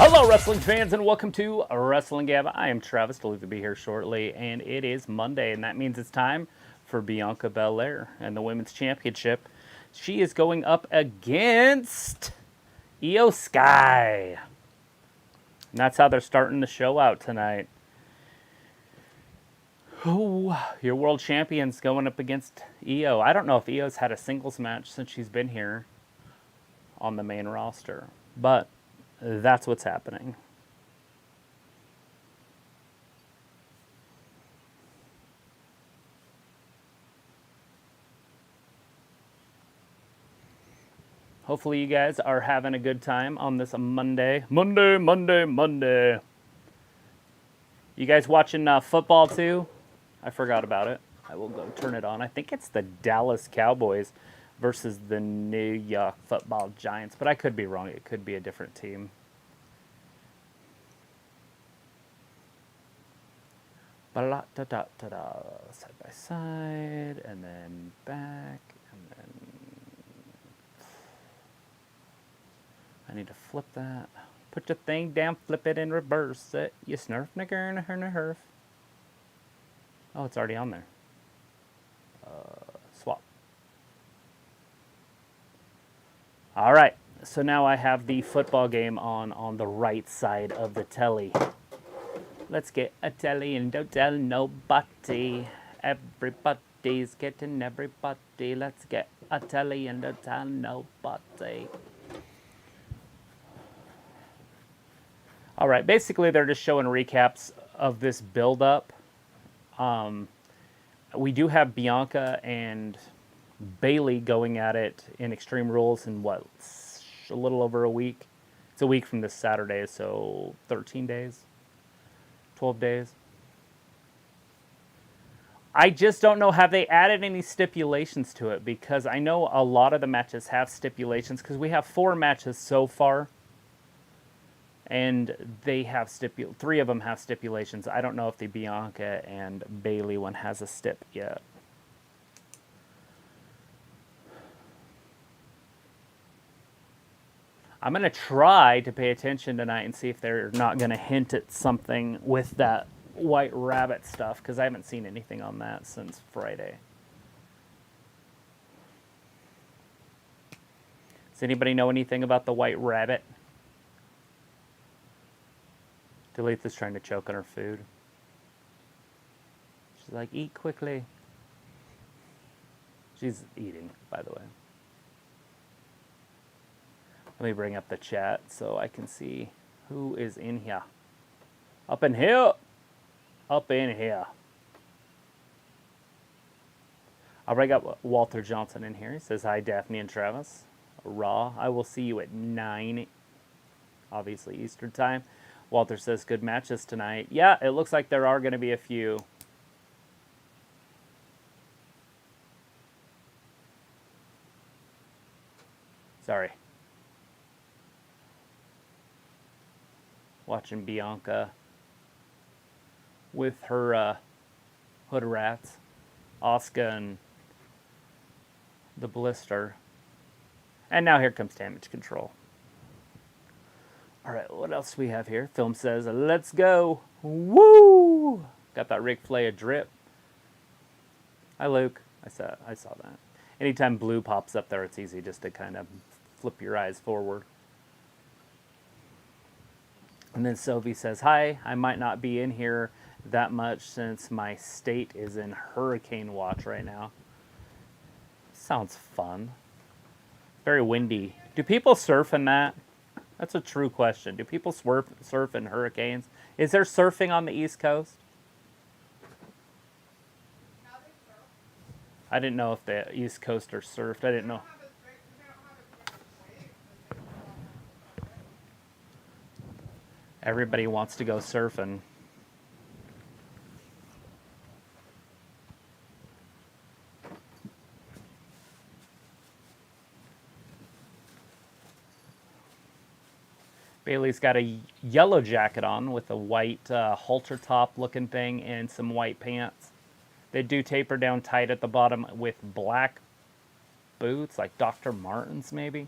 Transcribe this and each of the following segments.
Hello, wrestling fans, and welcome to Wrestling Gab. I am Travis, delighted to be here shortly, and it is Monday, and that means it's time for Bianca Belair and the Women's Championship. She is going up against Io Sky. And that's how they're starting the show out tonight. Ooh, your world champion's going up against Io. I don't know if Io's had a singles match since she's been here on the main roster, but that's what's happening. Hopefully you guys are having a good time on this Monday. Monday. You guys watching football too? I forgot about it. I will go turn it on. I think it's the Dallas Cowboys versus the New York Football Giants, but I could be wrong. It could be a different team. Side by side, and then back, and then I need to flip that. Put your thing down, flip it, and reverse it. You snurf, nigger, and a herf. Oh, it's already on there. Swap. All right, so now I have the football game on the right side of the telly. Let's get a telly and don't tell nobody. Everybody's getting everybody. Let's get a telly and don't tell nobody. All right, basically they're just showing recaps of this build-up. We do have Bianca and Bayley going at it in Extreme Rules in what, a little over a week? It's a week from this Saturday, so 13 days, 12 days. I just don't know, have they added any stipulations to it? Because I know a lot of the matches have stipulations, because we have 4 matches so far. And they have 3 of them have stipulations. I don't know if the Bianca and Bayley one has a stip yet. I'm going to try to pay attention tonight and see if they're not going to hint at something with that White Rabbit stuff, because I haven't seen anything on that since Friday. Does anybody know anything about the White Rabbit? Delete's trying to choke on her food. She's like, eat quickly. She's eating, by the way. Let me bring up the chat so I can see who is in here. Up in here. Up in here. I'll bring up Walter Johnson in here. He says, hi, Daphne and Travis. Raw. I will see you at 9, obviously Eastern time. Walter says, good matches tonight. Yeah, it looks like there are going to be a few. Sorry. Watching Bianca with her hood rats. Asuka and the Blister. And now here comes Damage Control. All right, what else do we have here? Film says, let's go. Woo! Got that Ric Flair drip. Hi, Luke. I saw that. Anytime blue pops up there, it's easy just to kind of flip your eyes forward. And then Sylvie says, hi, I might not be in here that much since my state is in hurricane watch right now. Sounds fun. Very windy. Do people surf in that? That's a true question. Do people surf in hurricanes? Is there surfing on the East Coast? I didn't know if the East Coasters surfed. I didn't know. Everybody wants to go surfing. Bayley's got a yellow jacket on with a white halter top looking thing and some white pants. They do taper down tight at the bottom with black boots, like Dr. Martens maybe.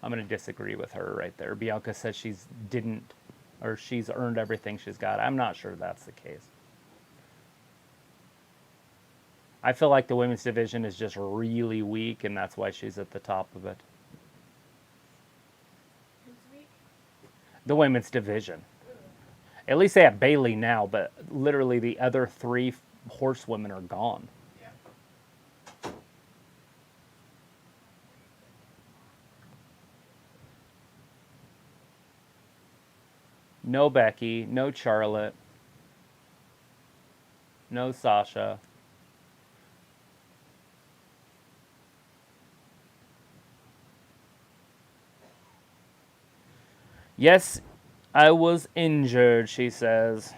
I'm going to disagree with her right there. Bianca says she's earned everything she's got. I'm not sure that's the case. I feel like the women's division is just really weak, and that's why she's at the top of it. Who's weak? The women's division. At least they have Bailey now, but literally the other 3 horsewomen are gone. Yeah. No Becky, no Charlotte, no Sasha. Yes, I was injured, she says.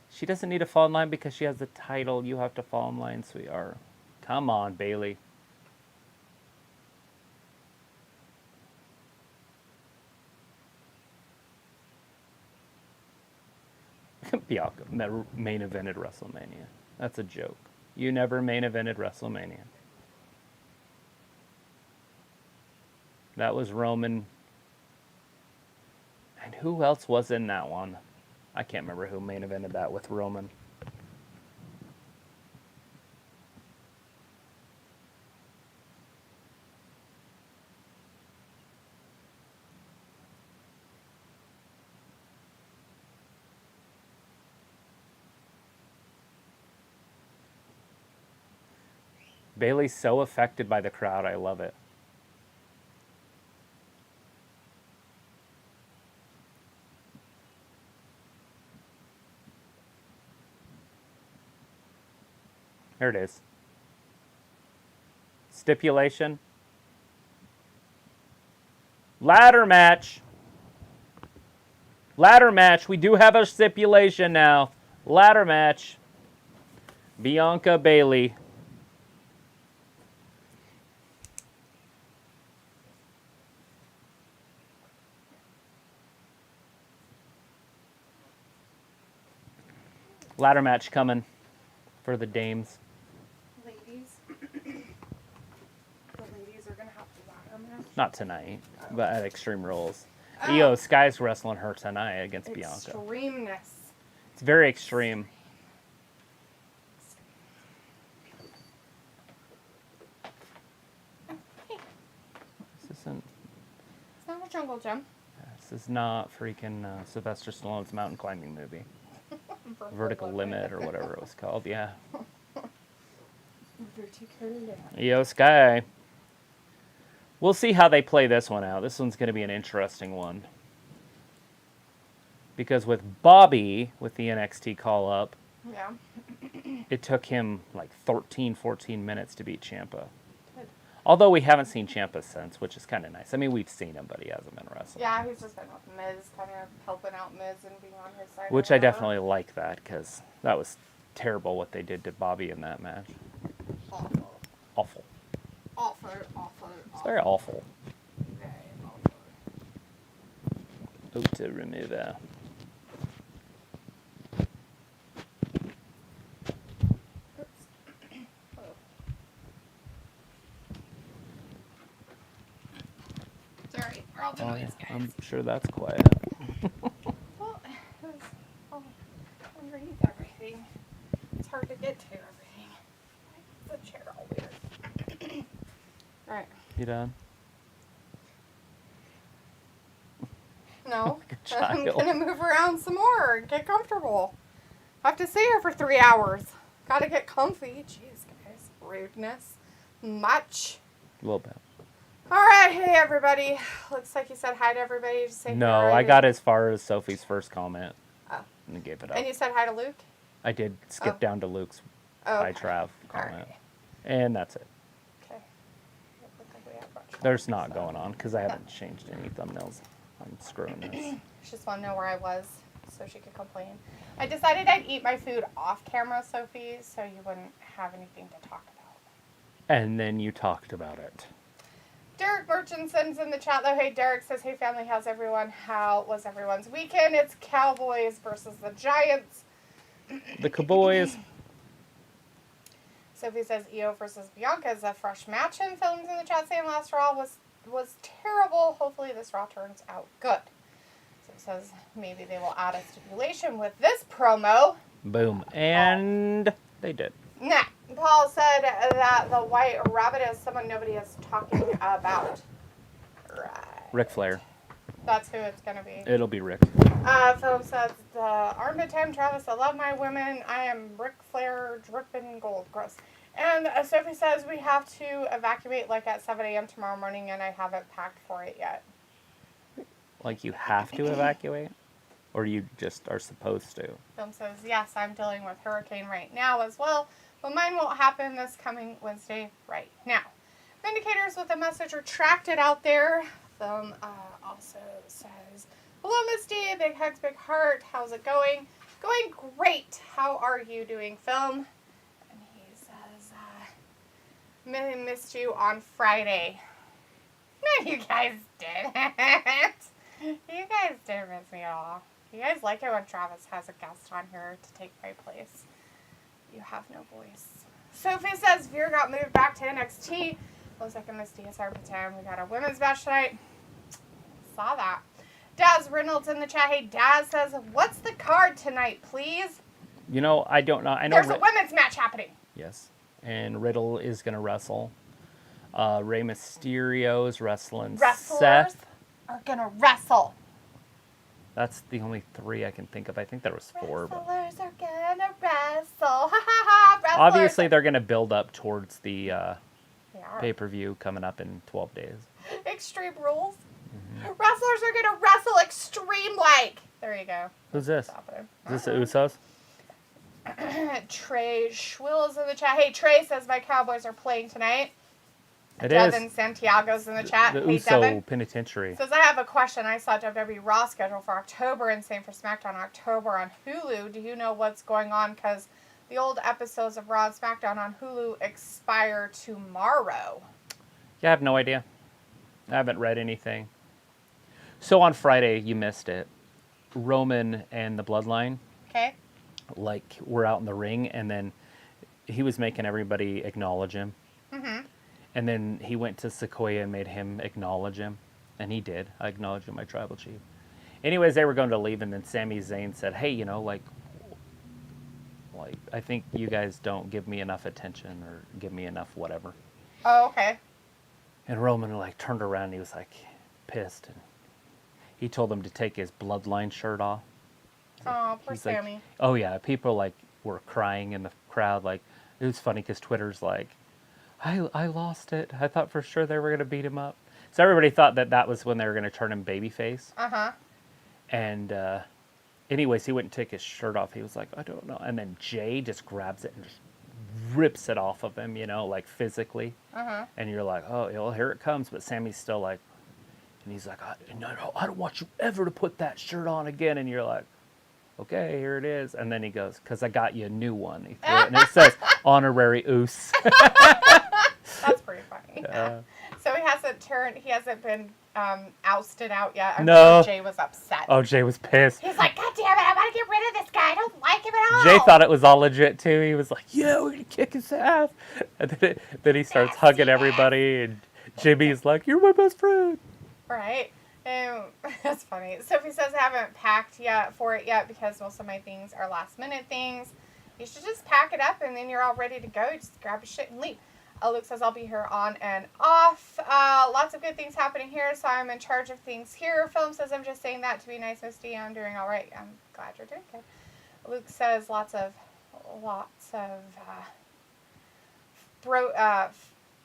She doesn't need to fall in line because she has the title. You have to fall in line, sweetheart. Come on, Bailey. Bianca main evented WrestleMania. That's a joke. You never main evented WrestleMania. That was Roman. And who else was in that one? I can't remember who main evented that with Roman. Bailey's so affected by the crowd. I love it. Here it is. Stipulation. Ladder match. Ladder match. We do have a stipulation now. Ladder match. Bianca Bailey. Ladder match coming for the dames. Ladies. The ladies are going to have to ladder match. Not tonight, but at Extreme Rules. Io Sky's wrestling her tonight against Bianca. Extremeness. It's very extreme. This isn't. It's not a jungle gym. This is not freaking Sylvester Stallone's mountain climbing movie. Vertical Limit or whatever it was called. Yeah. Io Sky. We'll see how they play this one out. This one's going to be an interesting one. Because with Bobby, with the NXT call-up, Yeah. it took him like 13, 14 minutes to beat Ciampa. Good. Although we haven't seen Ciampa since, which is kind of nice. I mean, we've seen him, but he hasn't been wrestling. Yeah, he's just been with Miz, kind of helping out Miz and being on his side. Which I definitely like that, because that was terrible what they did to Bobby in that match. Awful. Awful. Awful, awful, It's very awful. Very awful. Oh, to remove that. Sorry, we're all the noise, guys. I'm sure that's quiet. Well, it was all underneath everything. It's hard to get to everything. The chair all weird. Alright. You done? No. Like a I'm child. gonna move around some more and get comfortable. I have to stay here for 3 hours. Gotta get comfy. Jeez, guys. Rudeness. Much. A little bit. Alright, hey everybody. Looks like you said hi to everybody. Just say No, hi I to- got as far as Sophie's first comment. Oh. And gave it up. And you said hi to Luke? I did skip Oh. down to Luke's Oh, Hi okay. Trav comment. Alright. And that's it. Okay. Look like we have much There's more, not so. going on because I haven't changed any thumbnails. I'm screwing this. She just want to know where I was so she could complain. I decided I'd eat my food off camera, Sophie, so you wouldn't have anything to talk about. And then you talked about it. Derek Murchison's in the chat though. Hey, Derek says, hey family, how's everyone? How was everyone's weekend? It's Cowboys versus the Giants. The Cowboys. Sophie says Io versus Bianca is a fresh match in films in the chat saying last Raw was terrible. Hopefully this Raw turns out good. So it says maybe they will add a stipulation with this promo. Boom. And they did. Nah. Paul said that the White Rabbit is someone nobody is talking about. Right. Ric Flair. That's who it's going to be. It'll be Rick. Phil says, the Armbit Time, Travis, I love my women. I am Ric Flair, dripping gold. Gross. And Sophie says we have to evacuate like at 7 a.m. tomorrow morning, and I haven't packed for it yet. Like you have to evacuate? Or you just are supposed to? Phil says, yes, I'm dealing with hurricane right now as well, but mine won't happen this coming Wednesday right now. Vindicators with a message retracted out there. Phil also says, hello, Misty. Big hugs, big heart. How's it going? Going great. How are you doing, Film? And he says, missed you on Friday. No, you guys didn't. You guys didn't miss me at all. You guys like it when Travis has a guest on here to take my place. You have no voice. Sophie says Veer got moved back to NXT. Looks like I missed DSR time. We got a women's match tonight. Saw that. Daz Reynolds in the chat. Hey, Daz says, what's the card tonight, please? You know, I don't know. I know there's a women's match happening. Yes. And Riddle is going to wrestle. Rey Mysterio is wrestling. Wrestlers Seth are going to wrestle. That's the only 3 I can think of. I think there was 4. Wrestlers are going to wrestle. Ha ha ha. Obviously, they're going to build up towards the Yeah. pay-per-view coming up in 12 days. Extreme Rules. Mm-hmm. Wrestlers are going to wrestle extreme-like. There you go. Who's this? Stop it. Is this the Usos? Trey Schwill is in the chat. Hey, Trey says my Cowboys are playing tonight. It Devin is. Santiago's in the chat. The Hey, Uso Devin. Penitentiary. Says, I have a question. I saw WWE Raw schedule for October and same for SmackDown October on Hulu. Do you know what's going on? Because the old episodes of Raw and SmackDown on Hulu expire tomorrow. Yeah, I have no idea. I haven't read anything. So on Friday, you missed it. Roman and the Bloodline, Okay. like, were out in the ring, and then he was making everybody acknowledge him. Mm-hmm. And then he went to Sequoia and made him acknowledge him. And he did. I acknowledged him, my tribal chief. Anyways, they were going to leave, and then Sami Zayn said, hey, you know, like, I think you guys don't give me enough attention or give me enough whatever. Oh, okay. And Roman, like, turned around, and he was, like, pissed. And he told him to take his Bloodline shirt off. Oh, poor He's Sammy. like, oh, yeah, people, like, were crying in the crowd. Like, it was funny because Twitter's like, I lost it. I thought for sure they were going to beat him up. So everybody thought that was when they were going to turn him babyface. Uh-huh. And anyways, he wouldn't take his shirt off. He was like, I don't know. And then Jay just grabs it and just rips it off of him, you know, like physically. Uh-huh. And you're like, oh, well, here it comes. But Sammy's still like, and he's like, I don't want you ever to put that shirt on again. And you're like, okay, here it is. And then he goes, because I got you a new one. He threw it, and it says, honorary Oos. That's pretty funny. So he hasn't been ousted out yet. I'm No. sure Jay was upset. Oh, Jay was pissed. He's like, God damn it, I want to get rid of this guy. I don't like him at all. Jay thought it was all legit, too. He was like, yeah, we're going to kick his ass. And then he starts hugging everybody, and Jimmy's like, you're my best friend. Right. That's funny. Sophie says I haven't packed for it yet because most of my things are last minute things. You should just pack it up and then you're all ready to go. Just grab your shit and leave. Luke says I'll be here on and off. Lots of good things happening here, so I'm in charge of things here. Film says I'm just saying that to be nice, Misty. I'm doing all right. I'm glad you're doing good. Luke says lots of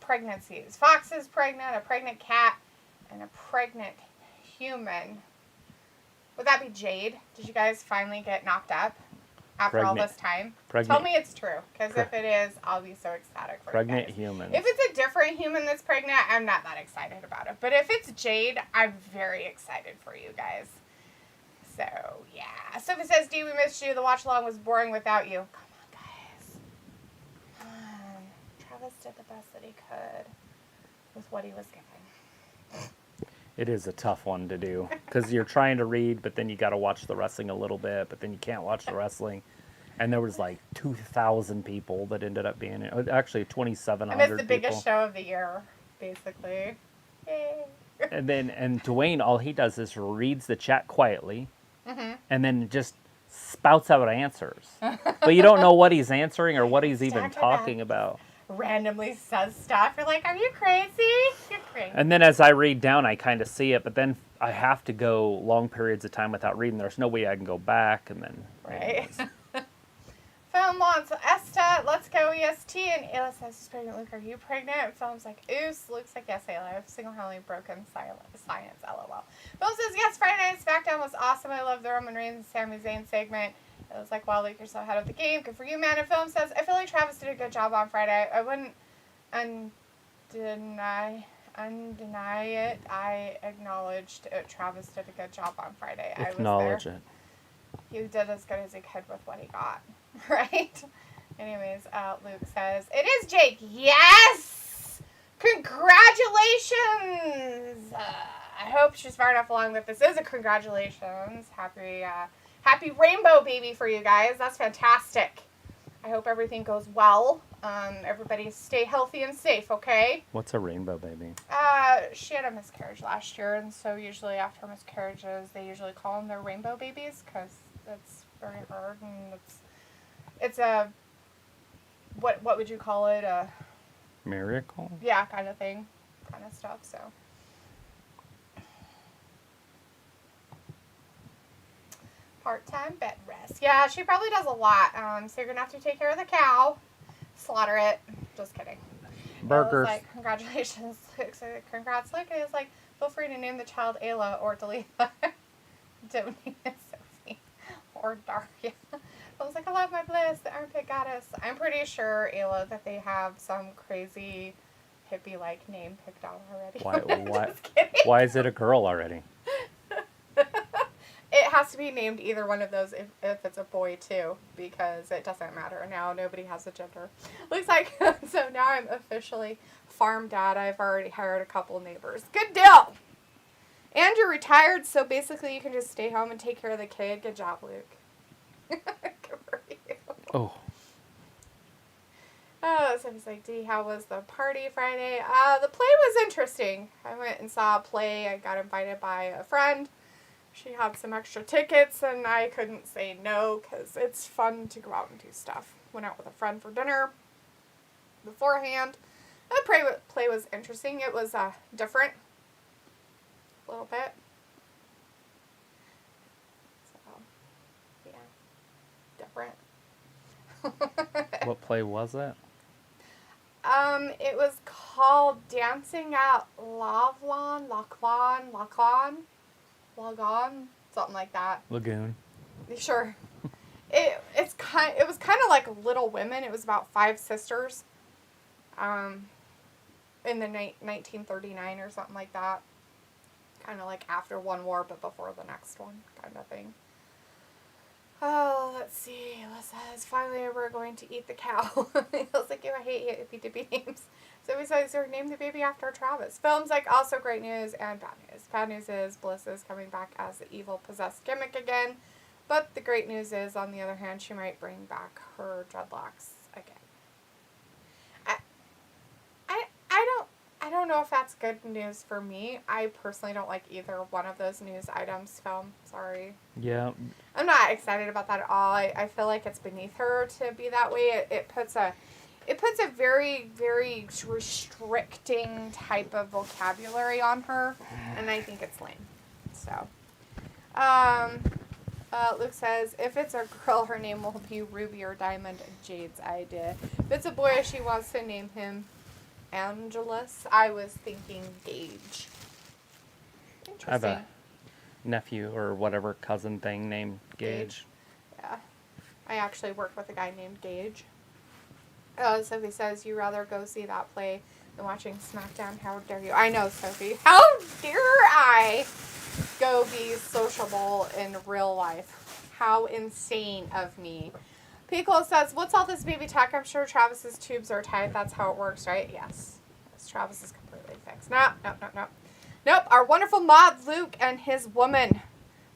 pregnancies. Fox is pregnant, a pregnant cat, and a pregnant human. Would that be Jade? Did you guys finally get knocked up after all this time? Tell me it's true, because if it is, I'll be so ecstatic for you guys. Pregnant human. If it's a different human that's pregnant, I'm not that excited about it. But if it's Jade, I'm very excited for you guys. So, yeah. Sophie says, Dee, we missed you. The watch along was boring without you. Come on, guys. Come on. Travis did the best that he could with what he was given. It is a tough one to do because you're trying to read, but then you got to watch the wrestling a little bit, but then you can't watch the wrestling. And there was like 2,000 people that ended up being in. Actually, And 2,700 it's the people. biggest show of the year, basically. Yay. And Dwayne, all he does is reads the chat quietly, Mm-hmm. and then just spouts out answers. But you don't know what he's answering or what he's even talking about. Randomly says stuff. You're like, are you crazy? You're crazy. And then as I read down, I kind of see it, but then I have to go long periods of time without reading. There's no way I can go back, and then... Right. Film wants Esta, let's go EST, and Ayla says she's pregnant. Luke, are you pregnant? Film's like, oops. Luke's like, yes, Ayla. I've single-handedly broken science, LOL. Film says, yes, Friday Night SmackDown was awesome. I love the Roman Reigns and Sami Zayn segment. It was like, wow, Luke, you're so ahead of the game. Good for you, man. And Film says, I feel like Travis did a good job on Friday. I wouldn't undeny it. I acknowledged it. Travis did a good job on Friday. Acknowledge I was there. it. He did as good as he could with what he got. Right? Anyways, Luke says, it is Jake. Yes! Congratulations! I hope she's far enough along that this is a congratulations. Happy rainbow baby for you guys. That's fantastic. I hope everything goes well. Everybody stay healthy and safe, okay? What's a rainbow baby? She had a miscarriage last year, and so usually after miscarriages, they usually call them their rainbow babies because it's very hard, and it's a, what would you call it? A Miracle? yeah, kind of thing, kind of stuff, so. Part-time bed rest. Yeah, she probably does a lot, so you're going to have to take care of the cow, slaughter it. Just kidding. Burgers. Like, congratulations. Congrats, Luke. And it's like, feel free to name the child Ayla or delete that. Don't name it Sophie or Daria. I was like, I love my bliss, the armpit goddess. I'm pretty sure, Ayla, that they have some crazy hippie-like name picked out already. Why is it a girl already? It has to be named either one of those if it's a boy, too, because it doesn't matter. Now nobody has a gender. Looks like, so now I'm officially farm dad. I've already hired a couple neighbors. Good deal! And you're retired, so basically you can just stay home and take care of the kid. Good job, Luke. Good for you. Oh. So he's like, Dee, how was the party Friday? The play was interesting. I went and saw a play. I got invited by a friend. She had some extra tickets, and I couldn't say no because it's fun to go out and do stuff. Went out with a friend for dinner beforehand. The play was interesting. It was different a little bit. So, yeah, different. What play was it? It was called Dancing at Lacon, something like that. Lagoon. Sure. It was kind of like Little Women. It was about 5 sisters. In the 1939 or something like that. Kind of like after one war, but before the next one, kind of thing. Oh, let's see. What says, finally we're going to eat the cow. I was like, I hate hippie names. So besides, they're named the baby after Travis. Film's like, also great news and bad news. Bad news is Bliss is coming back as the evil possessed gimmick again. But the great news is, on the other hand, she might bring back her dreadlocks again. I don't know if that's good news for me. I personally don't like either one of those news items. Film, sorry. Yeah. I'm not excited about that at all. I feel like it's beneath her to be that way. It puts a very, very restricting type of vocabulary on her, and I think it's lame. So, Luke says, if it's a girl, her name will be Ruby or Diamond. Jade's idea. If it's a boy, she wants to name him Angelus. I was thinking Gage. Interesting. I have a nephew or whatever cousin thing named Gage. Yeah. I actually work with a guy named Gage. Sophie says, you rather go see that play than watching SmackDown. How dare you? I know, Sophie. How dare I go be sociable in real life? How insane of me. Pico says, what's all this baby talk? I'm sure Travis's tubes are tight. That's how it works, right? Yes. Travis is completely fixed. No. Nope. Our wonderful mod, Luke, and his woman,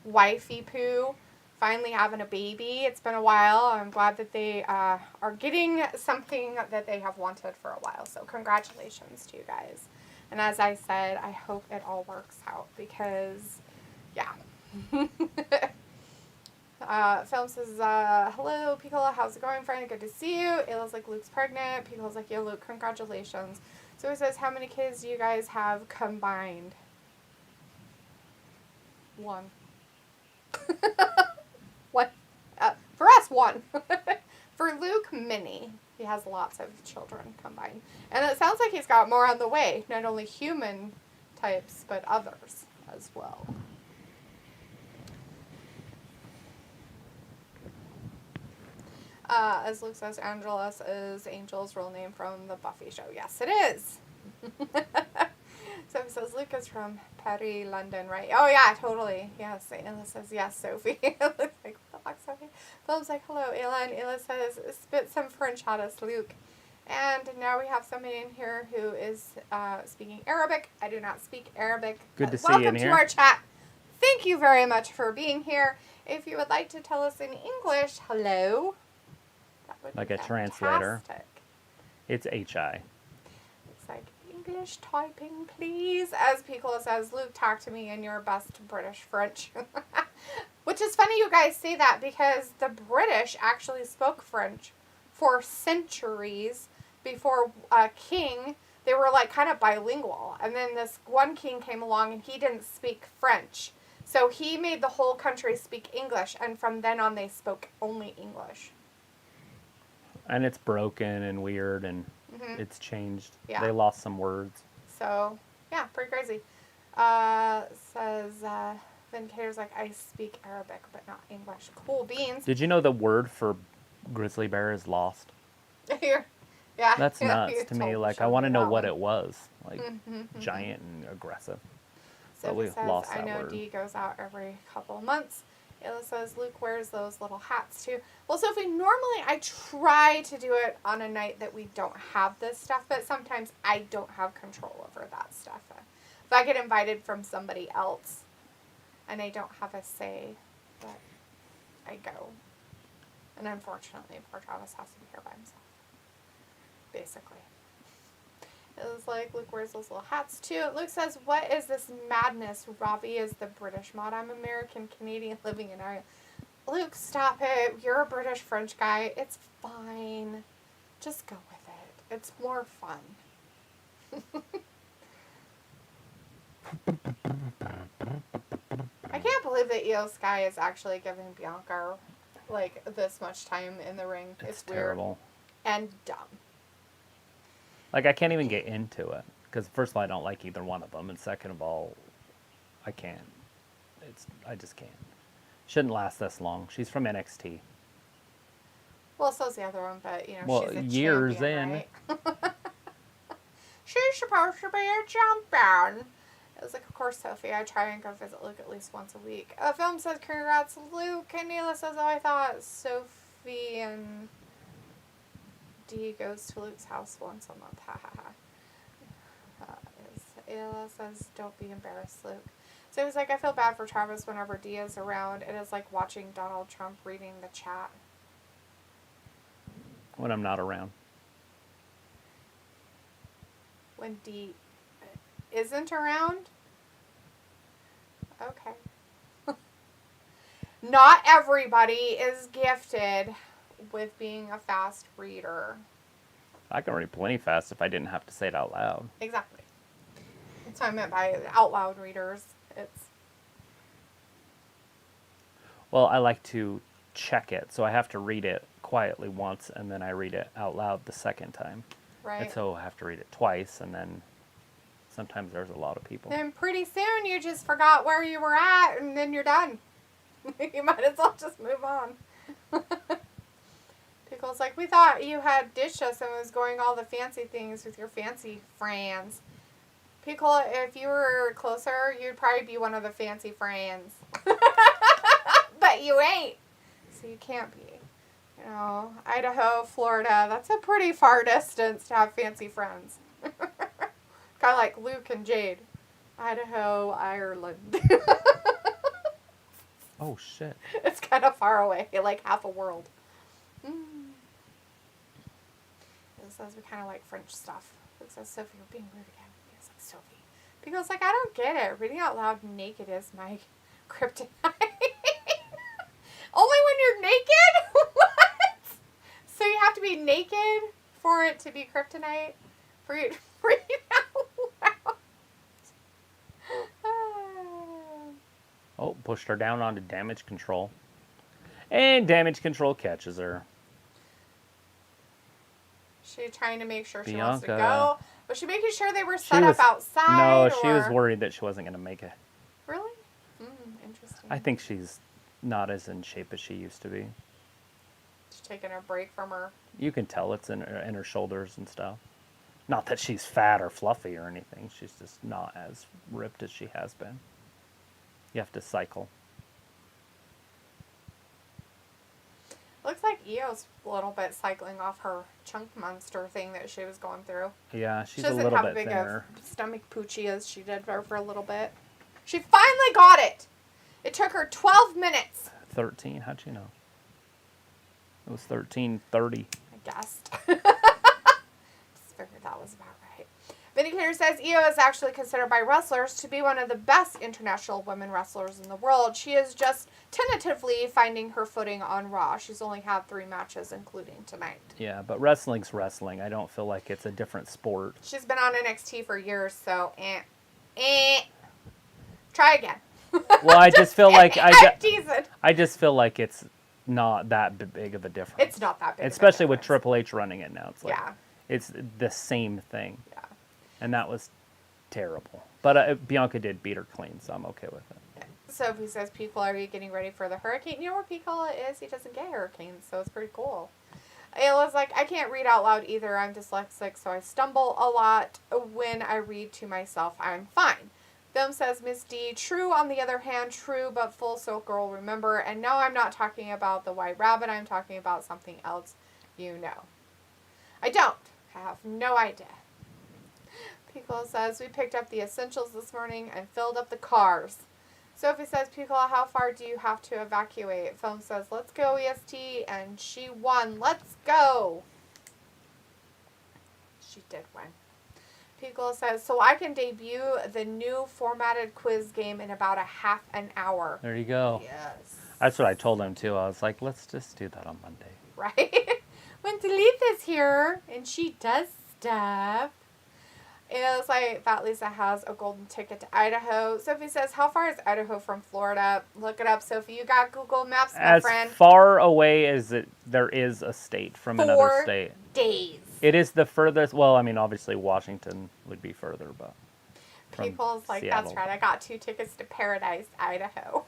Wifey Poo, finally having a baby. It's been a while. I'm glad that they are getting something that they have wanted for a while. So congratulations to you guys. And as I said, I hope it all works out because, yeah. Film says, hello, Piccolo, how's it going, friend? Good to see you. Ayla's like, Luke's pregnant. Piccolo's like, yo, Luke, congratulations. So he says, how many kids do you guys have combined? 1. One. For us, 1. For Luke, many. He has lots of children combined. And it sounds like he's got more on the way. Not only human types, but others as well. As Luke says, Angelus is Angel's real name from the Buffy show. Yes, it is. So it says, Luke is from Paris, London, right? Oh, yeah, totally. Yes. Ayla says, yes, Sophie. Looks like, what the fuck, Sophie? Philip's like, hello, Ayla. And Ayla says, spit some French at us, Luke. And now we have somebody in here who is speaking Arabic. I do not speak Arabic. Good to see you in here. Welcome to our chat. Thank you very much for being here. If you would like to tell us in English, hello. That would Like be a translator. fantastic. It's HI. It's like, English typing, please. As Piccolo says, Luke, talk to me in your best British French. Which is funny you guys say that because the British actually spoke French for centuries before a king. They were like kind of bilingual. And then this one king came along and he didn't speak French. So he made the whole country speak English. And from then on they spoke only English. And it's broken and weird and it's changed. Yeah. They lost some words. So, yeah, pretty crazy. Says, Vindicator's like, I speak Arabic, but not English. Cool beans. Did you know the word for grizzly bear is lost? Yeah. That's nuts to me. Like, I want to know what it was. Like, Mm-hmm. giant and aggressive. So But we says, lost I that know word. D goes out every couple of months. Ayla says, Luke wears those little hats too. Well, Sophie, normally I try to do it on a night that we don't have this stuff, but sometimes I don't have control over that stuff. If I get invited from somebody else and I don't have a say, but I go. And unfortunately, poor Travis has to be here by himself. Basically. It was like, Luke wears those little hats too. Luke says, what is this madness? Ravi is the British mod. I'm American, Canadian, living in Ireland. Luke, stop it. You're a British French guy. It's fine. Just go with it. It's more fun. I can't believe that Io Sky is actually giving Bianca like this much time in the ring. It's weird. Terrible. And dumb. Like, I can't even get into it. Because, first of all, I don't like either one of them. And second of all, I can't. I just can't. Shouldn't last this long. She's from NXT. Well, so's the other one, but, you know, Well, she's a years champion, right? She's supposed to be a champion. It was like, of course, Sophie, I try and go visit Luke at least once a week. Film says, congrats, Luke. And Neela says, oh, I thought Sophie and D goes to Luke's house once a month. Ha ha ha. Ayla says, don't be embarrassed, Luke. So he was like, I feel bad for Travis whenever D is around. It is like watching Donald Trump reading the chat. When I'm not around. When D isn't around? Okay. Not everybody is gifted with being a fast reader. I can read plenty fast if I didn't have to say it out loud. Exactly. That's what I meant by out loud readers. It's Well, I like to check it, so I have to read it quietly once, and then I read it out loud the second time. right. And so I have to read it twice, and then sometimes there's a lot of people. Then pretty soon you just forgot where you were at, and then you're done. You might as well just move on. Pickle's like, we thought you had ditched us and was going all the fancy things with your fancy friends. Pickle, if you were closer, you'd probably be one of the fancy friends. But you ain't. So you can't be. You know, Idaho, Florida, that's a pretty far distance to have fancy friends. Kind of like Luke and Jade. Idaho, Ireland. Oh, shit. It's kind of far away, like half a world. It says we kind of like French stuff. It says, Sophie, you're being rude again. It's like, Sophie. Because, like, I don't get it. Reading out loud naked is my kryptonite. Only when you're naked? What? So you have to be naked for it to be kryptonite? For you to read out loud? Oh, pushed her down onto damage control. And damage control catches her. She trying to make sure she Bianca. wants to go. Was she making sure they were set up outside? No, she was worried that she wasn't going to make it. Really? Interesting. I think she's not as in shape as she used to be. She's taking a break from her. You can tell it's in her shoulders and stuff. Not that she's fat or fluffy or anything. She's just not as ripped as she has been. You have to cycle. Looks like Io's a little bit cycling off her chunk monster thing that she was going through. Yeah, she's she a little bit doesn't have thinner. big of stomach poochie as she did for a little bit. She finally got it. It took her 12 minutes. 13? How'd you know? It was 13:30. I guessed. Just figured that was about right. Vindicator says Io is actually considered by wrestlers to be one of the best international women wrestlers in the world. She is just tentatively finding her footing on Raw. She's only had 3 matches, including tonight. Yeah, but wrestling's wrestling. I don't feel like it's a different sport. She's been on NXT for years, so try again. Well, I just feel like teasing. I just feel like it's not that big of a difference. It's not that big. Especially with Triple H running it now. It's like it's the same thing. Yeah. And that was terrible. But Bianca did beat her clean, so I'm okay with it. Sophie says, Piccolo, are you getting ready for the hurricane? You know where Piccolo is? He doesn't get hurricanes, so it's pretty cool. Ayla's like, I can't read out loud either. I'm dyslexic, so I stumble a lot. When I read to myself, I'm fine. Film says, Miss D, true on the other hand, true, but full circle, remember. And no, I'm not talking about the white rabbit. I'm talking about something else you know. I don't. I have no idea. Piccolo says, we picked up the essentials this morning and filled up the cars. Sophie says, Piccolo, how far do you have to evacuate? Film says, let's go, EST, and she won. Let's go. She did win. Piccolo says, so I can debut the new formatted quiz game in about a half an hour. There you go. Yes. That's what I told him, too. I was like, let's just do that on Monday. Right? When Talitha's here, and she does stuff. It was like Fat Lisa has a golden ticket to Idaho. Sophie says, how far is Idaho from Florida? Look it up, Sophie. You got Google Maps, my friend. As far away as there is a state from another state. 4 days. It is the furthest. Well, I mean, obviously Washington would be further, but People's like, Seattle. that's right. I got 2 tickets to Paradise, Idaho.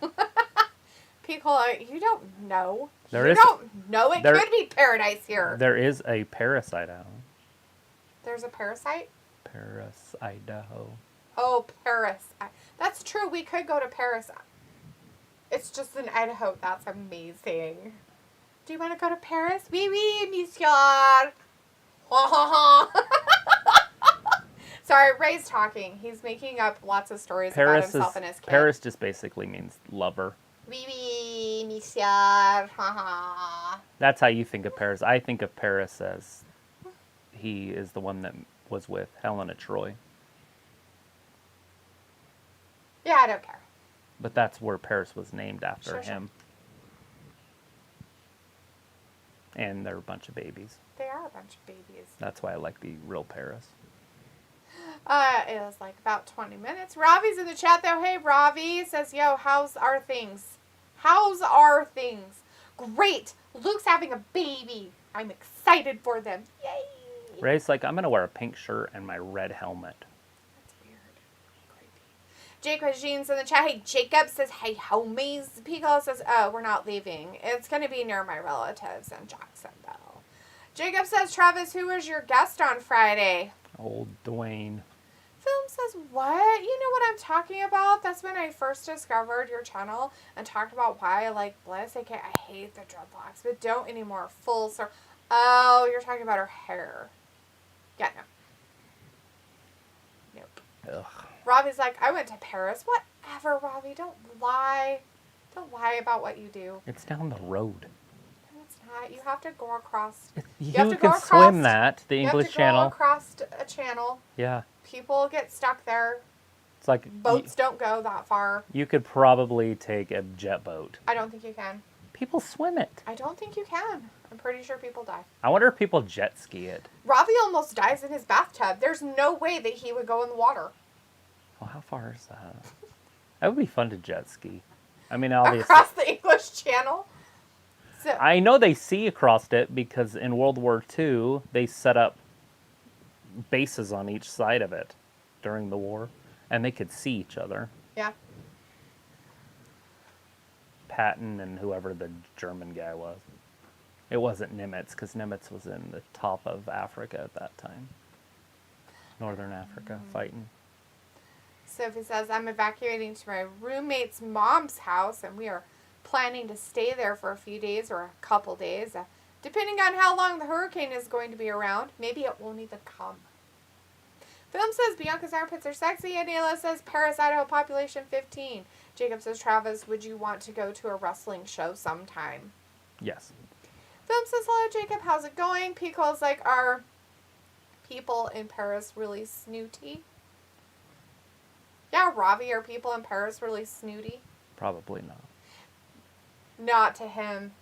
People, you don't know. You don't know. It could be Paradise here. There is a Parasite, Idaho. There's a Parasite? Paris, Idaho. Oh, Paris. That's true. We could go to Paris. It's just in Idaho. That's amazing. Do you want to go to Paris? Oui, oui, monsieur. Ha ha ha. Sorry, Ray's talking. He's making up lots of stories about himself and his kid. Paris just basically means lover. Oui, oui, monsieur. Ha ha. That's how you think of Paris. I think of Paris as he is the one that was with Helena Troy. Yeah, I don't care. But that's where Paris was named after him. Sure. And they're a bunch of babies. They are a bunch of babies. That's why I like the real Paris. It was like about 20 minutes. Ravi's in the chat though. Hey, Ravi says, yo, how's our things? How's our things? Great. Luke's having a baby. I'm excited for them. Yay. Ray's like, I'm going to wear a pink shirt and my red helmet. That's weird. Creepy. Jake Regine's in the chat. Hey, Jacob says, hey, homies. Piccolo says, oh, we're not leaving. It's going to be near my relatives in Jacksonville. Jacob says, Travis, who was your guest on Friday? Old Dwayne. Film says, what? You know what I'm talking about? That's when I first discovered your channel and talked about why I like Bliss. Okay, I hate the dreadlocks, but don't anymore. Full circle. Oh, you're talking about her hair. Yeah, no. Nope. Ugh. Robbie's like, I went to Paris. Whatever, Robbie. Don't lie. Don't lie about what you do. It's down the road. No, it's not. You have to go across. You have to can go swim across- that, the You English have to Channel. go across a channel. Yeah. People get stuck there. It's like Boats don't go that far. you could probably take a jet boat. I don't think you can. People swim it. I don't think you can. I'm pretty sure people die. I wonder if people jet ski it. Ravi almost dies in his bathtub. There's no way that he would go in the water. Well, how far is that? That would be fun to jet ski. I mean, obviously. Across the English Channel. So, I know they see across it because in World War II, they set up bases on each side of it during the war, and they could see each other. yeah. Patton and whoever the German guy was. It wasn't Nimitz, because Nimitz was in the top of Africa at that time. Northern Africa, fighting. Sophie says, I'm evacuating to my roommate's mom's house, and we are planning to stay there for a few days or a couple days, depending on how long the hurricane is going to be around. Maybe it won't even come. Film says Bianca's armpits are sexy, and Ayla says Paris, Idaho, population 15. Jacob says, Travis, would you want to go to a wrestling show sometime? Yes. Film says, hello, Jacob, how's it going? Pico's like, are people in Paris really snooty? Yeah, Ravi, are people in Paris really snooty? Probably not. Not to him.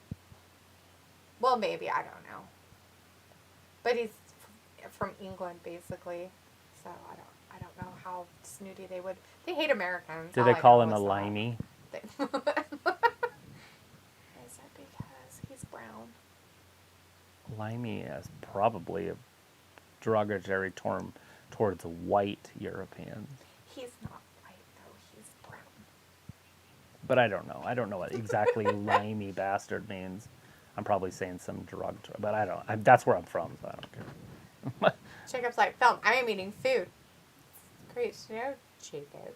Well, maybe, I don't know. But he's from England, basically. So I don't know how snooty they would. They hate Americans. Do they call him a limey? Is that because he's brown? Limey is probably a derogatory term towards white Europeans. He's not white, though. He's brown. But I don't know. I don't know what exactly limey bastard means. I'm probably saying some derogatory, but I don't. That's where I'm from, so I don't care. Jacob's like, Film, I am eating food. Great to know, Jacob.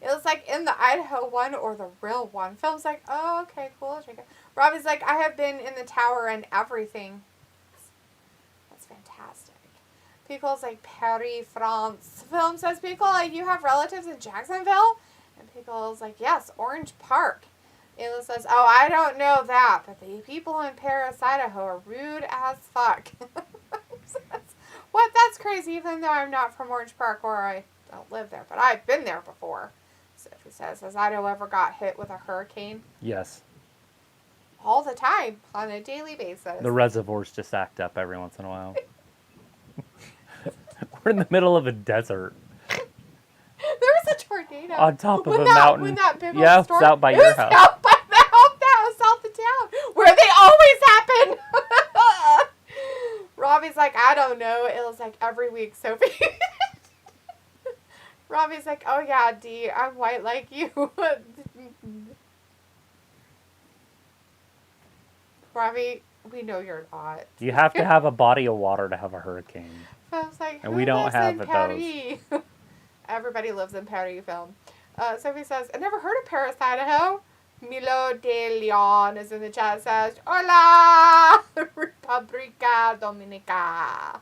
It was like in the Idaho one or the real one. Film's like, oh, okay, cool, Jacob. Robbie's like, I have been in the tower and everything. That's fantastic. Pico's like, Paris, France. Film says, Pico, like, you have relatives in Jacksonville? And Pico's like, yes, Orange Park. Ayla says, oh, I don't know that, but the people in Paris, Idaho are rude as fuck. What? That's crazy, even though I'm not from Orange Park or I don't live there, but I've been there before. Sophie says, has Idaho ever got hit with a hurricane? Yes. All the time, on a daily basis. The reservoirs just act up every once in a while. We're in the middle of a desert. There was a tornado. On top of a that, mountain. When that big Yeah, old storm, it's out by it your was house. out by the house out the town, where they always happen. Robbie's like, I don't know. It was like every week, Sophie. Robbie's like, oh yeah, D, I'm white like you. Robbie, we know you're not. You have to have a body of water to have a hurricane. I was like, And we don't have those. Paris? Everybody lives in Paris, Film. Sophie says, I never heard of Paris, Idaho. Milo de Leon is in the chat, says, Hola, Republica Dominica.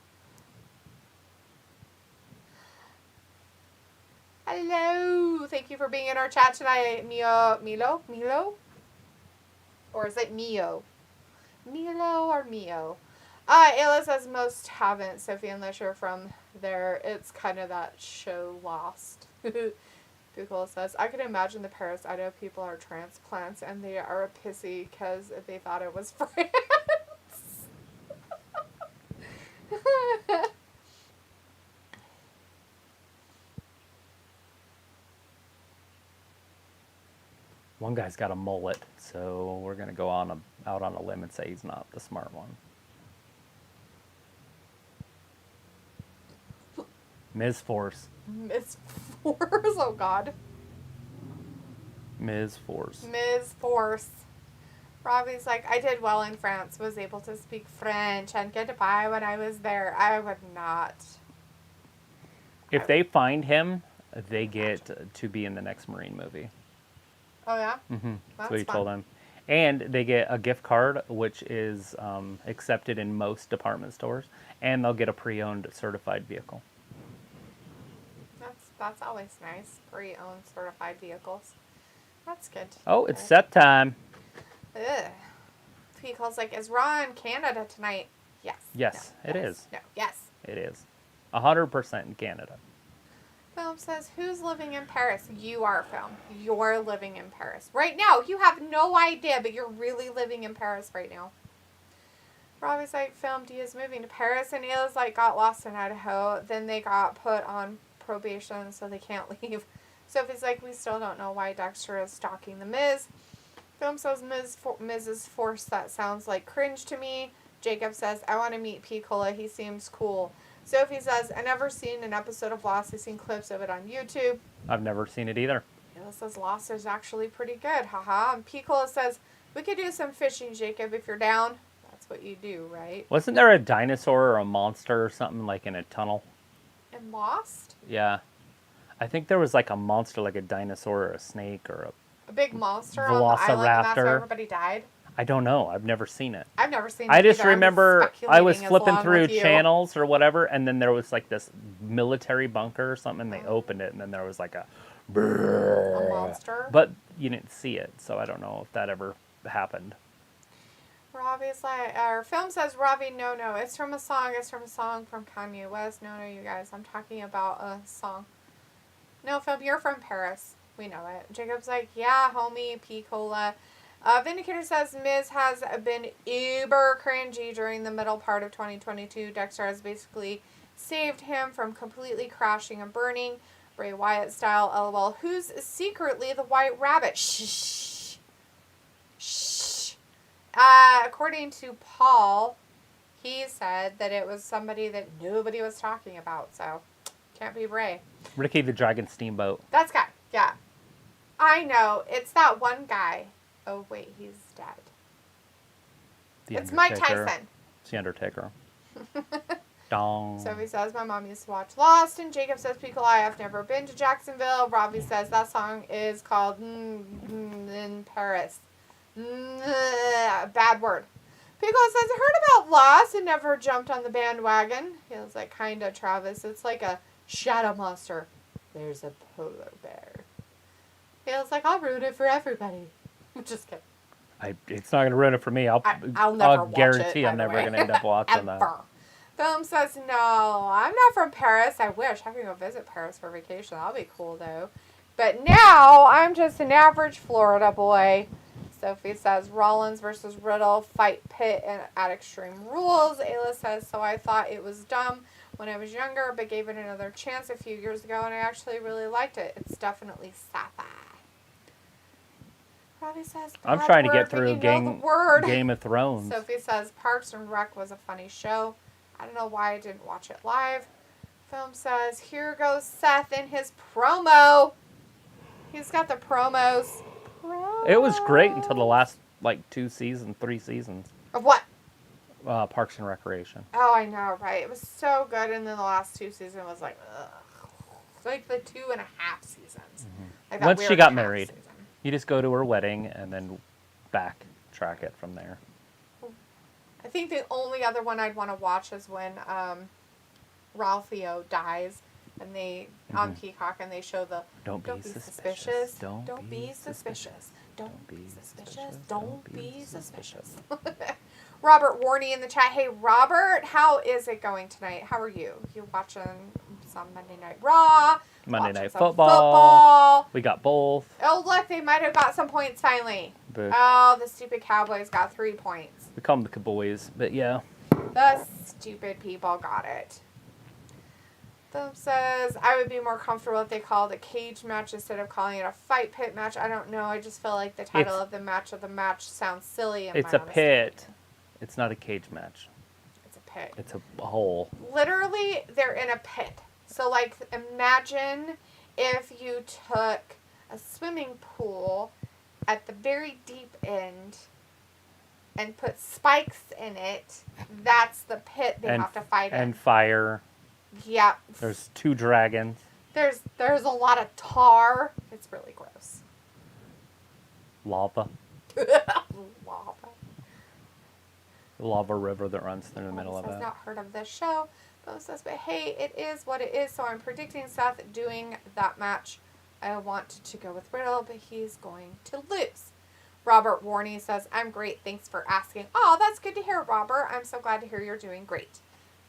Hello. Thank you for being in our chat tonight, Milo? Or is it Mio? Milo or Mio? Ayla says most haven't, Sophie, unless you're from there. It's kind of that show Lost. Google says, I can imagine the Paris, Idaho people are transplants and they are pissy because they thought it was France. One guy's got a mullet, so we're going to go out on a limb and say he's not the smart one. Ms. Force. Ms. Force, oh God. Ms. Force. Ms. Force. Robbie's like, I did well in France, was able to speak French and get by when I was there. I would not. If they find him, they get to be in the next Marine movie. Oh, yeah? Mm-hmm. That's what he fun. told him. And they get a gift card, which is accepted in most department stores. And they'll get a pre-owned certified vehicle. That's always nice. Pre-owned certified vehicles. That's good. Oh, it's Seth time. Ugh. He calls like, is Raw in Canada tonight? Yes. Yes, No. it Yes. is. No. Yes. It is. 100% in Canada. Film says, who's living in Paris? You are, Film. You're living in Paris. Right now. You have no idea, but you're really living in Paris right now. Robbie's like, Film, D is moving to Paris, and Ayla's like, got lost in Idaho. Then they got put on probation, so they can't leave. Sophie's like, we still don't know why Dexter is stalking the Miz. Film says, Miz's force, that sounds like cringe to me. Jacob says, I want to meet Piccola. He seems cool. Sophie says, I never seen an episode of Lost. I've seen clips of it on YouTube. I've never seen it either. Ayla says, Lost is actually pretty good. Haha. And Piccola says, we could do some fishing, Jacob, if you're down. That's what you do, right? Wasn't there a dinosaur or a monster or something like in a tunnel? And Lost? Yeah. I think there was like a monster, like a dinosaur or a snake or A big monster on the island, and that's where Velociraptor. everybody died? I don't know. I've never seen it. I've never seen it I just either. I'm remember I was speculating flipping along through with you. channels or whatever, and then there was like this military bunker or something, and they opened it, and then there was like a monster? But you didn't see it, so I don't know if that ever happened. Robbie's like, our Film says, Robbie, no, it's from a song from Kanye West. No, you guys, I'm talking about a song. No, Film, you're from Paris. We know it. Jacob's like, yeah, homie, Piccola. Vindicator says, Miz has been uber cringy during the middle part of 2022. Dexter has basically saved him from completely crashing and burning. Bray Wyatt style, LOL. Who's secretly the White Rabbit? Shh. Shh. According to Paul, he said that it was somebody that nobody was talking about, so can't be Bray. Ricky the Dragon Steamboat. That's guy, yeah. I know, it's that one guy. Oh, wait, he's dead. It's Mike Tyson. It's the Undertaker. Dong. Sophie says, my mom used to watch Lost, and Jacob says, Piccola, I've never been to Jacksonville. Robbie says, that song is called in Paris. Bad word. Piccola says, I heard about Lost and never jumped on the bandwagon. He was like, kinda, Travis. It's like a shadow monster. There's a polar bear. He was like, I'll ruin it for everybody. Just kidding. It's not going to ruin it for me. I'll never watch guarantee it, I'm never way. going to end up watching that. Film says, no, I'm not from Paris. I wish. I could go visit Paris for vacation. That'll be cool, though. But now, I'm just an average Florida boy. Sophie says, Rollins versus Riddle, fight pit and at Extreme Rules. Ayla says, so I thought it was dumb when I was younger, but gave it another chance a few years ago, and I actually really liked it. It's definitely sci-fi. Robbie says, I'm trying to word, get through but Game of Thrones. Sophie says, Parks and Rec was a funny show. I don't know why I didn't watch it live. Film says, here goes Seth in his promo. He's got the promos. It was great until the last, 3 seasons. Of what? Parks and Recreation. Oh, I know, right? It was so good, and then the last 2 seasons was like, ugh. It's like the 2.5 seasons. Mm-hmm. Like Once she got married, you just go to her wedding and then backtrack it from there. I think the only other one I'd want to watch is when Ralphio dies, and they on Peacock, and they show the Don't be suspicious. Don't be suspicious. Don't be suspicious. Don't be suspicious. Robert Warney in the chat. Hey, Robert, how is it going tonight? How are you? You watching some Monday Night Raw? Monday Night some Football. We got both. Oh, look, they might have got some points finally. But oh, the stupid Cowboys got 3 points. we call them the Cowboys, but yeah. The stupid people got it. Thumb says, I would be more comfortable if they called it a cage match instead of calling it a fight pit match. I don't know. I just feel like the title of the match sounds silly. It's a pit. It's not a cage match. It's a pit. It's a hole. Literally, they're in a pit. So, like, imagine if you took a swimming pool at the very deep end and put spikes in it. That's the pit they have to fight in. And fire. Yep. There's 2 dragons. There's a lot of tar. It's really gross. Lava. Lava. Lava river that runs through the middle of it. I've not heard of this show. But says, but hey, it is what it is. So I'm predicting Seth doing that match I wanted to go with Riddle, but he's going to lose. Robert Warney says, I'm great. Thanks for asking. Oh, that's good to hear, Robert. I'm so glad to hear you're doing great.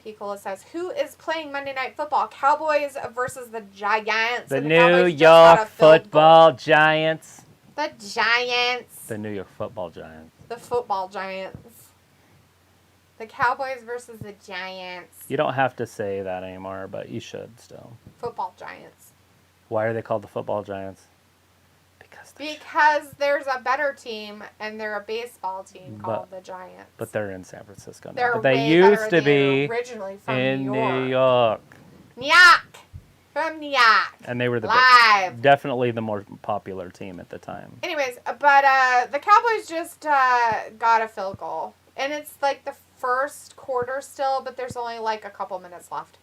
Picola says, who is playing Monday Night Football? Cowboys versus the Giants. The New York Football Giants. The Giants. The New York Football Giants. The Football Giants. The Cowboys versus the Giants. You don't have to say that anymore, but you should still. Football Giants. Why are they called the Football Giants? Because there's a better team, and they're a baseball team called the Giants. But they're in San Francisco now. They're but they way used better. to be originally from in New York. New York. From New York. And they were definitely the more popular team at the time. Anyways, but the Cowboys just got a field goal. And it's like the first quarter still, but there's only like a couple minutes left.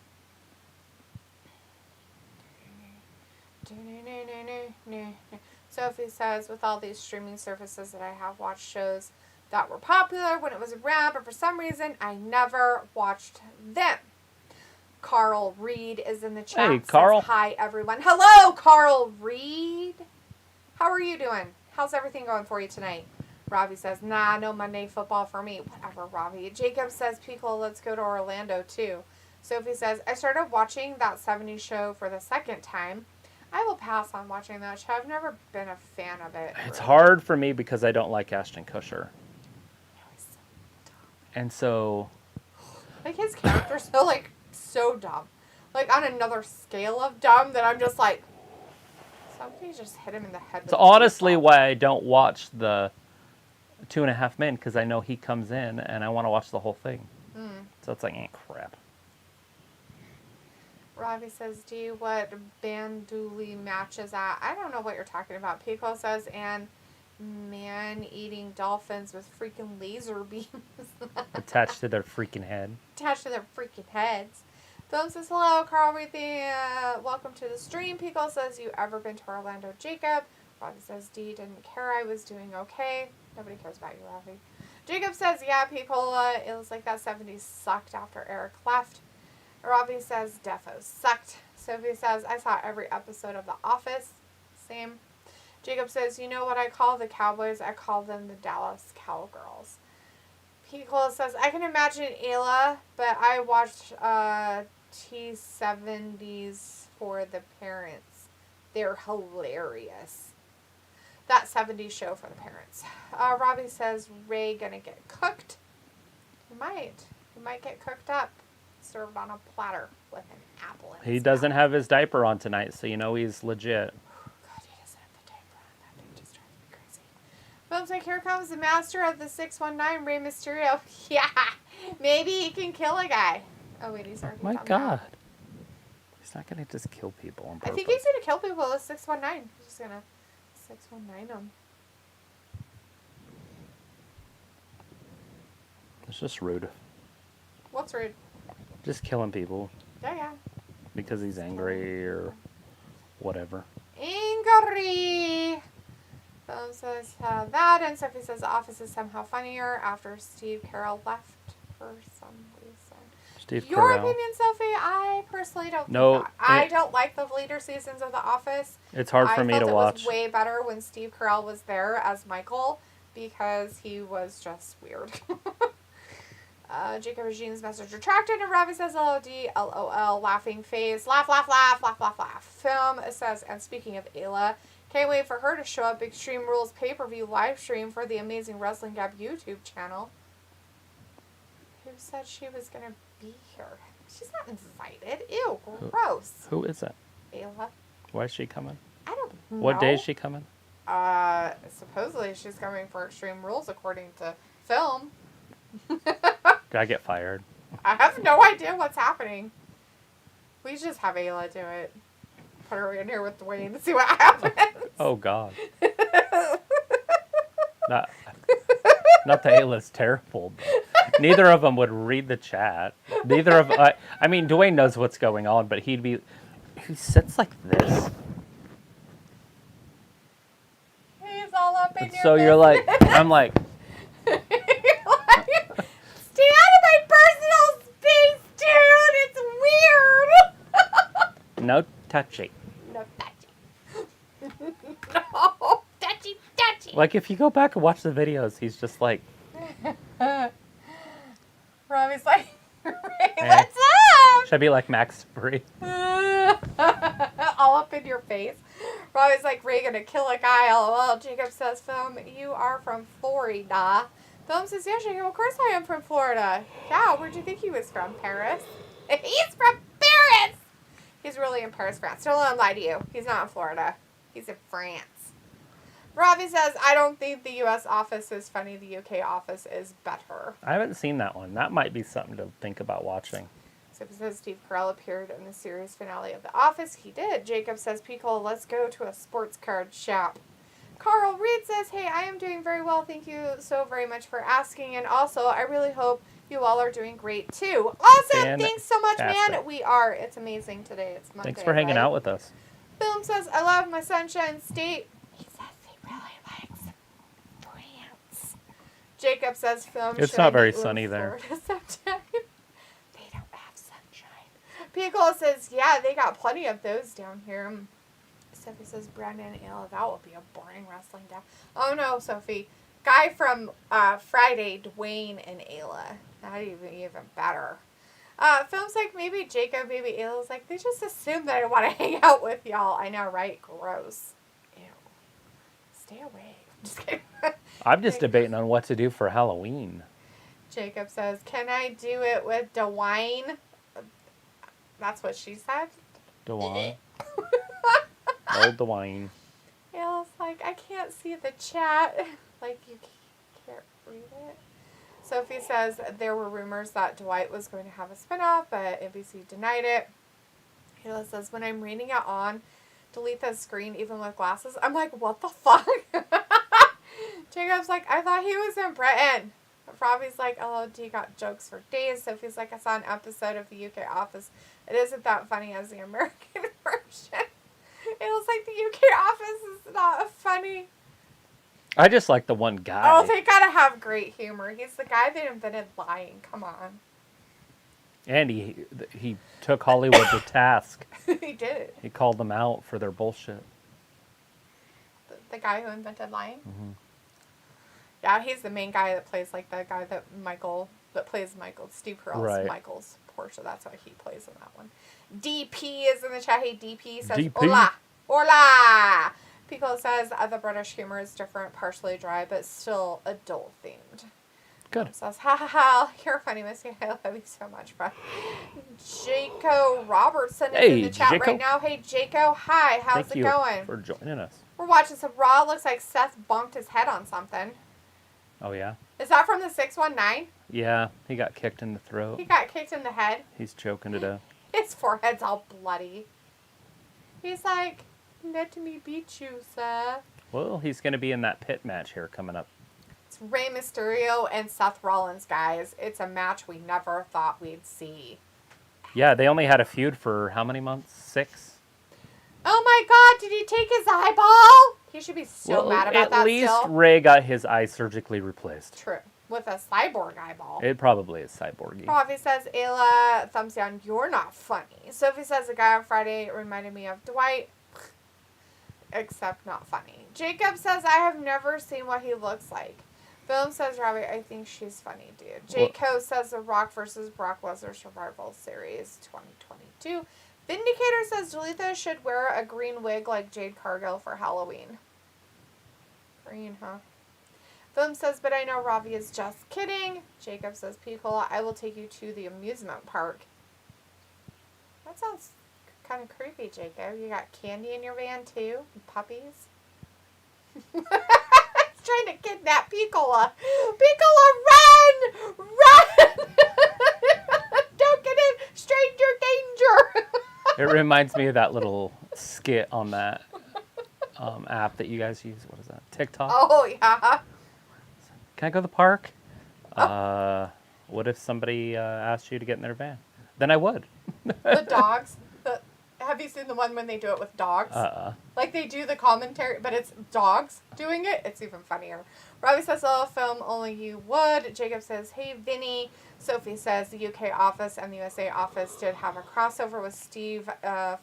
Sophie says, with all these streaming services that I have watched shows that were popular when it was around, but for some reason I never watched them. Carl Reed is in the chat. Hey, Carl. Says, hi, everyone. Hello, Carl Reed. How are you doing? How's everything going for you tonight? Robbie says, nah, no Monday football for me. Whatever, Robbie. Jacob says, Pico, let's go to Orlando, too. Sophie says, I started watching that 70s show for the second time. I will pass on watching that show. I've never been a fan of it. It's hard for me because I don't like Ashton Kutcher. And so... Like, his character's so dumb. Like, on another scale of dumb that I'm just like, somebody just hit him in the head. It's honestly why I don't watch the 2.5 Men, because I know he comes in and I want to watch the whole thing. So it's like, crap. Robbie says, do what Banduli matches at? I don't know what you're talking about. Pico says, and man-eating dolphins with freaking laser beams. Attached to their freaking head. Attached to their freaking heads. Phil says, hello, Carl. Welcome to the stream. Pico says, you ever been to Orlando, Jacob? Robbie says, D didn't care. I was doing okay. Nobody cares about you, Robbie. Jacob says, yeah, Picola, it was like that 70s sucked after Eric left. Robbie says, defo sucked. Sophie says, I saw every episode of The Office. Same. Jacob says, you know what I call the Cowboys? I call them the Dallas Cowgirls. Picola says, I can imagine Ayla, but I watched T70s for the parents. They're hilarious. That 70s show for the parents. Robbie says, Ray gonna get cooked? He might. He might get cooked up. Served on a platter with an apple in He doesn't have his diaper on tonight, so you know he's legit. God, he doesn't have the diaper on. That thing just drives me crazy. Film's like, here comes the master of the 619, Rey Mysterio. Yeah, maybe he can kill a guy. Oh, wait, he's already My done God. that. He's not going to just kill people on I purpose. think he's going to kill people with 619. He's just going to 619 them. It's just rude. What's rude? Just killing people. Yeah. Because he's angry or whatever. Angry! Film says that, and Sophie says The Office is somehow funnier after Steve Carell left for some reason. Steve Your Carell. opinion, Sophie? I personally don't No, think that. I don't like the later seasons of The Office. It's hard for me to watch. It was way better when Steve Carell was there as Michael because he was just weird. Jacob Regine's message retracted, and Ravi says LOD, LOL, laughing face, laugh, laugh, laugh, laugh, laugh, laugh. Film says, and speaking of Ayla, can't wait for her to show up Extreme Rules pay-per-view live stream for the Amazing Wrestling Gap YouTube channel. Who said she was going to be here? She's not invited. Ew, gross. Who is it? Ayla. Why is she coming? I don't know. What day is she coming? Supposedly she's coming for Extreme Rules according to Film. Did I get fired? I have no idea what's happening. We just have Ayla do it. Put her in here with Dwayne and see what happens. Oh, God. Not that Ayla's terrible, but neither of them would read the chat. Neither of... I mean, Dwayne knows what's going on, but he sits like this. He's all up in your So you're like... I'm like... Stay out of my personal space, dude! It's weird! No touchy. No touchy. cheek. Like, if you go back and watch the videos, he's just like... Robbie's like, what's up? Should I be like Max Spree? All up in your face. Robbie's like, Ray gonna kill a guy, lol. Jacob says, Film, you are from Florida. Film says, yeah, Jacob, of course I am from Florida. Yeah, where'd you think he was from? Paris? He's from Paris! He's really in Paris, France. Don't let him lie to you. He's not in Florida. He's in France. Robbie says, I don't think the U.S. office is funny. The U.K. office is better. I haven't seen that one. That might be something to think about watching. So it says Steve Carell appeared in the series finale of The Office. He did. Jacob says, Pickle, let's go to a sports card shop. Carl Reed says, hey, I am doing very well. Thank you so very much for asking. And also, I really hope you all are doing great, too. Awesome. Thanks so much, man. We are. It's amazing today. It's Monday. Thanks for hanging out with us. Film says, I love my Sunshine State. He says he really likes France. Jacob says, Film, it's not very sunny there. Sometime. They don't have sunshine. Pickle says, yeah, they got plenty of those down here. Sophie says, Brandon and Ayla, that will be a boring wrestling down. Oh, no, Sophie. Guy from Friday, Dwayne and Ayla. Not even better. Film's like, maybe Jacob, maybe Ayla's like, they just assume that I want to hang out with y'all. I know, right? Gross. Ew. Stay away. Just kidding. I'm just debating on what to do for Halloween. Jacob says, can I do it with Dwayne? That's what she said. Dwayne. Old Dwayne. Ayla's like, I can't see the chat. Like, you can't read it. Sophie says there were rumors that Dwight was going to have a spinoff, but NBC denied it. Ayla says, when I'm reading it on, delete the screen even with glasses. I'm like, what the fuck? Jacob's like, I thought he was in Britain. Robbie's like, LOD got jokes for days. Sophie's like, I saw an episode of the UK Office. It isn't that funny as the American version. It was like the UK Office is not funny. I just like the one guy. Oh, they gotta have great humor. He's the guy that invented lying. Come on. And he took Hollywood to task. He did. He called them out for their bullshit. The guy who invented lying? Mm-hmm. Yeah, he's the main guy that plays like the guy that plays Michael. Steve Carell's right. Michael's Portia. That's what he plays in that one. DP is in the chat. Hey, DP says, DP. Hola. Hola. Pico says the British humor is different, partially dry, but still adult themed. Good. Says, ha ha ha, you're funny, Missy. I love you so much, bro. Jaco Robertson is in the chat Jaco. right now. Hey, Jaco. Hi, how's Thank it you going? for joining us. We're watching some Raw. Looks like Seth bonked his head on something. Oh, yeah? Is that from the 619? Yeah, he got kicked in the throat. He got kicked in the head. He's choking to death. His forehead's all bloody. He's like, let me beat you, sir. Well, he's going to be in that pit match here coming up. It's Rey Mysterio and Seth Rollins, guys. It's a match we never thought we'd see. Yeah, they only had a feud for how many months? 6? Oh my god, did he take his eyeball? He should be so mad about that at least still. Ray got his eye surgically replaced. True. With a cyborg eyeball. It probably is cyborgy. Coffee says, Ayla, thumbs down, you're not funny. Sophie says, the guy on Friday reminded me of Dwight. Except not funny. Jacob says, I have never seen what he looks like. Film says, Robbie, I think she's funny, dude. Jaco says, The Rock versus Brock Lesnar Survival Series 2022. Vindicator says, Dalitha should wear a green wig like Jade Cargill for Halloween. Green, huh? Film says, but I know Robbie is just kidding. Jacob says, Picola, I will take you to the amusement park. That sounds kind of creepy, Jacob. You got candy in your van, too? And puppies? He's trying to kidnap Picola. Picola, run! Run! Don't get in stranger danger! It reminds me of that little skit on that app that you guys use. What is that? TikTok? Oh, yeah. Can I go to the park? What if somebody asked you to get in their van? Then I would. The dogs. Have you seen the one when they do it with dogs? Like they do the commentary, but it's dogs doing it. It's even funnier. Robbie says, oh, film, only you would. Jacob says, hey, Vinny. Sophie says, the UK office and the USA office did have a crossover with Steve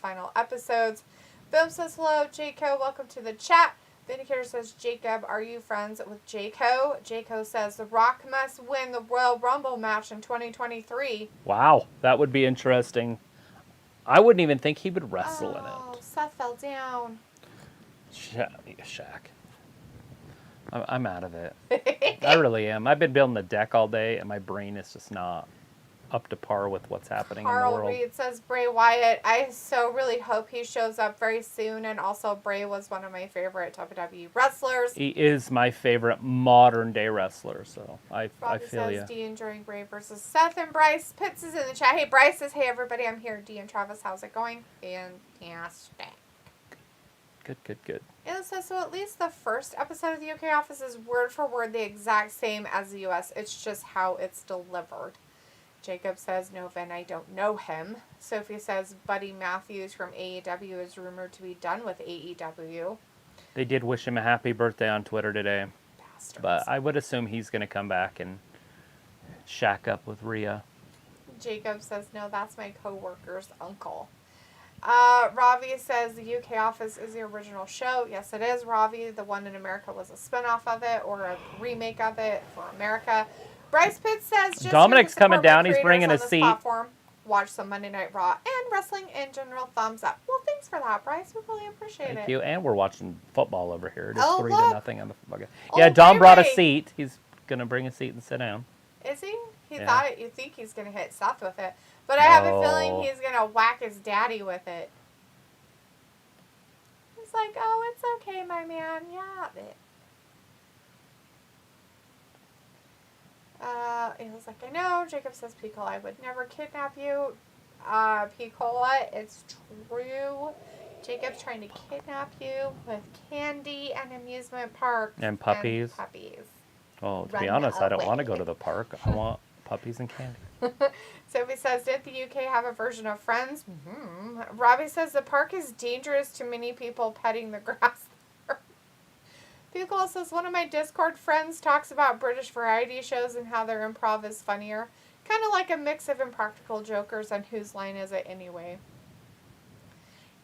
final episodes. Film says, hello, Jacob. Welcome to the chat. Vindicator says, Jacob, are you friends with Jayco? Jayco says, The Rock must win the Royal Rumble match in 2023. Wow, that would be interesting. I wouldn't even think he would wrestle in Oh, it. Seth fell down. Shaq. I'm out of it. I really am. I've been building the deck all day, and my brain is just not up to par with what's happening in the Carl world. Reed says, Bray Wyatt, I so really hope he shows up very soon. And also, Bray was one of my favorite WWE wrestlers. He is my favorite modern day wrestler, so I Robbie feel says, you. D enjoying Bray versus Seth. And Bryce Pitts is in the chat. Hey, Bryce says, hey, everybody, I'm here. D and Travis, how's it going? Fantastic. Good. And it says, so at least the first episode of the UK office is word for word the exact same as the US. It's just how it's delivered. Jacob says, no, Vin, I don't know him. Sophie says, Buddy Matthews from AEW is rumored to be done with AEW. They did wish him a happy birthday on Twitter today. Bastards. But I would assume he's going to come back and shack up with Rhea. Jacob says, no, that's my coworker's uncle. Ravi says the UK office is the original show. Yes, it is. Ravi, the one in America, was a spinoff of it or a remake of it for America. Bryce Pitts says, just Dominic's coming down. He's creators bringing on a this seat. platform. Watch some Monday Night Raw and wrestling in general. Thumbs up. Well, thanks for that, Bryce. We really appreciate it. Thank you. And we're watching football over here. It is Oh, 3-0 on the football game. Oh, Yeah, Dom brought a Ray. seat. He's going to bring a seat and sit down. Is he? He Yeah. thought it, you think he's going to hit Seth with it. But I have a No. feeling he's going to whack his daddy with it. He's like, oh, it's okay, my man. Yeah. He was like, I know. Jacob says, Picola, I would never kidnap you. Picola, it's true. Jacob's trying to kidnap you with candy and amusement park. And puppies. Well, to be honest, I don't want to go to the park. I want puppies and candy. Sophie says, did the UK have a version of Friends? Mm-hmm. Robbie says, the park is dangerous to many people petting the grass there. Picola says, one of my Discord friends talks about British variety shows and how their improv is funnier. Kind of like a mix of Impractical Jokers and Whose Line Is It Anyway?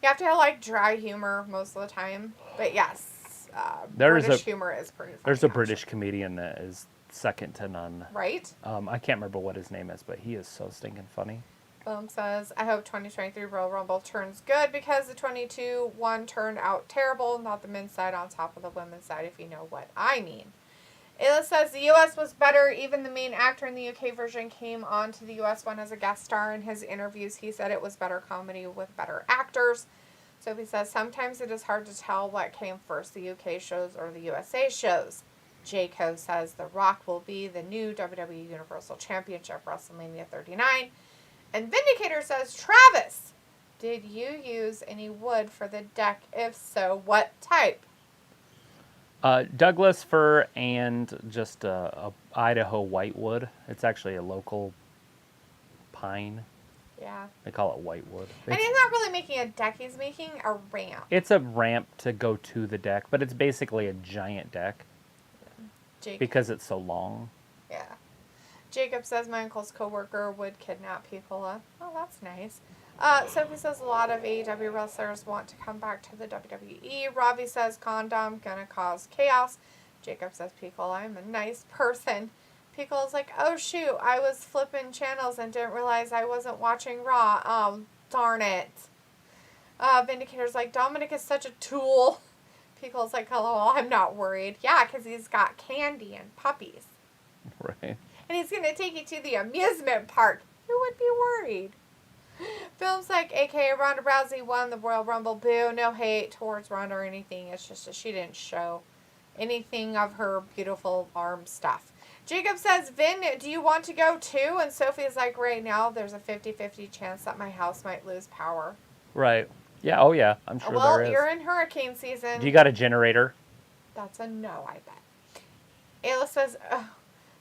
You have to have, like, dry humor most of the time. But yes, British humor is pretty funny. There's a British comedian that is second to none. Right? I can't remember what his name is, but he is so stinking funny. Boom says, I hope 2023 Royal Rumble turns good because the 22-1 turned out terrible. Not the men's side on top of the women's side, if you know what I mean. Ayla says, the U.S. was better. Even the main actor in the UK version came on to the U.S. one as a guest star. In his interviews, he said it was better comedy with better actors. Sophie says, sometimes it is hard to tell what came first, the UK shows or the USA shows. Jayco says, The Rock will be the new WWE Universal Championship WrestleMania 39. And Vindicator says, Travis, did you use any wood for the deck? If so, what type? Douglas fir and just a Idaho whitewood. It's actually a local pine. Yeah. They call it whitewood. And he's not really making a deck. He's making a ramp. It's a ramp to go to the deck, but it's basically a giant deck because it's so long. Yeah. Jacob says my uncle's coworker would kidnap people. Oh, that's nice. Sophie says a lot of AEW wrestlers want to come back to the WWE. Ravi says condom gonna cause chaos. Jacob says Pickle, I'm a nice person. Pickle's like, oh shoot, I was flipping channels and didn't realize I wasn't watching Raw. Oh, darn it. Vindicator's like, Dominic is such a tool. Pickle's like, hello, I'm not worried. Yeah, because he's got candy and puppies. Right. And he's going to take you to the amusement park. Who would be worried? Film's like, a.k.a. Ronda Rousey won the Royal Rumble. Boo, no hate towards Ronda or anything. It's just that she didn't show anything of her beautiful arm stuff. Jacob says, Vin, do you want to go too? And Sophie's like, right now, there's a 50-50 chance that my house might lose power. Right. Yeah, oh yeah, I'm sure there is. Well, you're in hurricane season. Do you got a generator? That's a no, I bet. Ayla says,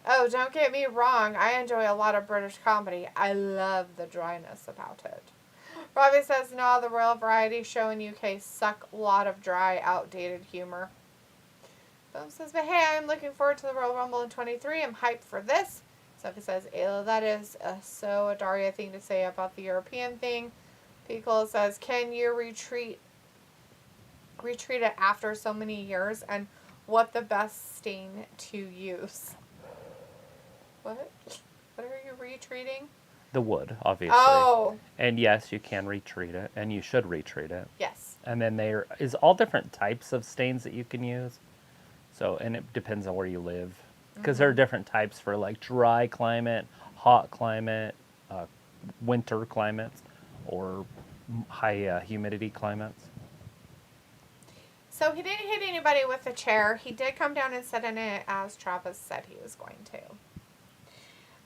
oh, don't get me wrong. I enjoy a lot of British comedy. I love the dryness about it. Robbie says, no, the Royal Variety Show in UK suck a lot of dry, outdated humor. Boom says, but hey, I'm looking forward to the Royal Rumble in 23. I'm hyped for this. Sophie says, Ayla, that is so a Daria thing to say about the European thing. Pickle says, can you retreat retreat it after so many years, and what the best stain to use. What? What are you retreating? The wood, obviously. Oh. And yes, you can retreat it, and you should retreat it. Yes. And then there is all different types of stains that you can use. So, and it depends on where you live. Because there are different types for like dry climate, hot climate, winter climates, or high humidity climates. So he didn't hit anybody with a chair. He did come down and sit in it as Travis said he was going to.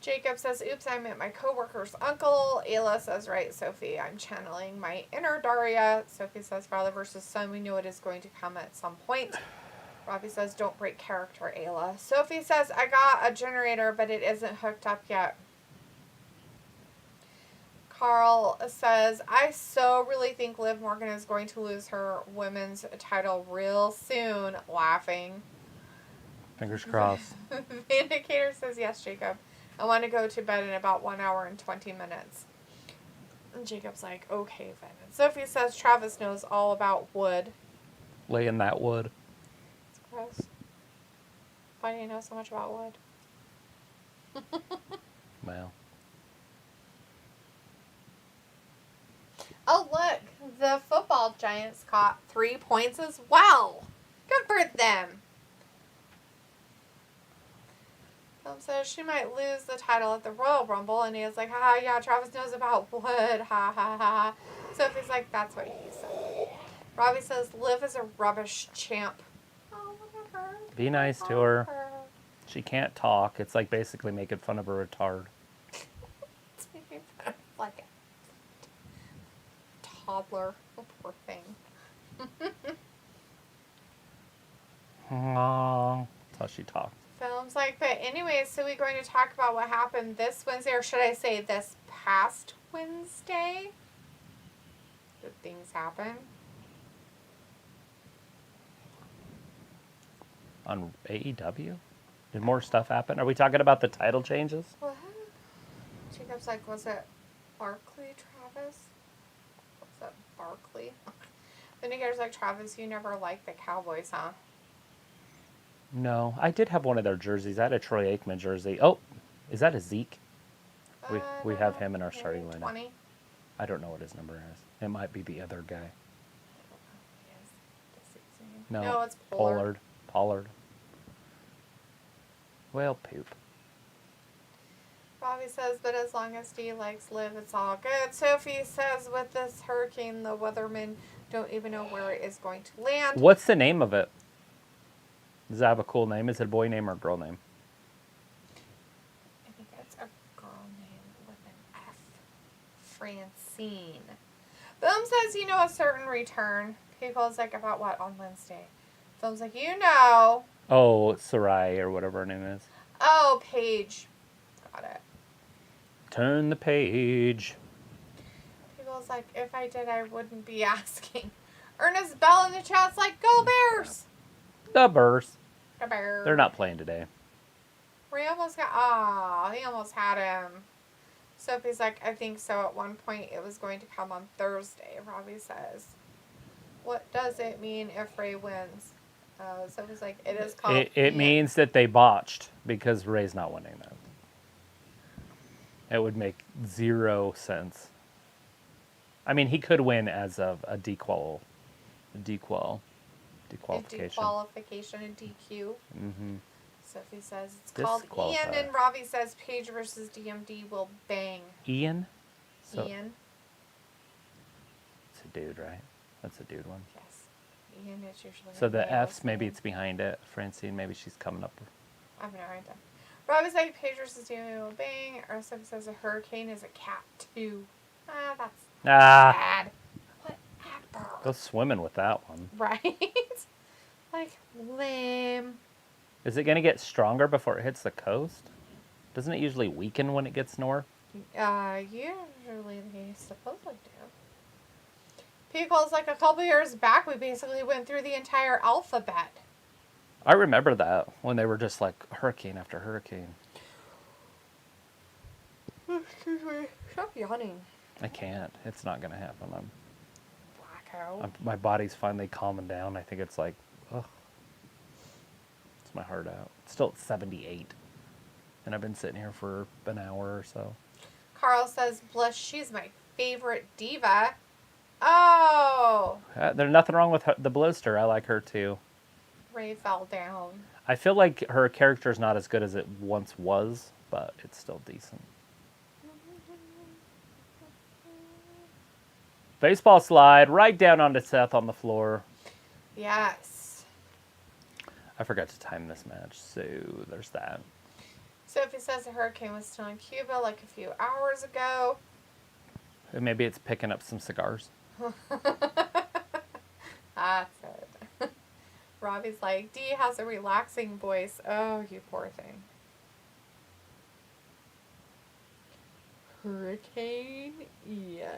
Jacob says, oops, I met my coworker's uncle. Ayla says, right, Sophie, I'm channeling my inner Daria. Sophie says, father versus son, we know it is going to come at some point. Robbie says, don't break character, Ayla. Sophie says, I got a generator, but it isn't hooked up yet. Carl says, I so really think Liv Morgan is going to lose her women's title real soon. Laughing. Fingers crossed. Vindicator says, yes, Jacob. I want to go to bed in about 1 hour and 20 minutes. And Jacob's like, okay, then. And Sophie says, Travis knows all about wood. Lay in that wood. It's gross. Why do you know so much about wood? Well. Oh, look. The football Giants caught 3 points as well. Good for them. Philip says she might lose the title at the Royal Rumble. And he was like, ha, yeah, Travis knows about wood. Ha, ha, ha. Sophie's like, that's what he said. Robbie says, Liv is a rubbish champ. Oh, whatever. Be nice to her. She can't talk. It's like basically making fun of a retard. It's making fun of like a toddler. Oh, poor thing. Aww. That's how she talks. Film's like, but anyways, so we're going to talk about what happened this Wednesday, or should I say this past Wednesday? Did things happen? On AEW? Did more stuff happen? Are we talking about the title changes? What? Jacob's like, was it Barkley, Travis? Was it Barkley? Vindicator's like, Travis, you never liked the Cowboys, huh? No. I did have one of their jerseys. I had a Troy Aikman jersey. Oh, is that a Zeke? We have him in our starting lineup. 20. I don't know what his number is. It might be the other guy. No, it's Pollard. Well, poop. Bobby says, but as long as Dee likes Liv, it's all good. Sophie says, with this hurricane, the weathermen don't even know where it is going to land. What's the name of it? Does it have a cool name? Is it a boy name or a girl name? I think it's a girl name with an F. Francine. Boom says, you know, a certain return. People's like, about what, on Wednesday? Boom's like, you know. Oh, Sarai or whatever her name is. Oh, Paige. Got it. Turn the page. People's like, if I did, I wouldn't be asking. Ernest Bell in the chat's like, go Bears. The Bears. The Bears. They're not playing today. He almost got, he almost had him. Sophie's like, I think so. At one point, it was going to come on Thursday, Robbie says. What does it mean if Ray wins? Sophie's like, it is called... It means that they botched because Ray's not winning that. It would make 0 sense. I mean, he could win as of a dequalification. Dequalification, a DQ. Mm-hmm. Sophie says it's called Ian, and Robbie says Paige versus DMD will bang. Ian? Ian. It's a dude, right? That's a dude one. Yes. Ian is usually... So the F's, maybe it's behind it. Francine, maybe she's coming up. I have no idea. Robbie's like, Paige versus DMD will bang. Or Sophie says a hurricane is a cat, too. That's bad. Whatever. Go swimming with that one. Right? Like, lame. Is it going to get stronger before it hits the coast? Doesn't it usually weaken when it gets north? Usually they supposedly do. People's like, a couple years back, we basically went through the entire alphabet. I remember that when they were just like hurricane after hurricane. Excuse me. Stop yawning. I can't. It's not going to happen. I'm too. My body's finally calming down. I think it's like, ugh. It's my heart out. It's still at 78. And I've been sitting here for an hour or so. Carl says, Bliss, she's my favorite diva. Oh! There's nothing wrong with the Blister. I like her too. Ray fell down. I feel like her character is not as good as it once was, but it's still decent. Baseball slide right down onto Seth on the floor. Yes. I forgot to time this match, so there's that. Sophie says the hurricane was still in Cuba like a few hours ago. Maybe it's picking up some cigars. That's it. Robbie's like, Dee has a relaxing voice. Oh, you poor thing. Hurricane Ian.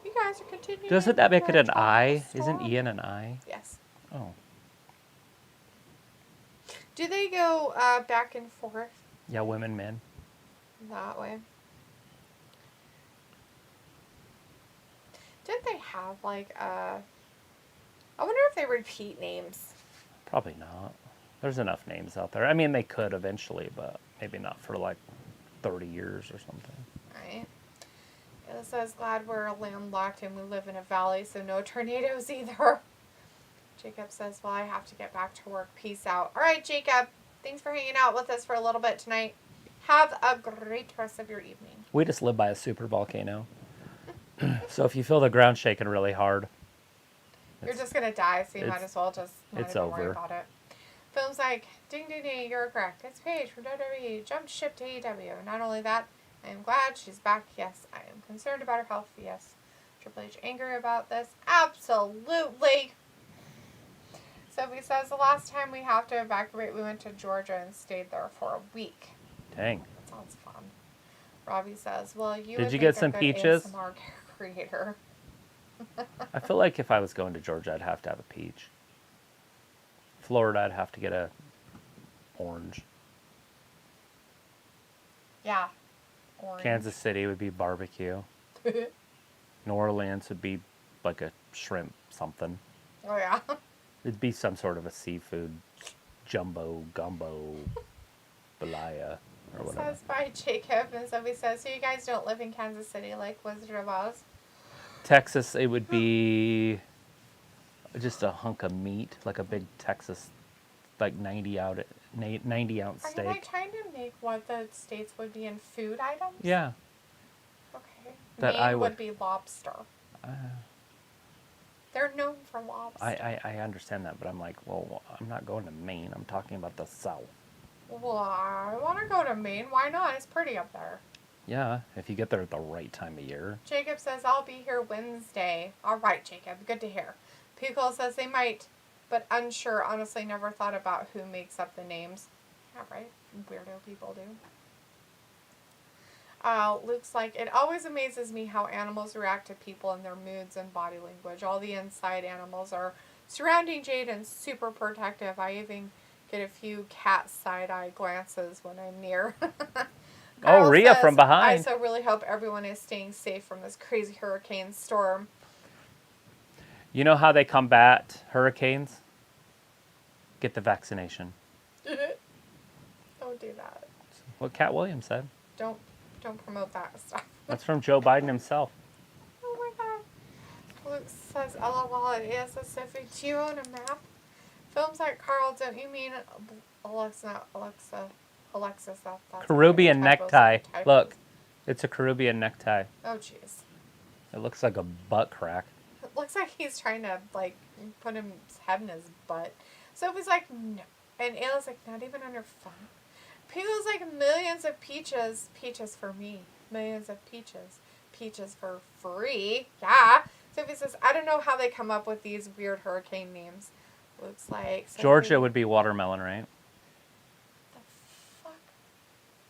You guys are continuing. Doesn't that make it an I? Storm. Isn't Ian an I? Yes. Oh. Do they go back and forth Yeah, women, men. that way? Didn't they have like I wonder if they repeat names. Probably not. There's enough names out there. I mean, they could eventually, but maybe not for like 30 years or something. Right. It says, glad we're landlocked and we live in a valley, so no tornadoes either. Jacob says, well, I have to get back to work. Peace out. All right, Jacob. Thanks for hanging out with us for a little bit tonight. Have a great rest of your evening. We just live by a super volcano. So if you feel the ground shaking really hard, you're just going to die, so you might as well just not even worry over. about it. Film's like, ding, ding, ding, you're correct. It's Paige from WWE. Jumped ship to AEW. Not only that, I am glad she's back. Yes, I am concerned about her health. Yes. Triple H angry about this. Absolutely. Sophie says, the last time we have to evacuate, we went to Georgia and stayed there for a week. Dang. That sounds fun. Robbie says, well, Did you get some peaches? ASMR creator. I feel like if I was going to Georgia, I'd have to have a peach. Florida, I'd have to get a orange. Yeah. Orange. Kansas City would be barbecue. New Orleans would be like a shrimp something. Oh, yeah. It'd be some sort of a seafood jumbo, gumbo, balaya, or whatever. Says by Jacob, and somebody says, so you guys don't live in Kansas City like Wizard of Oz? Texas, it would be just a hunk of meat, like a big Texas, like 90 ounce Are steak. you like trying to make what the states would be in food items? Yeah. Okay. That Maine I would would- be lobster. They're known for lobster. I understand that, but I'm like, well, I'm not going to Maine. I'm talking about the South. Well, I want to go to Maine. Why not? It's pretty up there. Yeah, if you get there at the right time of year. Jacob says, I'll be here Wednesday. All right, Jacob. Good to hear. Pickle says they might, but unsure. Honestly, never thought about who makes up the names. Yeah, right. Weirdo people do. Luke's like, it always amazes me how animals react to people and their moods and body language. All the inside animals are surrounding Jade and super protective. I even get a few cat side-eye glances when I'm near. Kyle Rhea says, from behind. I so really hope everyone is staying safe from this crazy hurricane storm. You know how they combat hurricanes? Get the vaccination. Don't do that. What Cat Williams said. Don't promote that stuff. That's from Joe Biden himself. Oh my god. Luke says, LOL, it is a Sophie. Do you own a map? Films like Carl, don't you mean Alexis? That's Caribbean typos, necktie. typos. Look, it's a Caribbean necktie. Oh, jeez. It looks like a butt crack. It looks like he's trying to, like, put his head in his butt. Sophie's like, no. And Ayla's like, not even under fun. People's like, millions of peaches. Peaches for me. Millions of peaches. Peaches for free. Yeah. Sophie says, I don't know how they come up with these weird hurricane names. Looks like... Sophie, Georgia would be watermelon, right? the fuck?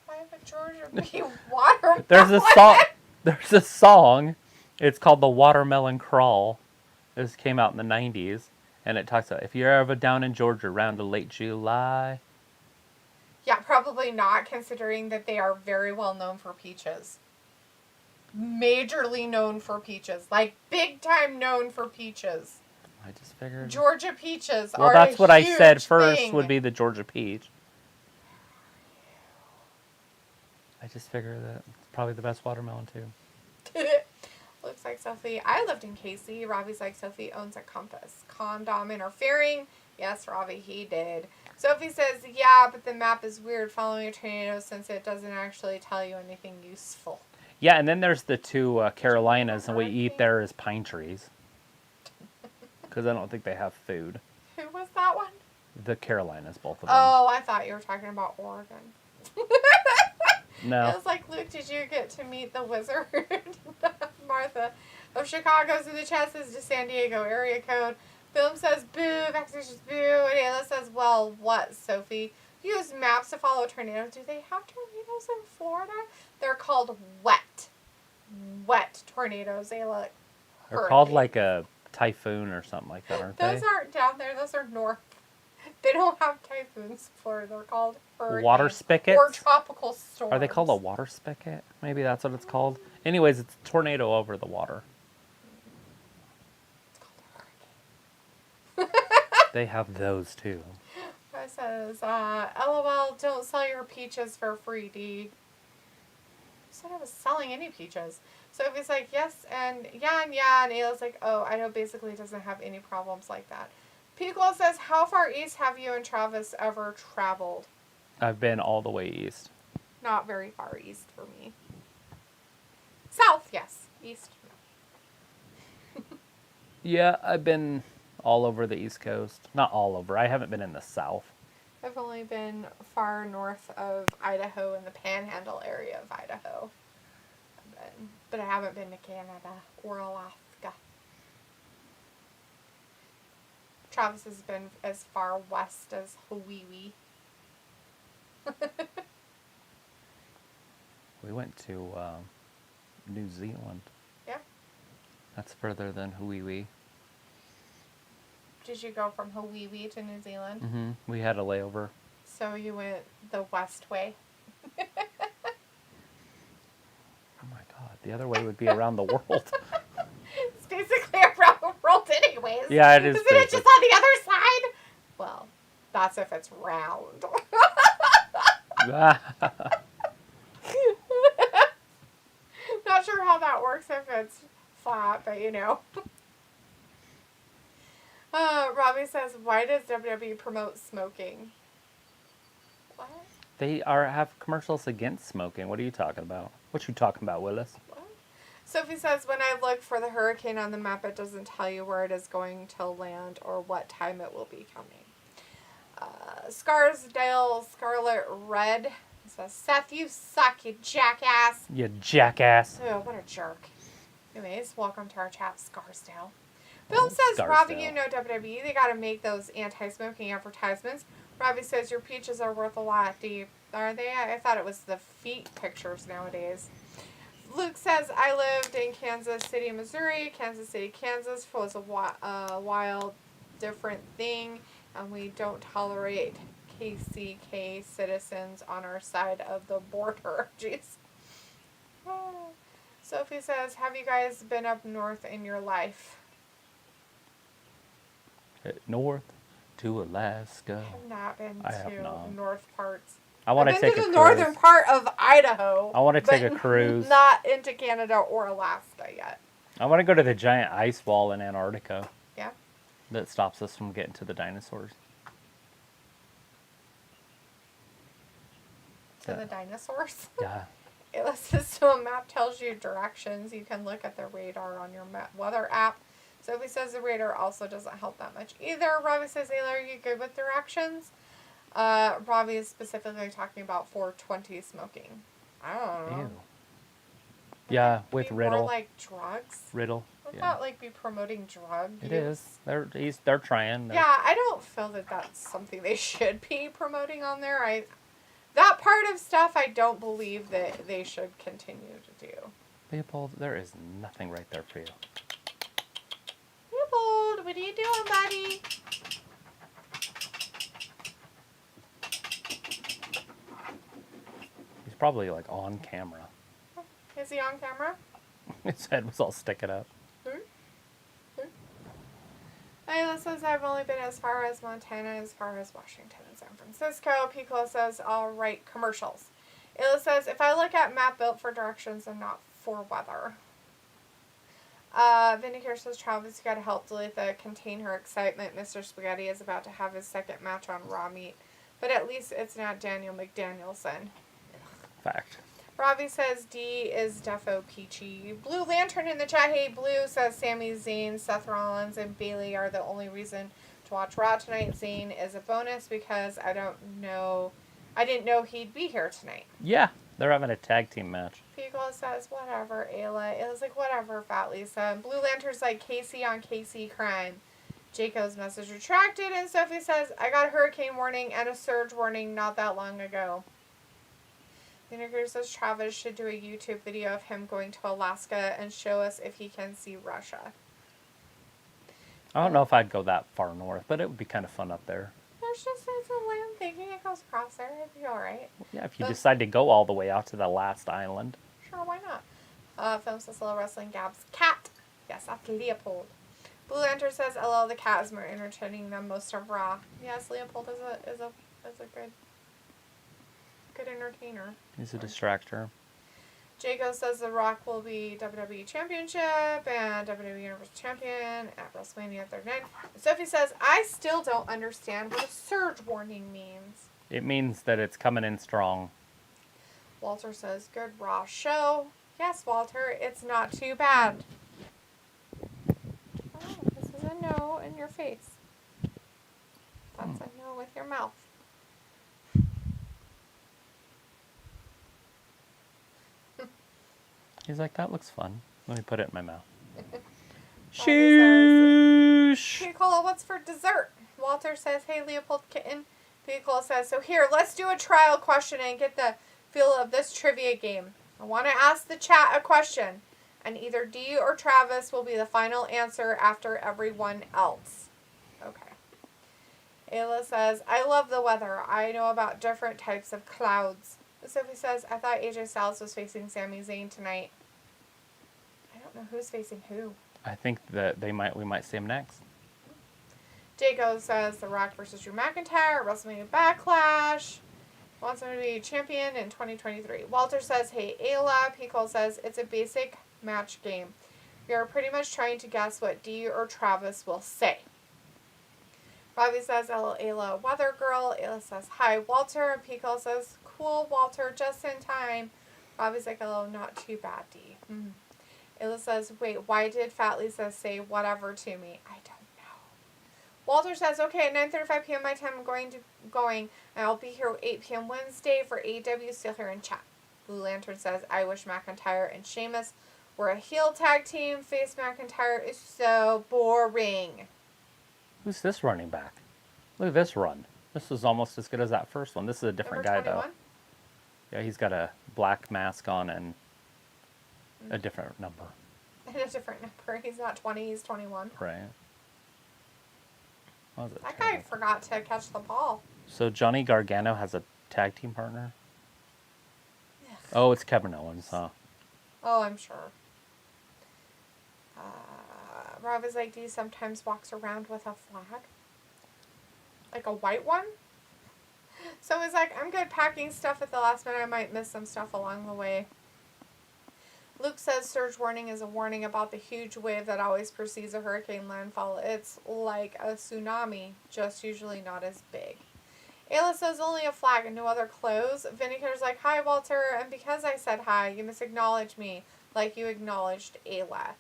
Why would Georgia be watermelon? There's a song. There's a song. It's called The Watermelon Crawl. This came out in the 90s. And it talks about if you're ever down in Georgia around the late July. Yeah, probably not, considering that they are very well known for peaches. majorly known for peaches. Like, big time known for peaches. I just figured. Georgia peaches Well, are that's a what I huge said first thing. would be the Georgia peach. I just figured that it's probably the best watermelon, too. Looks like Sophie. I lived in Casey. Robbie's like, Sophie owns a compass. Condom interfering. Yes, Robbie, he did. Sophie says, yeah, but the map is weird following a tornado since it doesn't actually tell you anything useful. Yeah, and then there's the two Carolinas, and we eat there as pine trees. Because I don't think they have food. Who was that one? The Carolinas, both of them. Oh, I thought you were talking about Oregon. No. It was like, Luke, did you get to meet the wizard? Martha of Chicago's in the chat says to San Diego area code. Film says boo, vaccinations boo. And Ayla says, well, what, Sophie? Use maps to follow tornadoes. Do they have tornadoes in Florida? They're called wet. Wet tornadoes, Ayla. They're called like a typhoon or something like that, aren't Those they? aren't down there. Those are north. They don't have typhoons in Florida. They're called hurricanes. Water spigots? Or tropical storms. Are they called a water spigot? Maybe that's what it's called. Anyways, it's a tornado over the water. It's called a hurricane. They have those too. It says, LOL, don't sell your peaches for free, D. Who said I was selling any peaches? Sophie's like, yes, and yeah. And Ayla's like, oh, Idaho basically doesn't have any problems like that. Pico says, how far east have you and Travis ever traveled? I've been all the way east. Not very far east for me. South, yes. East, no. Yeah, I've been all over the East Coast. Not all over. I haven't been in the South. I've only been far north of Idaho in the Panhandle area of Idaho. But I haven't been to Canada or Alaska. Travis has been as far west as Hawaii. We went to New Zealand. Yeah. That's further than Hawaii. Did you go from Hawaii to New Zealand? Mm-hmm. We had a layover. So you went the west way. Oh my God. The other way would be around the world. It's basically around the world anyways. Yeah, it is. Isn't it just on the other side? Well, that's if it's round. Not sure how that works if it's flat, but you know. Robbie says, why does WWE promote smoking? What? They have commercials against smoking. What are you talking about? What you talking about, Willis? What? Sophie says, when I look for the hurricane on the map, it doesn't tell you where it is going to land or what time it will be coming. Scarsdale Scarlet Red says, Seth, you suck, you jackass. You jackass. Oh, what a jerk. Anyways, welcome to our chat, Scarsdale. Bill says, Robbie, you know WWE. They got to make those anti-smoking advertisements. Robbie says, your peaches are worth a lot. Are they? I thought it was the feet pictures nowadays. Luke says, I lived in Kansas City, Missouri. Kansas City, Kansas was a wild, different thing. And we don't tolerate KCK citizens on our side of the border. Jeez. Sophie says, have you guys been up north in your life? North to Alaska. I have not been I have to not. north parts. I want to I've take been a to the cruise. northern part of Idaho. I want to take a but cruise. Not into Canada or Alaska yet. I want to go to the giant ice wall in Antarctica. Yeah. That stops us from getting to the dinosaurs. To the dinosaurs. Yeah. It says, so a map tells you directions. You can look at the radar on your weather app. Sophie says the radar also doesn't help that much either. Robbie says, Ayla, are you good with directions? Robbie is specifically talking about 420 smoking. I don't know. Ew. Yeah, with Riddle. More like drugs? Riddle. Would that like be promoting drug It use? is. They're trying. Yeah, I don't feel that that's something they should be promoting on there. That part of stuff I don't believe that they should continue to do. Leopold, there is nothing right there for you. Leopold, what are you doing, buddy? He's probably like on camera. Is he on camera? His head was all sticking up. Ayla says, I've only been as far as Montana, as far as Washington and San Francisco. Piccolo says, all right, commercials. Ayla says, if I look at map built for directions and not for weather. Vinegar says, Travis, you gotta help Dalitha contain her excitement. Mr. Spaghetti is about to have his second match on Raw Meat. But at least it's not Daniel McDanielson. Fact. Ravi says D is defo peachy. Blue Lantern in the chat. Hey, Blue says Sami Zayn, Seth Rollins, and Bailey are the only reason to watch Raw tonight. Zayn is a bonus because I didn't know he'd be here tonight. Yeah, they're having a tag team match. Pico says, whatever, Ayla. Ayla's like, whatever, Fat Lisa. And Blue Lantern's like, Casey on Casey crime. Jacob's message retracted, and Sophie says, I got a hurricane warning and a surge warning not that long ago. Vinegar says Travis should do a YouTube video of him going to Alaska and show us if he can see Russia. I don't know if I'd go that far north, but it would be kind of fun up there. There's just a land thinking it goes across there. It'd be alright. Yeah, if you decide to go all the way out to the last island. Sure, why not? Film says hello, wrestling Gab's cat. Yes, that's Leopold. Blue Lantern says, LL, the cat is more entertaining than most of Raw. Yes, Leopold is a good entertainer. He's a distractor. Jago says The Rock will be WWE Championship and WWE Universal Champion at WrestleMania 39. Sophie says, I still don't understand what a surge warning means. It means that it's coming in strong. Walter says, good Raw show. Yes, Walter, it's not too bad. Oh, this is a no in your face. That's a no with your mouth. He's like, that looks fun. Let me put it in my mouth. Shoosh! Piccolo, what's for dessert? Walter says, hey, Leopold Kitten. Piccolo says, so here, let's do a trial question and get the feel of this trivia game. I want to ask the chat a question, and either D or Travis will be the final answer after everyone else. Okay. Ayla says, I love the weather. I know about different types of clouds. Sophie says, I thought AJ Styles was facing Sami Zayn tonight. I don't know who's facing who. I think that we might see him next. Jago says The Rock versus Drew McIntyre, WrestleMania Backlash. Wants him to be champion in 2023. Walter says, hey, Ayla. Pico says, it's a basic match game. We are pretty much trying to guess what D or Travis will say. Bobby says, hello, Ayla, weather girl. Ayla says, hi, Walter. And Pico says, cool, Walter, just in time. Bobby's like, hello, not too bad, D. Mm-hmm. Ayla says, wait, why did Fat Lisa say whatever to me? I don't know. Walter says, okay, at 9:35 p.m. my time, I'm going, and I'll be here at 8 p.m. Wednesday for AEW, still here in chat. Blue Lantern says, I wish McIntyre and Sheamus were a heel tag team. Face McIntyre is so boring. Who's this running back? Look at this run. This is almost as good as that first one. This is a different guy, though. Yeah, he's got a black mask on and a different number. And a different number. He's not 20, he's 21. Right. That guy forgot to catch the ball. So Johnny Gargano has a tag team partner? Ugh. Oh, it's Kevin Owens, huh? Oh, I'm sure. Rob is like, D sometimes walks around with a flag. Like a white one? So he's like, I'm good packing stuff at the last minute. I might miss some stuff along the way. Luke says surge warning is a warning about the huge wave that always precedes a hurricane landfall. It's like a tsunami, just usually not as big. Ayla says only a flag and no other clothes. Vinegar's like, hi, Walter, and because I said hi, you must acknowledge me like you acknowledged Ayla.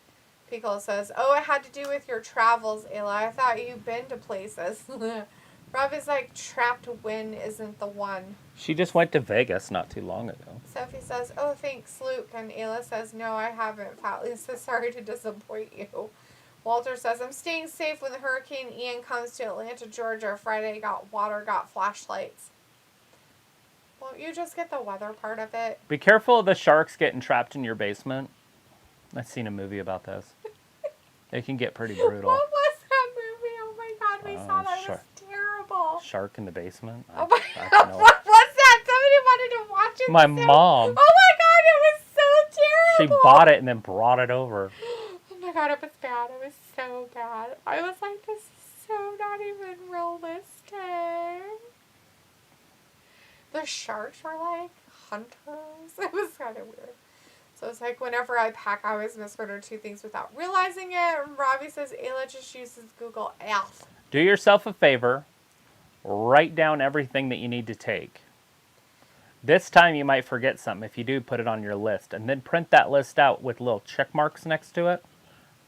Pickle says, oh, it had to do with your travels, Ayla. I thought you'd been to places. Rob is like, trapped win isn't the one. She just went to Vegas not too long ago. Sophie says, oh, thanks, Luke. And Ayla says, no, I haven't, Fat Lisa. Sorry to disappoint you. Walter says, I'm staying safe when the Hurricane Ian comes to Atlanta, Georgia. Friday, got water, got flashlights. Won't you just get the weather part of it? Be careful of the sharks getting trapped in your basement. I've seen a movie about this. It can get pretty brutal. What was that movie? Oh my god, we saw that. It was terrible. Shark in the basement? Oh my god, what was that? Somebody wanted to watch it. My mom. Oh my god, it was so She bought it and then brought it over. Oh my god, it was bad. It was so bad. I was like, this is so not even realistic. The sharks were like hunters. It was kind of weird. So it's like whenever I pack, I always miss one or two things without realizing it. And Robbie says Ayla just uses Google Earth. Do yourself a favor. Write down everything that you need to take. This time you might forget something. If you do, put it on your list. And then print that list out with little check marks next to it.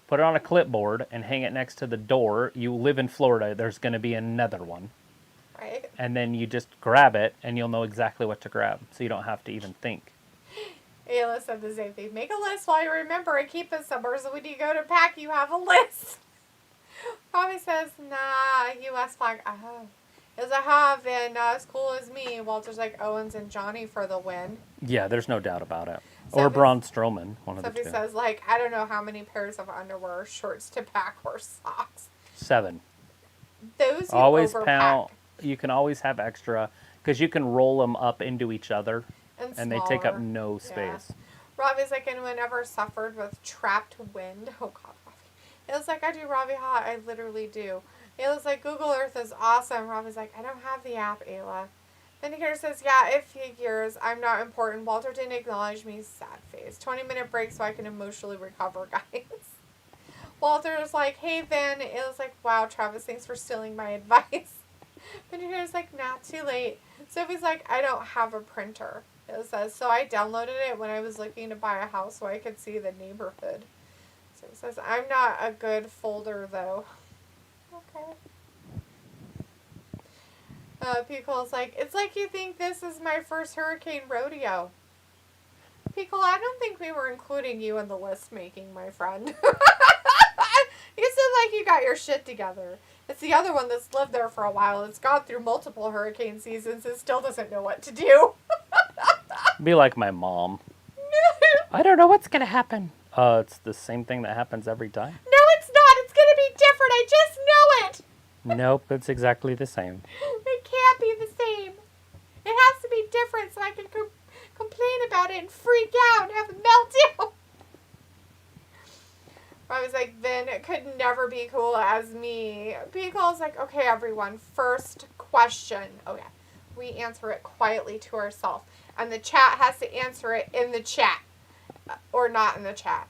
Put it on a clipboard and hang it next to the door. You live in Florida. There's going to be another one. Right. And then you just grab it and you'll know exactly what to grab. So you don't have to even think. Ayla said the same thing. Make a list while you remember and keep it somewhere so when you go to pack, you have a list. Robbie says, nah, U.S. flag. Oh. Is I have and as cool as me. Walter's like Owens and Johnny for the win. Yeah, there's no doubt about it. Sophie, or Braun Strowman, one of the two. Sophie says, like, I don't know how many pairs of underwear or shorts to pack or socks. 7. Those you always overpack. count. You can always have extra because you can roll them up into each other, and they take up no space. Yeah. Robbie's like, and whenever suffered with trapped wind. Oh God, Robbie. It was like, I do Robbie hot. I literally do. Ayla's like, Google Earth is awesome. Robbie's like, I don't have the app, Ayla. Vindicator says, yeah, it figures. I'm not important. Walter didn't acknowledge me. Sad face. 20-minute break so I can emotionally recover, guys. Walter's like, hey, Vin. Ayla's like, wow, Travis, thanks for stealing my advice. Vindicator's like, nah, too late. Sophie's like, I don't have a printer. It says, so I downloaded it when I was looking to buy a house so I could see the neighborhood. So it says, I'm not a good folder, though. Okay. Picole's like, it's like you think this is my first hurricane rodeo. Pickle, I don't think we were including you in the list making, my friend. You said like you got your shit together. It's the other one that's lived there for a while. It's gone through multiple hurricane seasons and still doesn't know what to do. Be like my mom. I don't know what's going to happen. It's the same thing that happens every time. No, it's not. It's going to be different. I just know it. Nope, it's exactly the same. It can't be the same. It has to be different so I can complain about it and freak out and have a meltdown. I was like, Vin, it could never be cool as me. Picole's like, okay, everyone, first question. Oh, yeah. We answer it quietly to ourselves. And the chat has to answer it in the chat. Or not in the chat.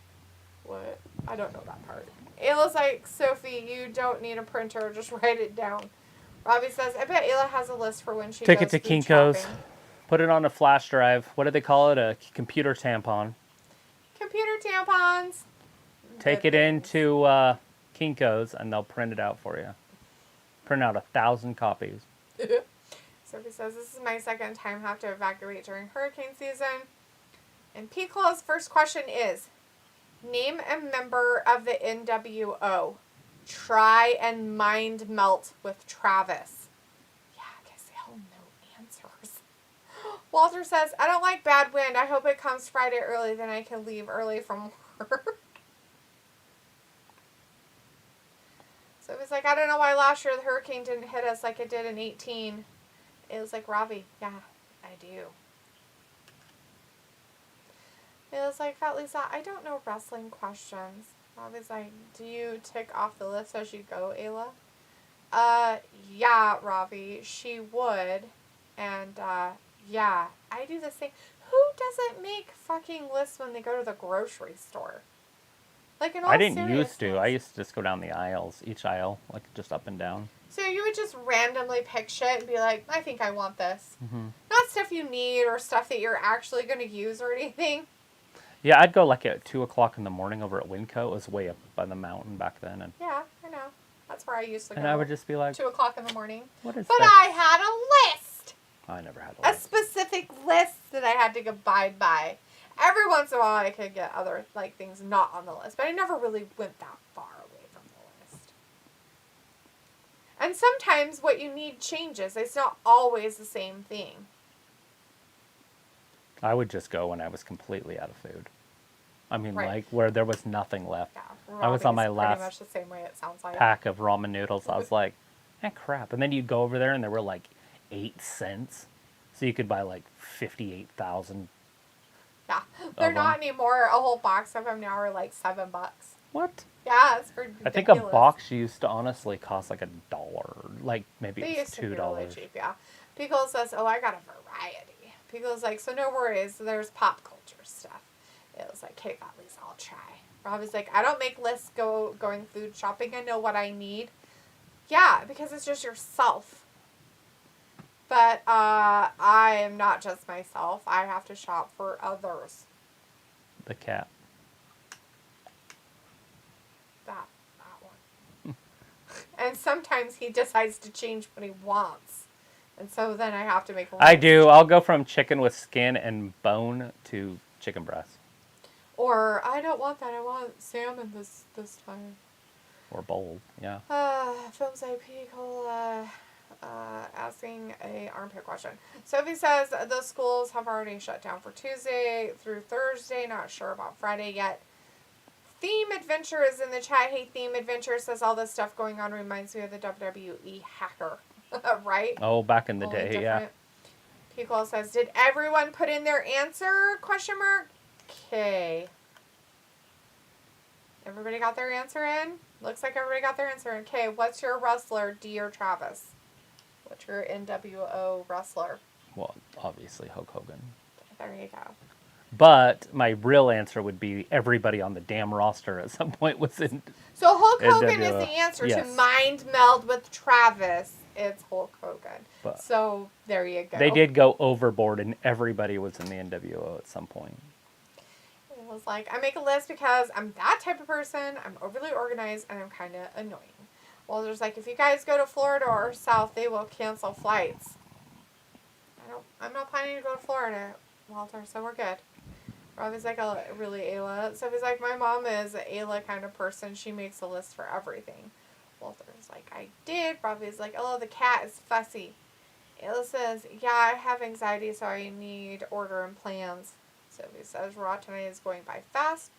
What? I don't know that part. Ayla's like, Sophie, you don't need a printer. Just write it down. Robbie says, I bet Ayla has a list for when she Take goes it to food Kinko's. shopping. Put it on a flash drive. What do they call it? A computer tampon. Computer tampons. Take it into Kinko's and they'll print it out for you. Print out 1,000 copies. Sophie says, this is my second time have to evacuate during hurricane season. And Picolo's first question is, name a member of the NWO. Try and mind melt with Travis. Yeah, I guess they all know answers. Walter says, I don't like bad wind. I hope it comes Friday early, then I can leave early from work. So it was like, I don't know why last year the hurricane didn't hit us like it did in 18. It was like, Robbie, yeah, I do. It was like, Fat Lisa, I don't know wrestling questions. Robbie's like, do you tick off the list as you go, Ayla? Yeah, Robbie, she would. And, yeah, I do the same. Who doesn't make fucking lists when they go to the grocery store? Like, in all I didn't seriousness. used to. I used to just go down the aisles, each aisle, like just up and down. So you would just randomly pick shit and be like, I think I want this. Mm-hmm. Not stuff you need or stuff that you're actually going to use or anything. Yeah, I'd go like at 2 o'clock in the morning over at Winco. It was way up by the mountain back then. And Yeah, I know. That's where I used to go. and I would just be like, 2 o'clock in the morning. what is But this? I had a list. I never had A one. specific list that I had to abide by. Every once in a while I could get other like things not on the list. But I never really went that far away from the list. And sometimes what you need changes. It's not always the same thing. I would just go when I was completely out of food. I mean, Right. like where there was nothing left. Yeah, I was on my Robbie's last pretty much the same way it sounds like. pack of ramen noodles. I was like, crap. And then you'd go over there and there were like 8 cents. So you could buy like 58,000 Yeah. They're Of not them. anymore. A whole box of them now are like $7. What? Yeah, it's ridiculous. I think a box used to honestly cost like $1. Like maybe They it was used to be really $2. cheap, yeah. Pickle says, oh, I got a variety. Pickle's like, so no worries. There's pop culture stuff. It was like, hey, at least I'll try. Rob is like, I don't make lists going food shopping. I know what I need. Yeah, because it's just yourself. But I am not just myself. I have to shop for others. The cat. That one. And sometimes he decides to change what he wants. And so then I have to make a list. I do. I'll go from chicken with skin and bone to chicken breast. Or, I don't want that. I want salmon this time. Or bold, yeah. Films IP asking a armpit question. Sophie says the schools have already shut down for Tuesday through Thursday. Not sure about Friday yet. Theme Adventure is in the chat. Hey, Theme Adventure says all this stuff going on reminds me of the WWE hacker. Right? Oh, back in the Only day, different. yeah. Pico says, did everyone put in their answer? Question mark. Okay. Everybody got their answer in? Looks like everybody got their answer in. Okay, what's your wrestler, D or Travis? What's your NWO wrestler? Well, obviously Hulk Hogan. There you go. But my real answer would be everybody on the damn roster at some point was in. So Hulk Hogan is NWO. the answer Yes. to mind meld with Travis. It's Hulk Hogan. But so there you go. they did go overboard, and everybody was in the NWO at some point. It was like, I make a list because I'm that type of person. I'm overly organized, and I'm kind of annoying. Well, there's like, if you guys go to Florida or South, they will cancel flights. I'm not planning to go to Florida, Walter, so we're good. Robbie's like a really Ayla. Sophie's like, my mom is an Ayla kind of person. She makes a list for everything. Walter's like, I did. Robbie's like, oh, the cat is fussy. Ayla says, yeah, I have anxiety, so I need order and plans. Sophie says, Raw tonight is going by fast.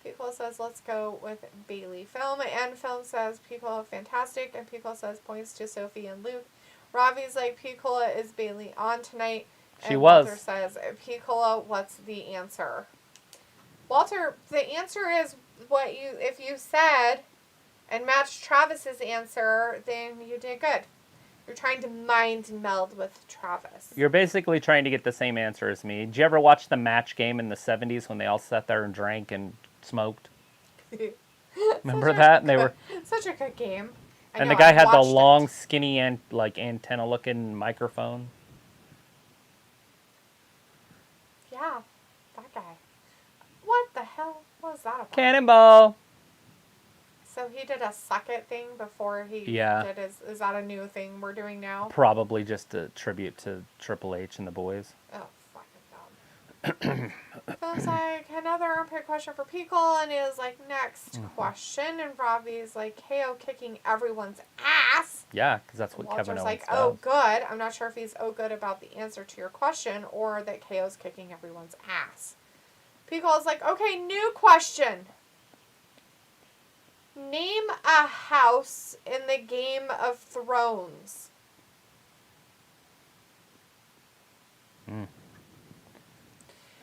Pico says, let's go with Bailey Film. And Film says, Pico, fantastic. And Pico says, points to Sophie and Luke. Robbie's like, Piccola, is Bailey on tonight? She and was. Walter says, Piccola, what's the answer? Walter, the answer is if you said and matched Travis's answer, then you did good. You're trying to mind meld with Travis. You're basically trying to get the same answer as me. Did you ever watch the match game in the 70s when they all sat there and drank and smoked? Remember that? And they were such a good game. And the guy had the long, skinny, and like antenna-looking microphone. Yeah, that guy. What the hell was that about? Cannonball. So he did a suck it thing before he did his. Is that a new thing we're doing now? Probably just a tribute to Triple H and the boys. Oh, fucking dumb. Phil's like, another armpit question for Pickle, and it was like, next question. And Robbie's like, KO kicking everyone's ass. Yeah, because that's what Walter's Kevin Owens like, does. oh, good. I'm not sure if he's good about the answer to your question or that KO's kicking everyone's ass. Pickle's like, okay, new question. Name a house in the Game of Thrones.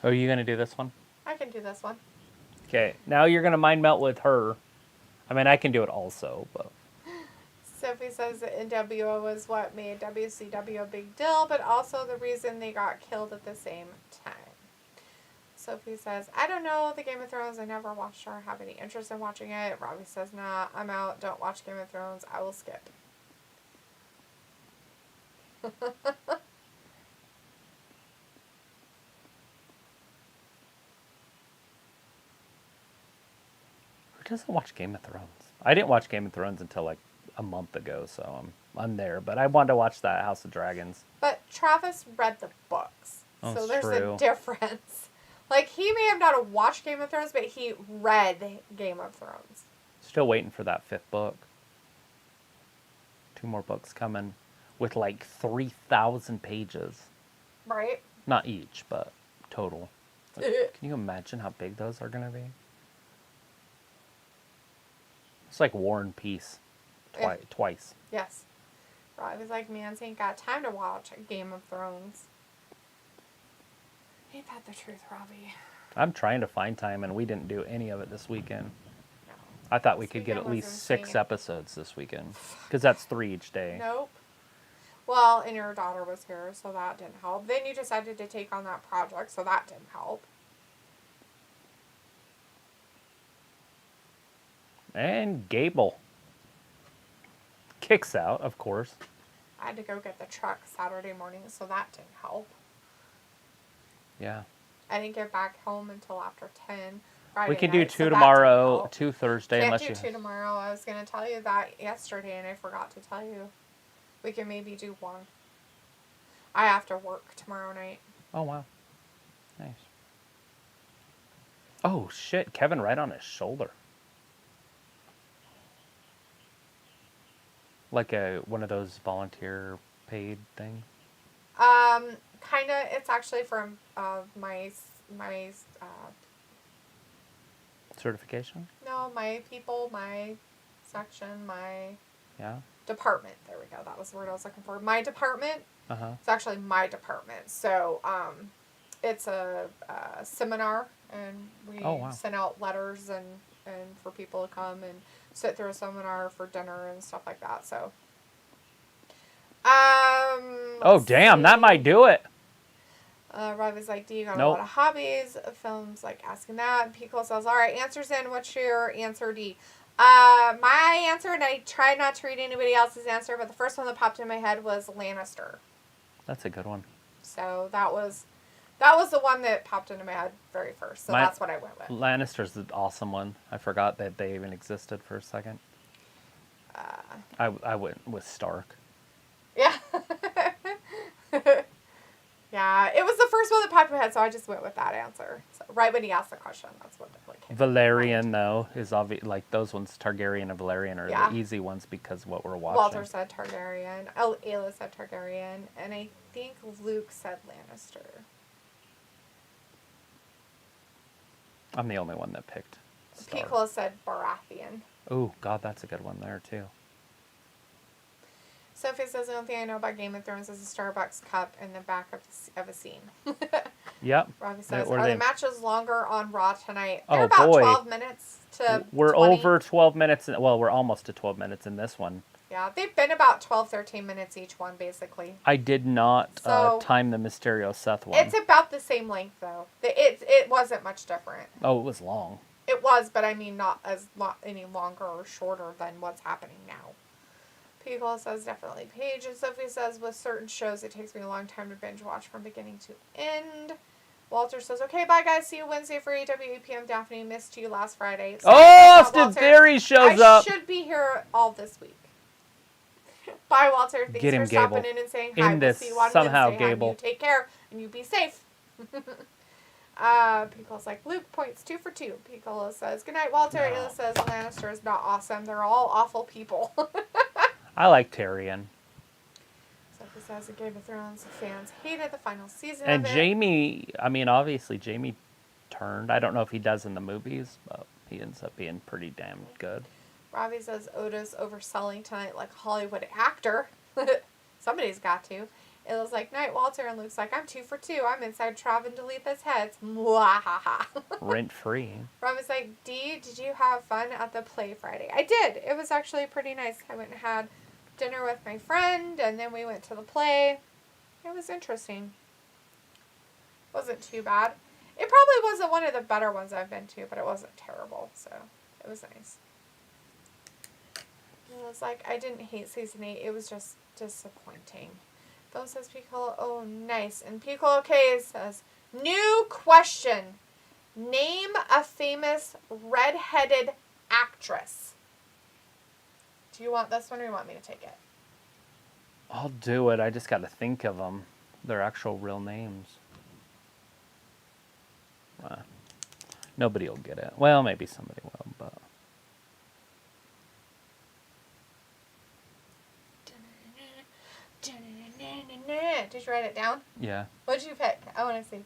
Are you going to do this one? I can do this one. Okay, now you're going to mind melt with her. I mean, I can do it also, but... Sophie says that NWO was what made WCW a big deal, but also the reason they got killed at the same time. Sophie says, I don't know the Game of Thrones. I never watched or have any interest in watching it. Robbie says, nah, I'm out. Don't watch Game of Thrones. I will skip. Who doesn't watch Game of Thrones? I didn't watch Game of Thrones until like a month ago, so I'm there. But I wanted to watch that House of Dragons. But Travis read the books. Oh, so there's true. a difference. Like, he may have not watched Game of Thrones, but he read Game of Thrones. Still waiting for that 5th book. 2 more books coming with like 3,000 pages. Right? Not each, but total. Like, can you imagine how big those are going to be? It's like War and Peace. Twice. Yes. Robbie's like, man, ain't got time to watch Game of Thrones. Ain't that the truth, Robbie? I'm trying to find time, and we didn't do any of it this weekend. No. I thought we This could get weekend at was least 6 insane. episodes this weekend. Because that's 3 each day. Nope. Well, and your daughter was here, so that didn't help. Then you decided to take on that project, so that didn't help. And Gable kicks out, of course. I had to go get the truck Saturday morning, so that didn't help. Yeah. I didn't get back home until after 10. We Friday can do night, 2 so that tomorrow, didn't 2 Thursday, help. unless Can't do you... 2 tomorrow. I was going to tell you that yesterday, and I forgot to tell you. We can maybe do 1. I have to work tomorrow night. Oh, wow. Nice. Oh, shit. Kevin right on his shoulder. Like one of those volunteer paid things? Kind of. It's actually from my Certification? no, my people, my section, my Yeah. department. There we go. That was the word I was looking for. My department. Uh-huh. It's actually my department. So, it's a seminar, and we sent out letters and for people to come and sit through a seminar for dinner and stuff like that. So, Oh, damn. That might do it. Rob is like, do you got a lot of hobbies? Films like asking that. Pico says, all right, answers in. What's your answer, D? My answer, and I try not to read anybody else's answer, but the first one that popped in my head was Lannister. That's a good one. So that was the one that popped into my head very first. So that's what I went with. Lannister's the awesome one. I forgot that they even existed for a second. I went with Stark. Yeah. Yeah, it was the first one that popped in my head, so I just went with that answer. So right when he asked the question, that's what came. Valerian, though, is obvious. Like, those ones, Targaryen and Valerian, are the easy ones because what we're watching. Walter said Targaryen. Ayla said Targaryen. And I think Luke said Lannister. I'm the only one that picked Stark. Pico said Baratheon. Oh, God, that's a good one there, too. Sophie says, the only thing I know about Game of Thrones is a Starbucks cup in the back of a scene. Yep. Robbie says, are the matches longer on Raw tonight? They're about 12 minutes to We're 20. over 12 minutes. Well, we're almost to 12 minutes in this one. Yeah, they've been about 12, 13 minutes each one, basically. I did not time the Mysterio Seth one. It's about the same length, though. It wasn't much different. Oh, it was long. It was, but I mean not any longer or shorter than what's happening now. Pico says definitely Paige, and Sophie says with certain shows it takes me a long time to binge watch from beginning to end. Walter says, okay, bye guys, see you Wednesday for AW PM. Daphne, missed you last Friday. So Austin Theory shows up. I should be here all this week. Bye, Walter. Thanks for stopping in and saying hi. We'll see you on Wednesday. Gable. You take care and you be safe. Pico's like, Luke points 2 for 2. Piccolo says, good night, Walter. No. Ayla says, Lannister is not awesome. They're all awful people. I like Tyrion. Sophie says, the Game of Thrones fans hated the final season and of it. Jamie, I mean, obviously Jamie turned. I don't know if he does in the movies, but he ends up being pretty damn good. Robbie says, Otis overselling tonight like a Hollywood actor. Somebody's got to. It was like, night, Walter. And Luke's like, I'm 2 for 2. I'm inside Trav and delete this heads. Mwahaha. Rent free. Robbie's like, Dee, did you have fun at the play Friday? I did. It was actually pretty nice. I went and had dinner with my friend, and then we went to the play. It was interesting. Wasn't too bad. It probably wasn't one of the better ones I've been to, but it wasn't terrible, so it was nice. And it was like, I didn't hate season 8. It was just disappointing. Phil says, Piccolo, oh, nice. And Piccolo K says, new question. Name a famous red-headed actress. Do you want this one or you want me to take it? I'll do it. I just got to think of them. Their actual real names. Nobody will get it. Well, maybe somebody will, but... Did you write it down? Yeah. What did you pick? I want to see.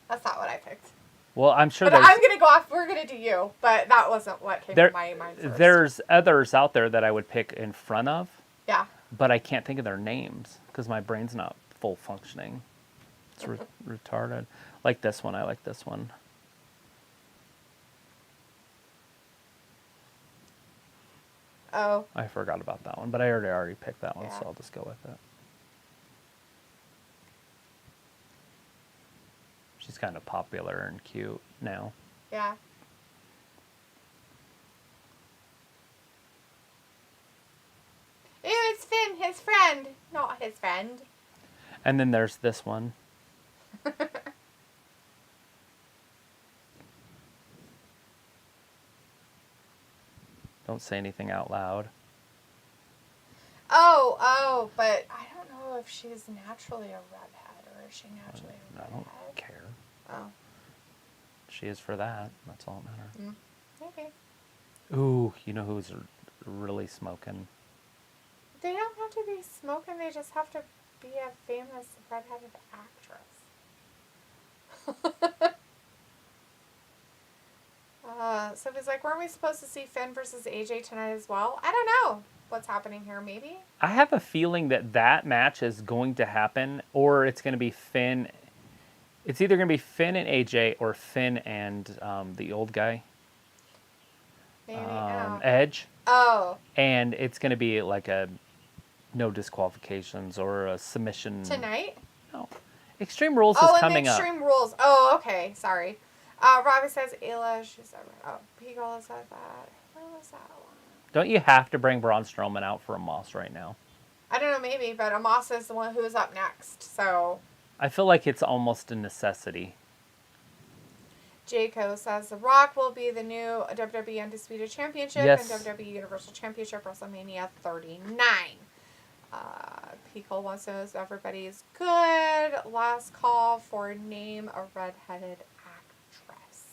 That's not what I picked. Well, I'm sure but I'm going to go off. We're going to do you. But that wasn't what came to my mind first. There's others out there that I would pick in front of. Yeah. But I can't think of their names because my brain's not full functioning. It's retarded. Like this one. I like this one. Oh. I forgot about that one, but I already picked that one, Yeah. so I'll just go with it. She's kind of popular and cute now. Yeah. Ew, it's Finn, his friend. Not his friend. And then there's this one. Don't say anything out loud. Oh, but I don't know if she's naturally a redhead or is she naturally a I redhead? don't care. Oh. She is for that. That's all that matters. Okay. Ooh, you know who's really smoking? They don't have to be smoking, they just have to be a famous redheaded actress. So he's like, weren't we supposed to see Finn versus AJ tonight as well? I don't know what's happening here, maybe. I have a feeling that match is going to happen, or it's going to be Finn. It's either going to be Finn and AJ or Finn and the old guy, Maybe. I don't know. Edge. Oh. And it's going to be like a no disqualifications or a submission. Tonight? No. Extreme Rules is coming up. Oh, Extreme Rules. Oh, okay. Sorry. Robbie says Ayla. She said, oh, Pigola said that. Where was that one? Don't you have to bring Braun Strowman out for Amos right now? I don't know, maybe, but Amos is the one who is up next, so. I feel like it's almost a necessity. Jayco says The Rock will be the new WWE Undisputed Championship Yes. and WWE Universal Championship WrestleMania 39. Pickle wants to know if everybody is good. Last call for name a redheaded actress.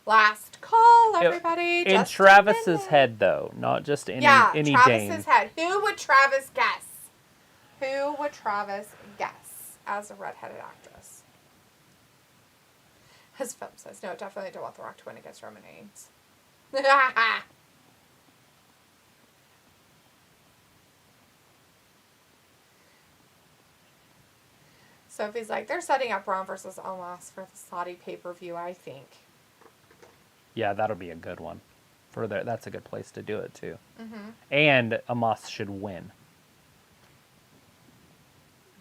Last call, everybody. In Travis's head, though, not just any Travis's Travis's head. Who would Travis guess? Who would Travis guess as a redheaded actress? His film says, no, definitely don't want The Rock to win against Roman Reigns. Sophie's like, they're setting up Braun versus Omos for the Saudi pay-per-view, I think. Yeah, that'll be a good one. That's a good place to do it, too. Mm-hmm. And Amos should win.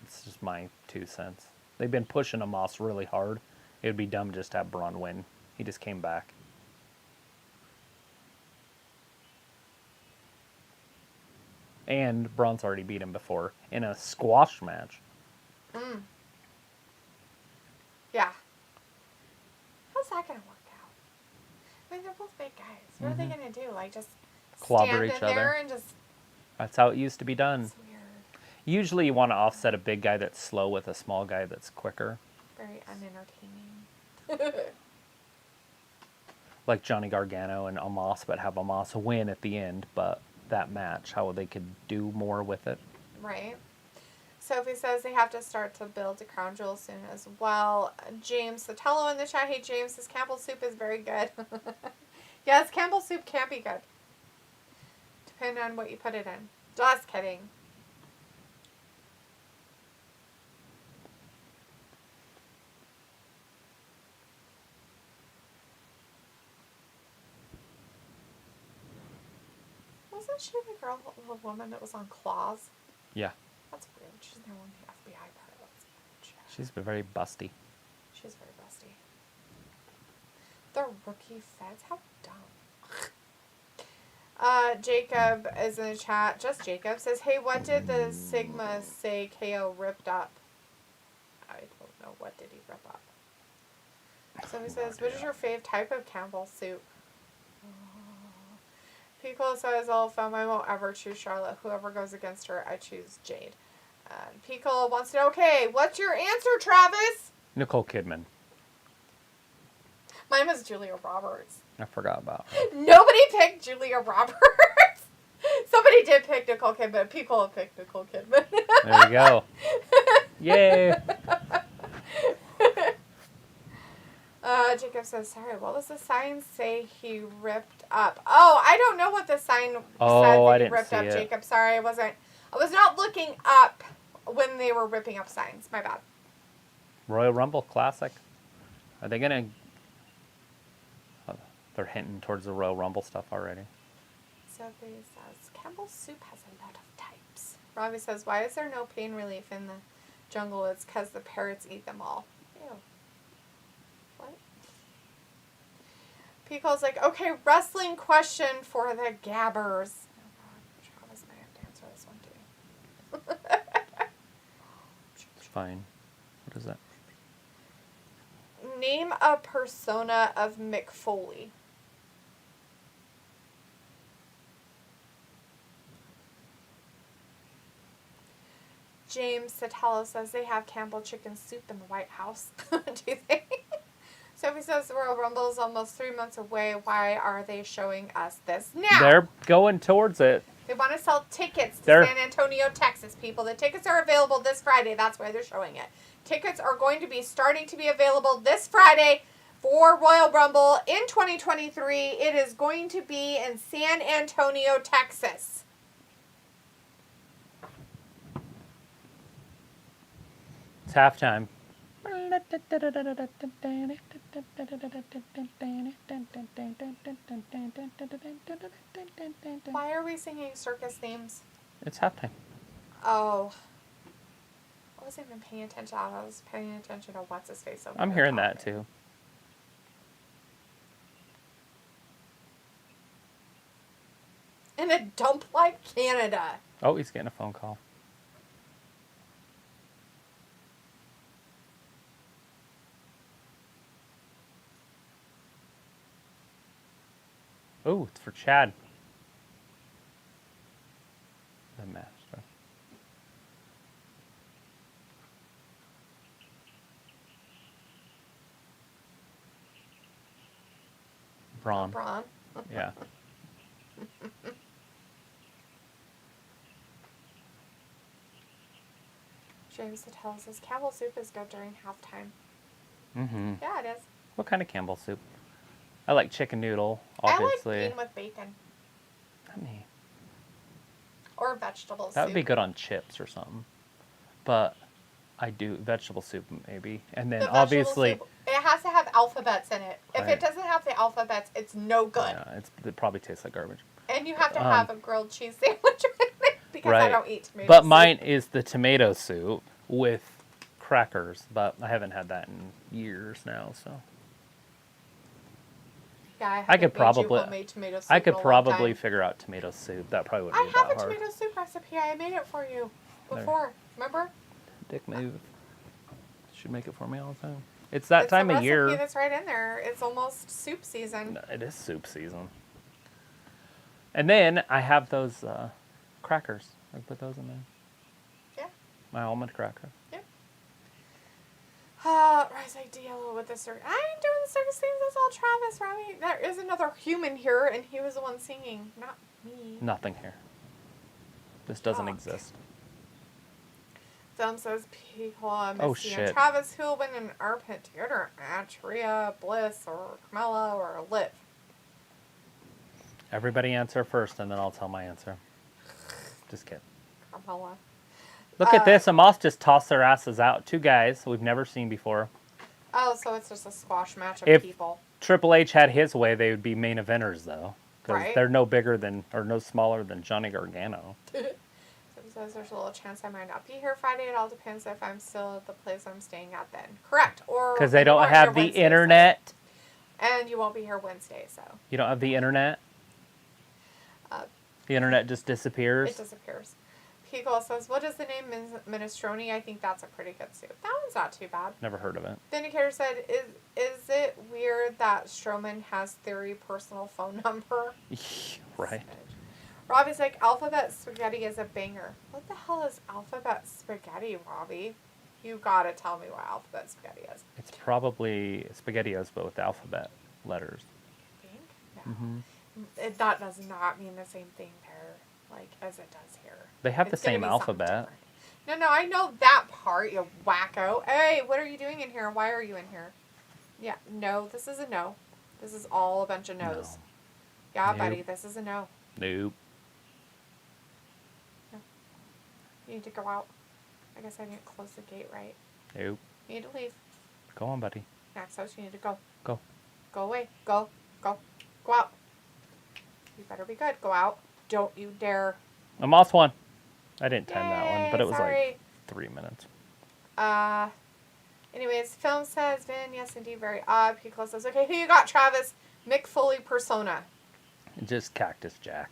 It's just my 2 cents. They've been pushing Amos really hard. It would be dumb just to have Braun win. He just came back. And Braun's already beat him before in a squash match. Yeah. How's that going to work out? I mean, they're both big guys. What are they going to do? Like, just Clobber stand each in there other. and just... That's how it used to be done. It's weird. Usually you want to offset a big guy that's slow with a small guy that's quicker. Very unentertaining. Like Johnny Gargano and Amos, but have Amos win at the end. But that match, how they could do more with it. Right. Sophie says they have to start to build a crown jewel soon as well. James Sotelo in the chat. Hey, James, this Campbell's soup is very good. Yes, Campbell's soup can be good. Depending on what you put it in. Just kidding. Wasn't she the girl, the woman that was on Claws? Yeah. That's weird. She's now one of the FBI pilots. She's been very busty. She's very busty. The rookie feds? How dumb. Jacob is in the chat. Just Jacob says, hey, what did the Sigma say KO ripped up? I don't know. What did he rip up? So he says, what is your fave type of Campbell soup? Pico says, oh, fam, I won't ever choose Charlotte. Whoever goes against her, I choose Jade. Pico wants to know, okay, what's your answer, Travis? Nicole Kidman. Mine was Julia Roberts. I forgot about her. Nobody picked Julia Roberts. Somebody did pick Nicole Kidman. People picked Nicole Kidman. There you go. Yay. Jacob says, sorry, what was the sign say he ripped up? Oh, I don't know what the sign said that he ripped up, Jacob. Sorry, I was not looking up when they were ripping up signs. My bad. Royal Rumble Classic. Are they gonna? They're hinting towards the Royal Rumble stuff already. Sophie says, Campbell's soup has a lot of types. Robbie says, why is there no pain relief in the jungle? It's because the parrots eat them all. Ew. What? Pico's like, okay, wrestling question for the gabbers. Oh, God. Travis might have to answer this one, too. It's fine. What is that? Name a persona of Mick Foley. James Sotelo says they have Campbell chicken soup in the White House. Do they? Sophie says the Royal Rumble is almost 3 months away. Why are they showing us this now? They're going towards it. They want to sell tickets to San Antonio, Texas, people. The tickets are available this Friday. That's why they're showing it. Tickets are going to be starting to be available this Friday for Royal Rumble in 2023. It is going to be in San Antonio, Texas. It's halftime. Why are we singing circus themes? It's halftime. Oh. I wasn't even paying attention. I was paying attention to what's his face over I'm there hearing that talking. too. In a dump like Canada. Oh, he's getting a phone call. Oh, it's for Chad. The master. Braun. Braun. Yeah. James tells us Campbell soup is good during halftime. Mm-hmm. Yeah, it is. What kind of Campbell soup? I like chicken noodle, obviously. I like bean with bacon. Honey. Or vegetable soup. That would be good on chips or something. But I do vegetable soup maybe. And then obviously soup, it has to have alphabets in it. If right. it doesn't have the alphabets, it's no good. Yeah, it probably tastes like garbage. And you have to have a grilled cheese sandwich with it because right. I don't eat tomato But soup. mine is the tomato soup with crackers, but I haven't had that in years now, so. Yeah, I could probably homemade tomato soup I could in a long probably time. figure out tomato soup. That probably wouldn't I be that hard. have a tomato soup recipe. I made it for you before. Remember? Dick move. Should make it for me all the time. It's that time of year. It's that's right in there. It's almost soup season. No, it is soup season. And then I have those crackers. I put those in there. Yeah. My almond cracker. Yep. Rise like deal with the circus. I ain't doing the circus things. That's all Travis, Robbie. There is another human here, and he was the one singing, not me. Nothing here. This doesn't exist. Film says people Missy Oh, shit. and Travis who will win an armpit theater match. Rhea, Bliss, or Carmella, or Liv. Everybody answer first, and then I'll tell my answer. Just kidding. Carmella. Look at this. Amos just tossed their asses out. Two guys we've never seen before. Oh, so it's just a squash match of If people. Triple H had his way, they would be main eventers, though. Because Right. they're no bigger than, or no smaller than Johnny Gargano. Says there's a little chance I might not be here Friday. It all depends if I'm still at the place I'm staying at then. Correct. Or Because they don't you have aren't the here Wednesday, internet. so. And you won't be here Wednesday, so. You don't have the internet? The internet just disappears? It disappears. Pico says, what is the name minestrone? I think that's a pretty good soup. That one's not too bad. Never heard of it. Vindicator said, is it weird that Strowman has Theory personal phone number? Right. Robbie's like, alphabet spaghetti is a banger. What the hell is alphabet spaghetti, Robbie? You gotta tell me what alphabet spaghetti is. It's probably SpaghettiOs, but with alphabet letters. You think? No. Mm-hmm. That does not mean the same thing there, like, as it does here. They have It's the same gonna be something alphabet. different. No, I know that part, you wacko. Hey, what are you doing in here? Why are you in here? Yeah, no, this is a no. This is all a bunch of no's. No. Yeah, Nope. buddy, this is a no. Nope. No. You need to go out. I guess I didn't close the gate right. Nope. You need to leave. Go on, buddy. Maxos, you need to go. Go. Go away. Go. Go. Go out. You better be good. Go out. Don't you dare. Amos won. I didn't time that one, but Yay, it was sorry. like 3 minutes. Anyways, film says, Vin, yes, indeed, very odd. Piccolo says, okay, who you got, Travis? Mick Foley persona. Just Cactus Jack.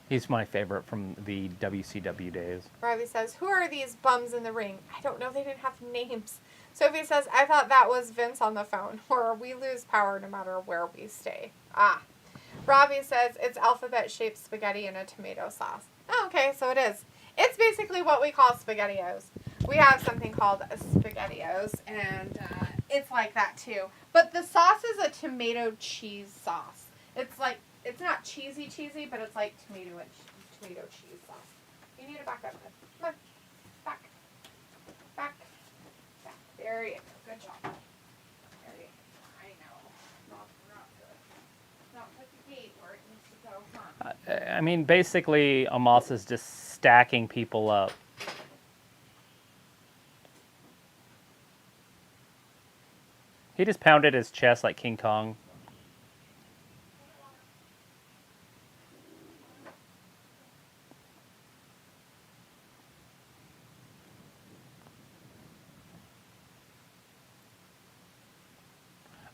He's my favorite from the WCW days. Riley says, who are these bums in the ring? I don't know. They didn't have names. Sophie says, I thought that was Vince on the phone. Or we lose power no matter where we stay. Ah. Robbie says, it's alphabet-shaped spaghetti in a tomato sauce. Oh, okay, so it is. It's basically what we call SpaghettiOs. We have something called SpaghettiOs, and it's like that too. But the sauce is a tomato cheese sauce. It's like, it's not cheesy, but it's like tomato cheese sauce. You need to back up. Come on. Back. Back. Back. There you go. Good job. There you go. I know. Not put the gate where it needs to go. Huh? I mean, basically, Amos is just stacking people up. He just pounded his chest like King Kong.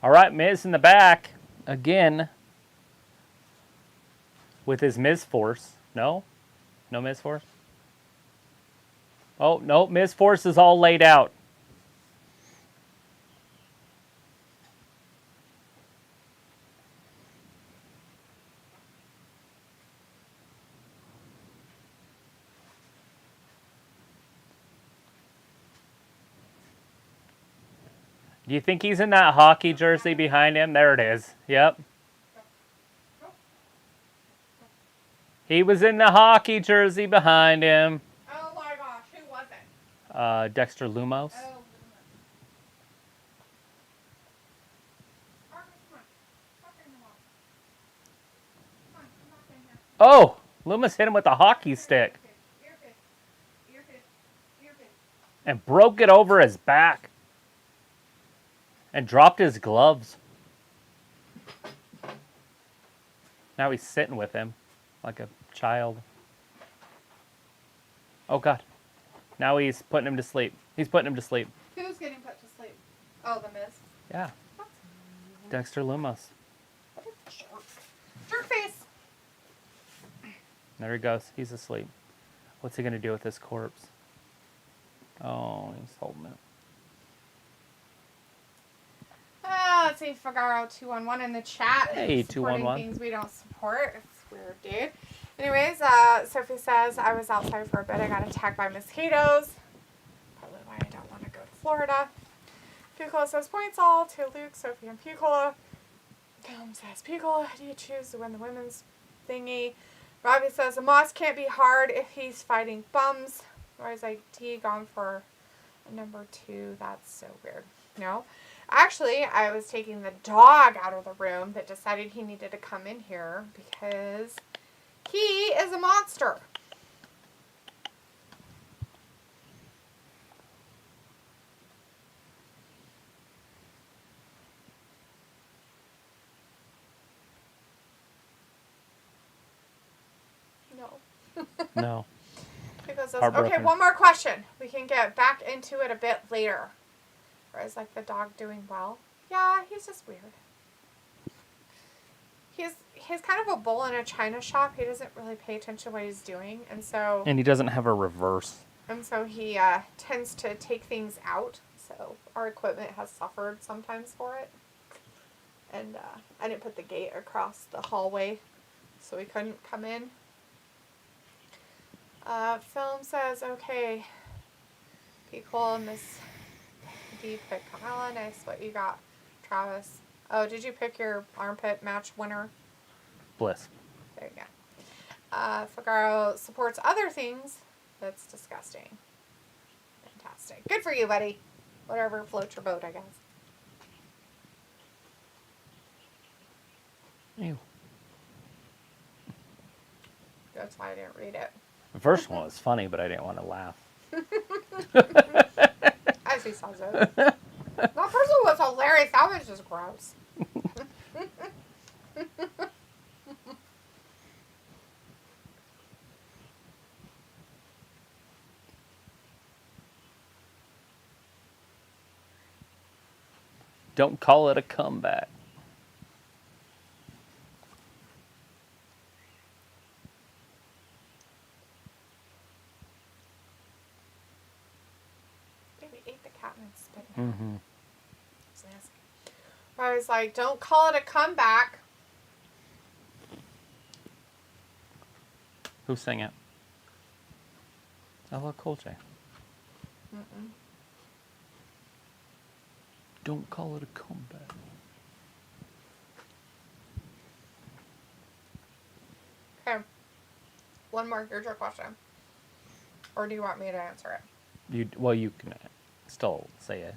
All right, Miz in the back again with his Miz Force. No? No Miz Force? Oh, no, Miz Force is all laid out. Do you think he's in that hockey jersey behind him? There it is. Yep. He was in the hockey jersey behind him. Oh my gosh, who was it? Dexter Lumos. Oh. Oh, Lumos hit him with a hockey stick and broke it over his back and dropped his gloves. Now he's sitting with him like a child. Oh, God. Now he's putting him to sleep. He's putting him to sleep. Who's getting put to sleep? Oh, the Miz. Yeah. Dexter Lumos. What a jerk. Jerk face. There he goes. He's asleep. What's he going to do with this corpse? Oh, he's holding it. Let's see, Figaro 211 in the chat. Hey, Supporting 211. things we don't support. It's weird, dude. Anyways, Sophie says, I was outside for a bit. I got attacked by mosquitoes. Probably why I don't want to go to Florida. Piccolo says, points all to Luke, Sophie, and Piccolo. Film says, Piccolo, how do you choose to win the women's thingy? Robbie says, Amos can't be hard if he's fighting bums. Roy's like, T gone for a number 2. That's so weird. No. Actually, I was taking the dog out of the room that decided he needed to come in here because he is a monster. No. No. Because okay, Heartbroken. one more question. We can get back into it a bit later. Or is like the dog doing well? Yeah, he's just weird. He's kind of a bull in a china shop. He doesn't really pay attention to what he's doing, and so And he doesn't have a reverse. he tends to take things out. So our equipment has suffered sometimes for it. And I didn't put the gate across the hallway, so he couldn't come in. Film says, okay, Piccolo, Miss D pick Carmella. Nice. What you got, Travis? Oh, did you pick your armpit match winner? Bliss. There you go. Figaro supports other things. That's disgusting. Fantastic. Good for you, buddy. Whatever floats your boat, I guess. Ew. That's why I didn't read it. The first one was funny, but I didn't want to laugh. As he saws it. gross. Don't call it a comeback. Maybe ate the cat and spit it out. Mm-hmm. It's nasty. I was like, don't call it a comeback. Who sang it? LL Cool J. Mm-mm. Don't call it a comeback. Okay. One more. Here's your question. Or do you want me to answer it? You can still say it.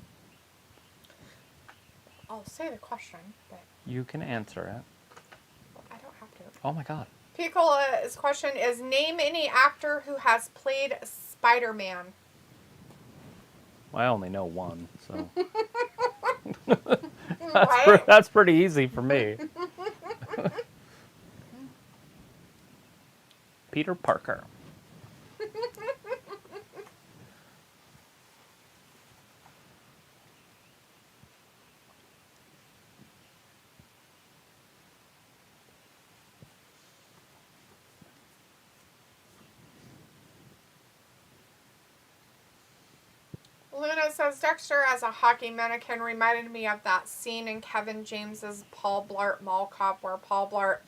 I'll say the question, but You can answer it. I don't have to. Oh my God. Piccola's question is, name any actor who has played Spider-Man. Well, I only know one, so Right? that's pretty easy for me. Peter Parker. Luna says, Dexter as a hockey mannequin reminded me of that scene in Kevin James's Paul Blart Mall Cop where Paul Blart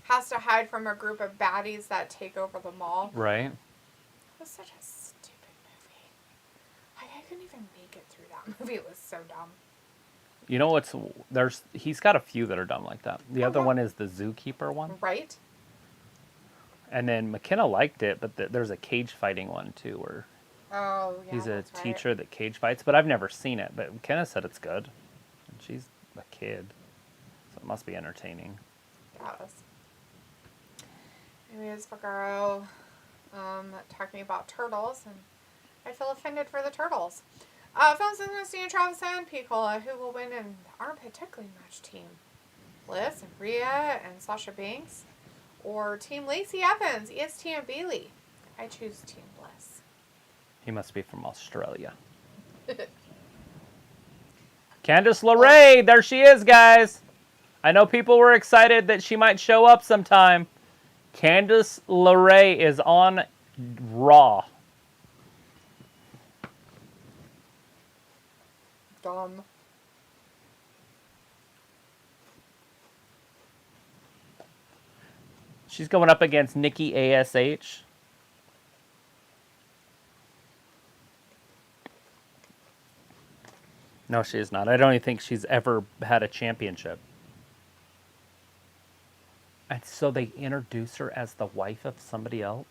has to hide from a group of baddies that take over the mall. Right. It was such a stupid movie. I couldn't even make it through that movie. It was so dumb. You know what's he's got a few that are dumb like that. The other Uh-huh. one is the zookeeper one. Right? And then McKenna liked it, but there's a cage fighting one too where Oh, yeah. he's a that's right. teacher that cage fights, but I've never seen it. But McKenna said it's good. And she's a kid. So it must be entertaining. Yes. Anyways, Figaro talking about turtles, and I feel offended for the turtles. Films interesting in Travis and Piccola, who will win in the armpit tickling match team. Bliss and Rhea and Sasha Banks, or Team Lacey Evans, EST and Bailey. I choose Team Bliss. He must be from Australia. Candace Larae, there she is, guys. I know people were excited that she might show up sometime. Candace Larae is on Raw. Dumb. She's going up against Nikki ASH. No, she is not. I don't even think she's ever had a championship. And so they introduce her as the wife of somebody else?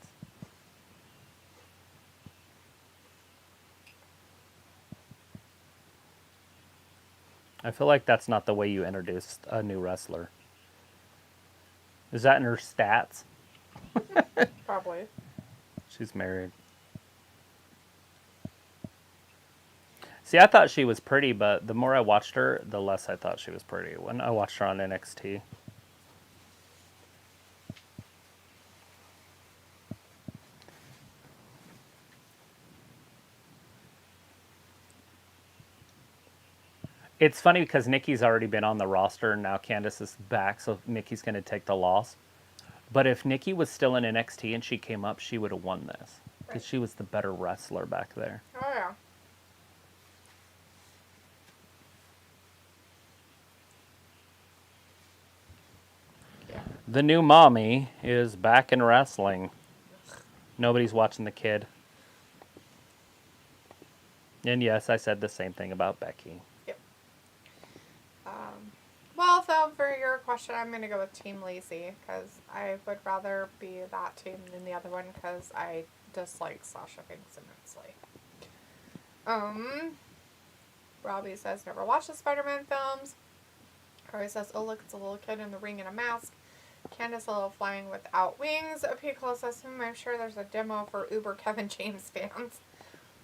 I feel like that's not the way you introduce a new wrestler. Is that in her stats? Probably. She's married. See, I thought she was pretty, but the more I watched her, the less I thought she was pretty when I watched her on NXT. It's funny because Nikki's already been on the roster and now Candace is back, so Nikki's going to take the loss. But if Nikki was still in NXT and she came up, she would have won this because she was the better wrestler back there. Oh, yeah. The new mommy is back in wrestling. Nobody's watching the kid. And yes, I said the same thing about Becky. Yep. Well, Phil, for your question, I'm going to go with Team Lacey because I would rather be that team than the other one because I dislike Sasha Banks immensely. Robbie says, never watched the Spider-Man films. Corey says, oh, look, it's a little kid in the ring in a mask. Candace, a little flying without wings. Piccolo says, I'm sure there's a demo for Uber Kevin James fans.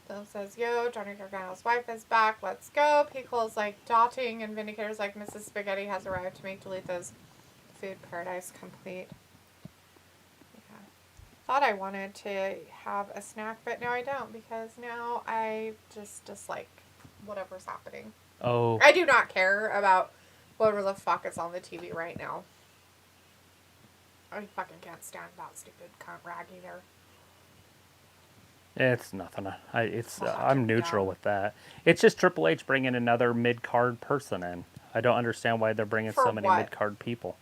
Phil says, yo, Johnny Gargano's wife is back. Let's go. Pickle's like dotting, and Vindicator's like, Mrs. Spaghetti has arrived to make Delita's food paradise complete. Yeah. Thought I wanted to have a snack, but now I don't, because now I just dislike whatever's happening. Oh. I do not care about whatever the fuck is on the TV right now. I fucking can't stand that stupid cunt rag either. It's nothing. Fucking I'm neutral dumb. with that. It's just Triple H bringing another mid-card person in. I don't understand why they're bringing For so many what? mid-card people.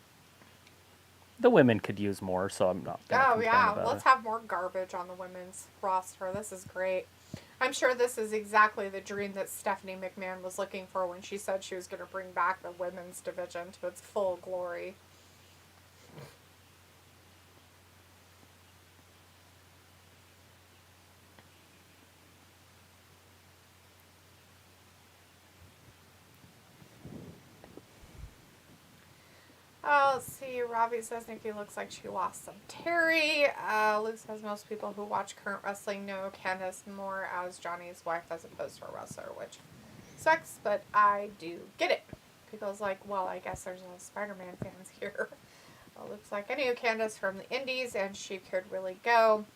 The women could use more, so I'm not going to complain about it. Let's have more garbage on the women's roster. This is great. I'm sure this is exactly the dream that Stephanie McMahon was looking for when she said she was going to bring back the women's division to its full glory. Let's see. Robbie says Nikki looks like she lost some Terry. Luke says most people who watch current wrestling know Candace more as Johnny's wife as opposed to a wrestler, which sucks, but I do get it. People's like, well, I guess there's no Spider-Man fans here. Looks like I knew Candace from the Indies, and she could really go.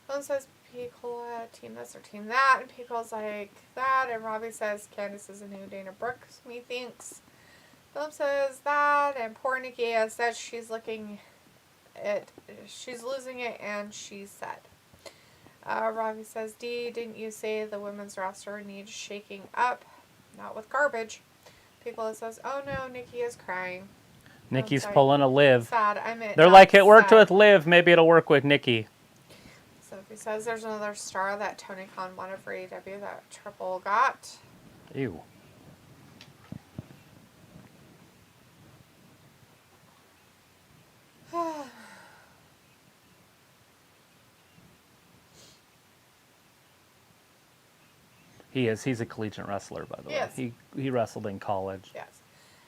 Phone says Picola, team this or team that, and Pico's like that, and Robbie says Candace is a new Dana Brooks, methinks. Philip says that, and poor Nikki says she's losing it, and she's sad. Robbie says, D, didn't you say the women's roster needs shaking up? Not with garbage. Picola says, oh no, Nikki is crying. Nikki's pulling a Liv. Sad. I mean, they're like, it worked with Liv, maybe it'll work with Nikki. Sophie says there's another star that Tony Khan wanted for AEW that Triple got. Ew. He is. He's a collegiate wrestler, by the way. Yes. He wrestled in college. Yes.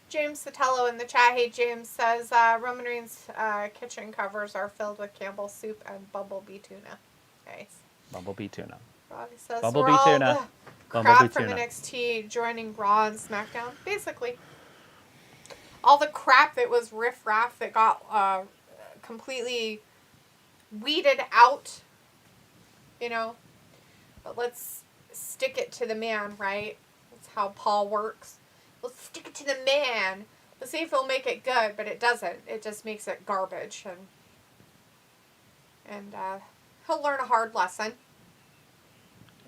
James Sotelo in the chat. Hey, James says Roman Reigns' kitchen covers are filled with Campbell's soup and bumblebee tuna. Nice. Bumblebee tuna. Robbie says Bumblebee we're all tuna. the Bumblebee crap from tuna. NXT joining Raw and SmackDown. Basically, all the crap that was riff-raff that got completely weeded out, you know. But let's stick it to the man, right? That's how Paul works. Let's stick it to the man. Let's see if he'll make it good, but it doesn't. It just makes it garbage, and he'll learn a hard lesson.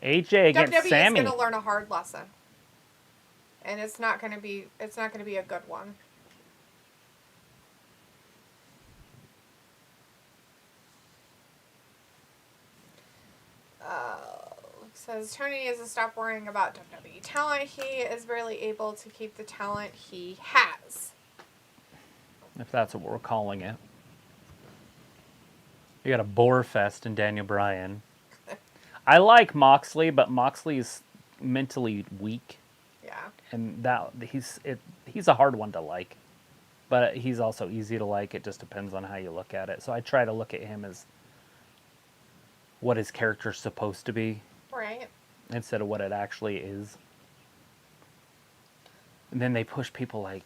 AJ against WWE Sammy. is going to learn a hard lesson, and it's not going to be a good one. Luke says Tony needs to stop worrying about WWE talent. He is barely able to keep the talent he has. If that's what we're calling it. You got a bore fest in Daniel Bryan. I like Moxley, but Moxley's mentally weak, Yeah. and he's a hard one to like. But he's also easy to like. It just depends on how you look at it. So I try to look at him as what his character's supposed to be, Right. instead of what it actually is. And then they push people like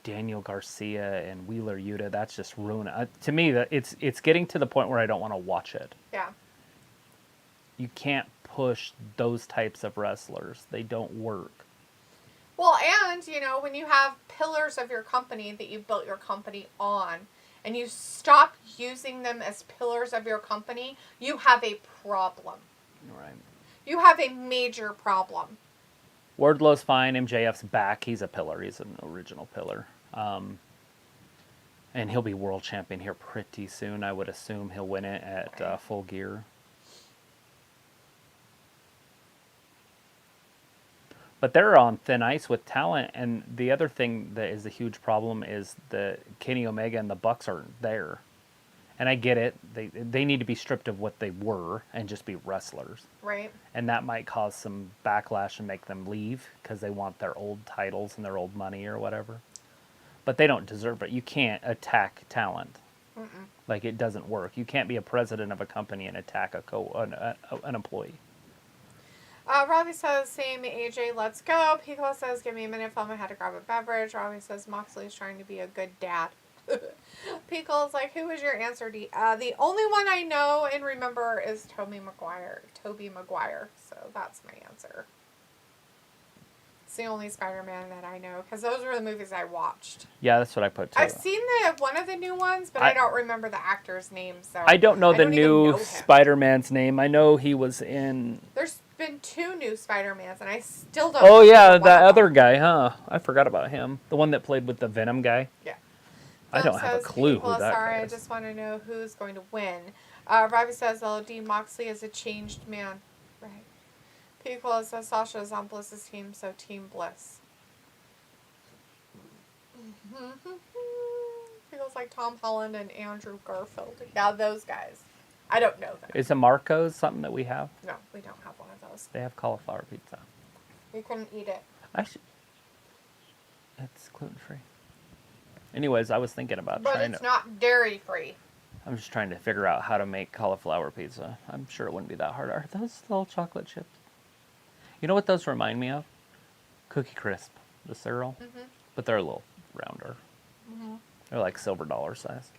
Daniel Garcia and Wheeler Yuta. That's just ruining. To me, it's getting to the point where I don't want to watch it. Yeah. You can't push those types of wrestlers. They don't work. Well, and, when you have pillars of your company that you built your company on, and you stop using them as pillars of your company, you have a problem. Right. You have a major problem. Wardlow's fine. MJF's back. He's a pillar. He's an original pillar. And he'll be world champion here pretty soon. I would assume he'll win it at Full Gear. But they're on thin ice with talent, and the other thing that is a huge problem is the Kenny Omega and the Bucks aren't there. And I get it; they need to be stripped of what they were and just be wrestlers. Right. And that might cause some backlash and make them leave because they want their old titles and their old money or whatever. But they don't deserve it. You can't attack talent. Like, it doesn't work. You can't be a president of a company and attack an employee. Robbie says, same AJ, let's go. Pico says, give me a minute, film, I had to grab a beverage. Robbie says, Moxley's trying to be a good dad. Pico's like, who was your answer? The only one I know and remember is Tobey Maguire. So that's my answer. It's the only Spider-Man that I know, because those were the movies I watched. Yeah, that's what I put too. I've seen one of the new ones, but I don't remember the actor's name. So I don't know the new Spider-Man's name. I know he was in... There's been 2 new Spider-Mans, and I still don't Oh, yeah, that other guy, huh? I forgot about him. The one that played with the Venom guy? Yeah. I don't have a clue who that guy is. I just want to know who's going to win. Robbie says, LOD, Moxley is a changed man. Right. People says Sasha is on Bliss's team, so Team Bliss. Feels like Tom Holland and Andrew Garfield. Yeah, those guys. I don't know them. Is a Marco's something that we have? No, we don't have one of those. They have cauliflower pizza. We couldn't eat it. Actually, it's gluten-free. Anyways, I was thinking about trying to... But it's not dairy-free. I'm just trying to figure out how to make cauliflower pizza. I'm sure it wouldn't be that hard. Are those little chocolate chips? You know what those remind me of? Cookie Crisp, the cereal. Mm-hmm. But they're a little rounder. Mm-hmm. They're like silver dollar size.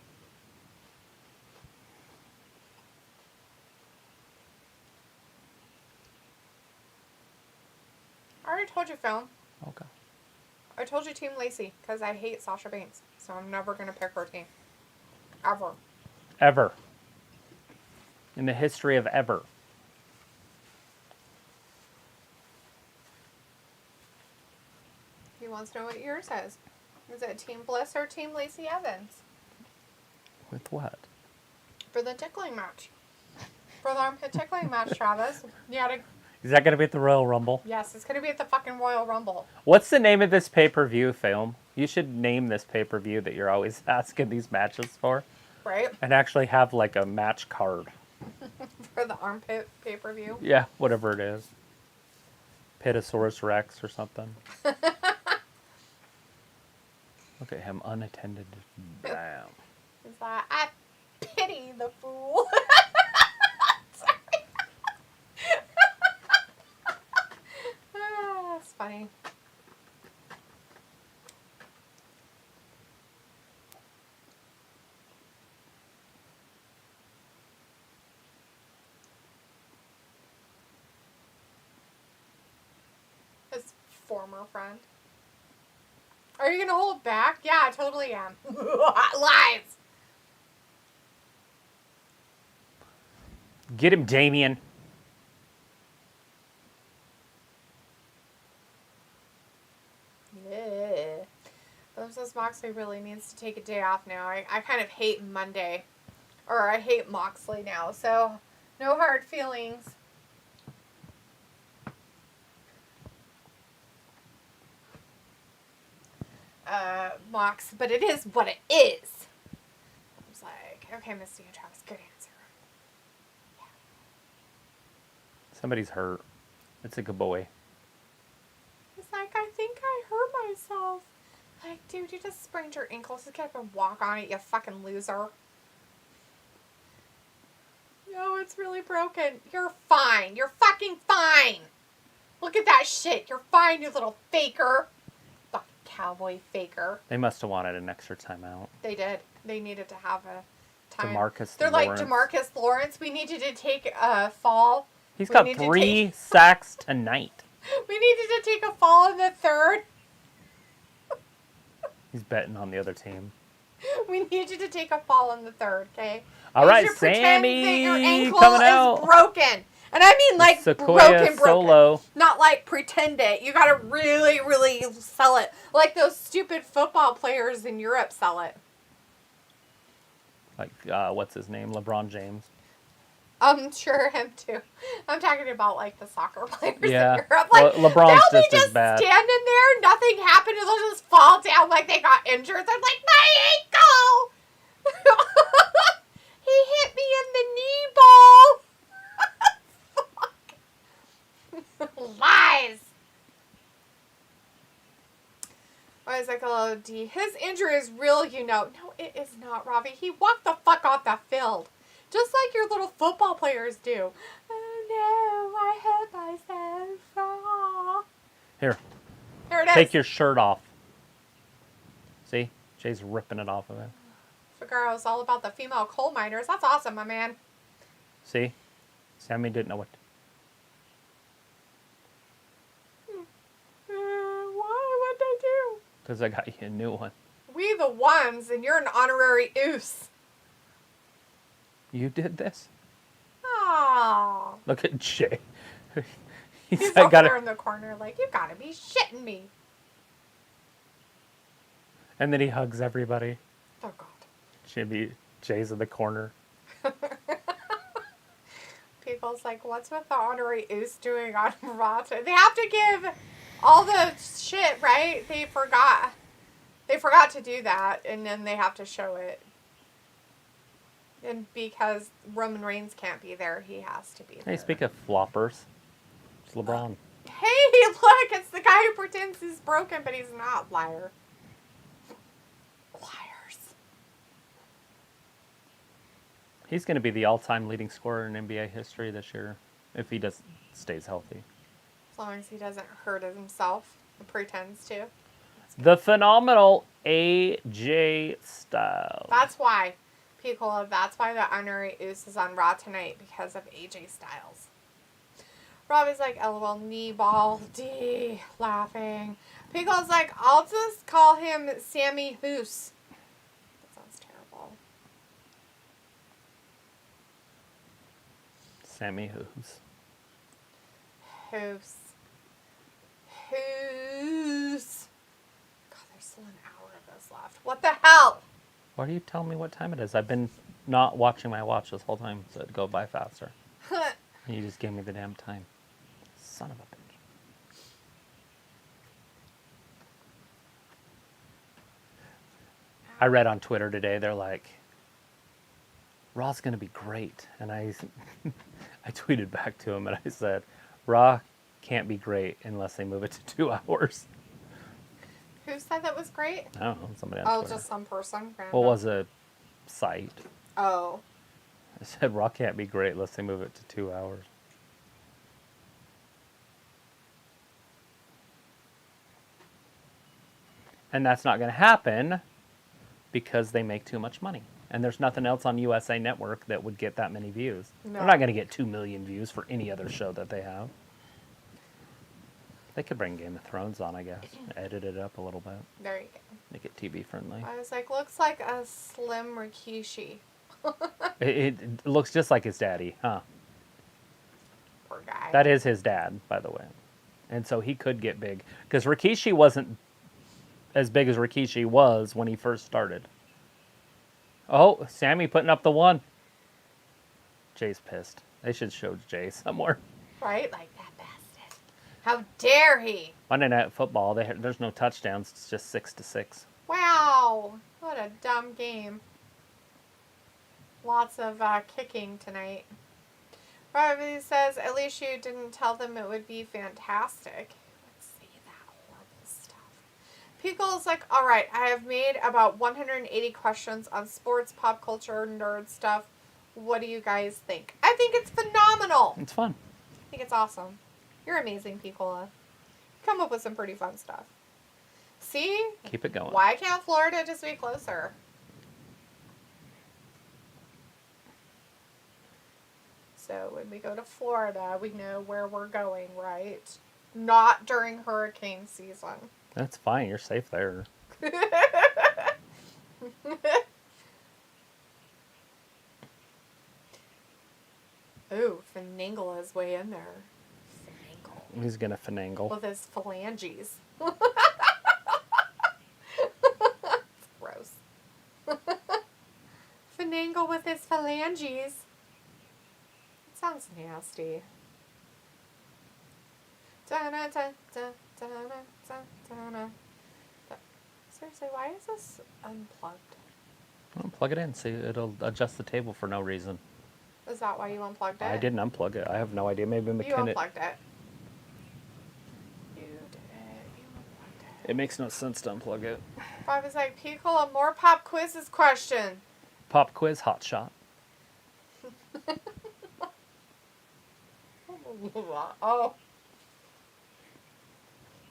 I already told you, Phil. Okay. I told you Team Lacey, because I hate Sasha Banks. So I'm never going to pick her team. Ever. Ever. In the history of ever. He wants to know what yours is. Is it Team Bliss or Team Lacey Evans? With what? For the tickling match. For the armpit tickling match, Travis. You gotta... Is that going to be at the Royal Rumble? Yes, it's going to be at the fucking Royal Rumble. What's the name of this pay-per-view film? You should name this pay-per-view that you're always asking these matches for. Right. And actually have like a match card. For the armpit pay-per-view? Yeah, whatever it is. Pitasaurus Rex or something. Look at him, unattended. Damn. He's like, I pity the fool. That's funny. His former friend. Are you going to hold back? Yeah, I totally am. Lies! Get him, Damien. Yeah. Philip says Moxley really needs to take a day off now. I kind of hate Monday. Or I hate Moxley now. So, no hard feelings. Mox, but it is what it is. I was like, okay, Misty and Travis, good answer. Yeah. Somebody's hurt. It's a good boy. He's like, I think I hurt myself. Like, dude, you just sprained your ankle. Just get up and walk on it, you fucking loser. No, it's really broken. You're fine. You're fucking fine. Look at that shit. You're fine, you little faker. Fucking cowboy faker. They must have wanted an extra timeout. They did. They needed to have a time. They're Lawrence. like, DeMarcus Lawrence, we need you to take a fall. He's got 3 sacks tonight. We needed to take a fall in the third. He's betting on the other team. We need you to take a fall in the third, okay? All right, Sammy that your ankle coming is out. broken. And I mean like Sequoia broken. Solo. Not like pretend it. You gotta really, really sell it. Like those stupid football players in Europe sell it. Like, what's his name? LeBron James. Sure, him too. I'm talking about like the soccer players in Europe. Like, well, LeBron's they'll just be as bad. Standing there, nothing happened, and they'll just fall down like they got injured. They're like, my ankle! He hit me in the knee ball. Lies. I was like, oh, D, his injury is real, you know. No, it is not, Robbie. He walked the fuck off that field. Just like your little football players do. Oh, no, I hurt myself. Aww. Here, Here it is. take your shirt off. See? Jay's ripping it off of it. Figaro's all about the female coal miners. That's awesome, my man. See? Sammy didn't know what. What'd I do? Because I got you a new one. We the ones, and you're an honorary oos. You did this? Aww. Look at Jay. He's over there in the corner like, you gotta be shitting me. And then he hugs everybody. Oh, God. Jay's in the corner. People's like, what's with the honorary oos doing on Raw? They have to give all the shit, right? They forgot to do that, and then they have to show it. And because Roman Reigns can't be there, he has to be there. Hey, speak of floppers, it's LeBron. Hey, look, it's the guy who pretends he's broken, but he's not, liar. Liars. He's going to be the all-time leading scorer in NBA history this year if he stays healthy. As long as he doesn't hurt himself and pretends to. The phenomenal AJ Styles. That's why, Piccolo, that's why the honorary oos is on Raw tonight, because of AJ Styles. Robbie's like, LOL, knee ball, D, laughing. Piccolo's like, I'll just call him Sammy Hoos. That sounds terrible. Sammy Hoos. Hoos. Hoos. God, there's still an hour of this left. What the hell? Why do you tell me what time it is? I've been not watching my watch this whole time, so it'd go by faster. And you just gave me the damn time. Son of a bitch. I read on Twitter today, they're like, Raw's going to be great. And I tweeted back to him and I said, Raw can't be great unless they move it to 2 hours. Who said that was great? I don't know, somebody on Oh, Twitter. just some person. Random. What was a site? Oh. I said Raw can't be great unless they move it to 2 hours. And that's not going to happen because they make too much money. And there's nothing else on USA Network that would get that many views. No. They're not going to get 2 million views for any other show that they have. They could bring Game of Thrones on, I guess. Edit it up a little bit. There you go. Make it TV friendly. I was like, looks like a slim Rikishi. It looks just like his daddy, huh? Poor guy. That is his dad, by the way. And so he could get big. Because Rikishi wasn't as big as Rikishi was when he first started. Oh, Sammy putting up the one. Jay's pissed. They should show Jay somewhere. Right? Like that bastard. How dare he? Monday Night Football, there's no touchdowns. It's just 6-6. Wow. What a dumb game. Lots of kicking tonight. Robbie says, at least you didn't tell them it would be fantastic. Let's see that horrible stuff. Pickle's like, all right, I have made about 180 questions on sports, pop culture, nerd stuff. What do you guys think? I think it's phenomenal. It's fun. I think it's awesome. You're amazing, Piccola. You come up with some pretty fun stuff. See? Keep it going. Why can't Florida just be closer? So when we go to Florida, we know where we're going, right? Not during hurricane season. That's fine. You're safe there. Ooh, finagle is way in there. Finagle. He's going to finagle. With his phalanges. Gross. Finagle with his phalanges. It sounds nasty. Seriously, why is this unplugged? Well, plug it in. See, it'll adjust the table for no reason. Is that why you unplugged it? I didn't unplug it. I have no idea. Maybe You McKinnon. unplugged it. You did it. You unplugged it. It makes no sense to unplug it. Robbie's like, Piccolo, more pop quizzes question. Pop quiz, hot shot. Oh.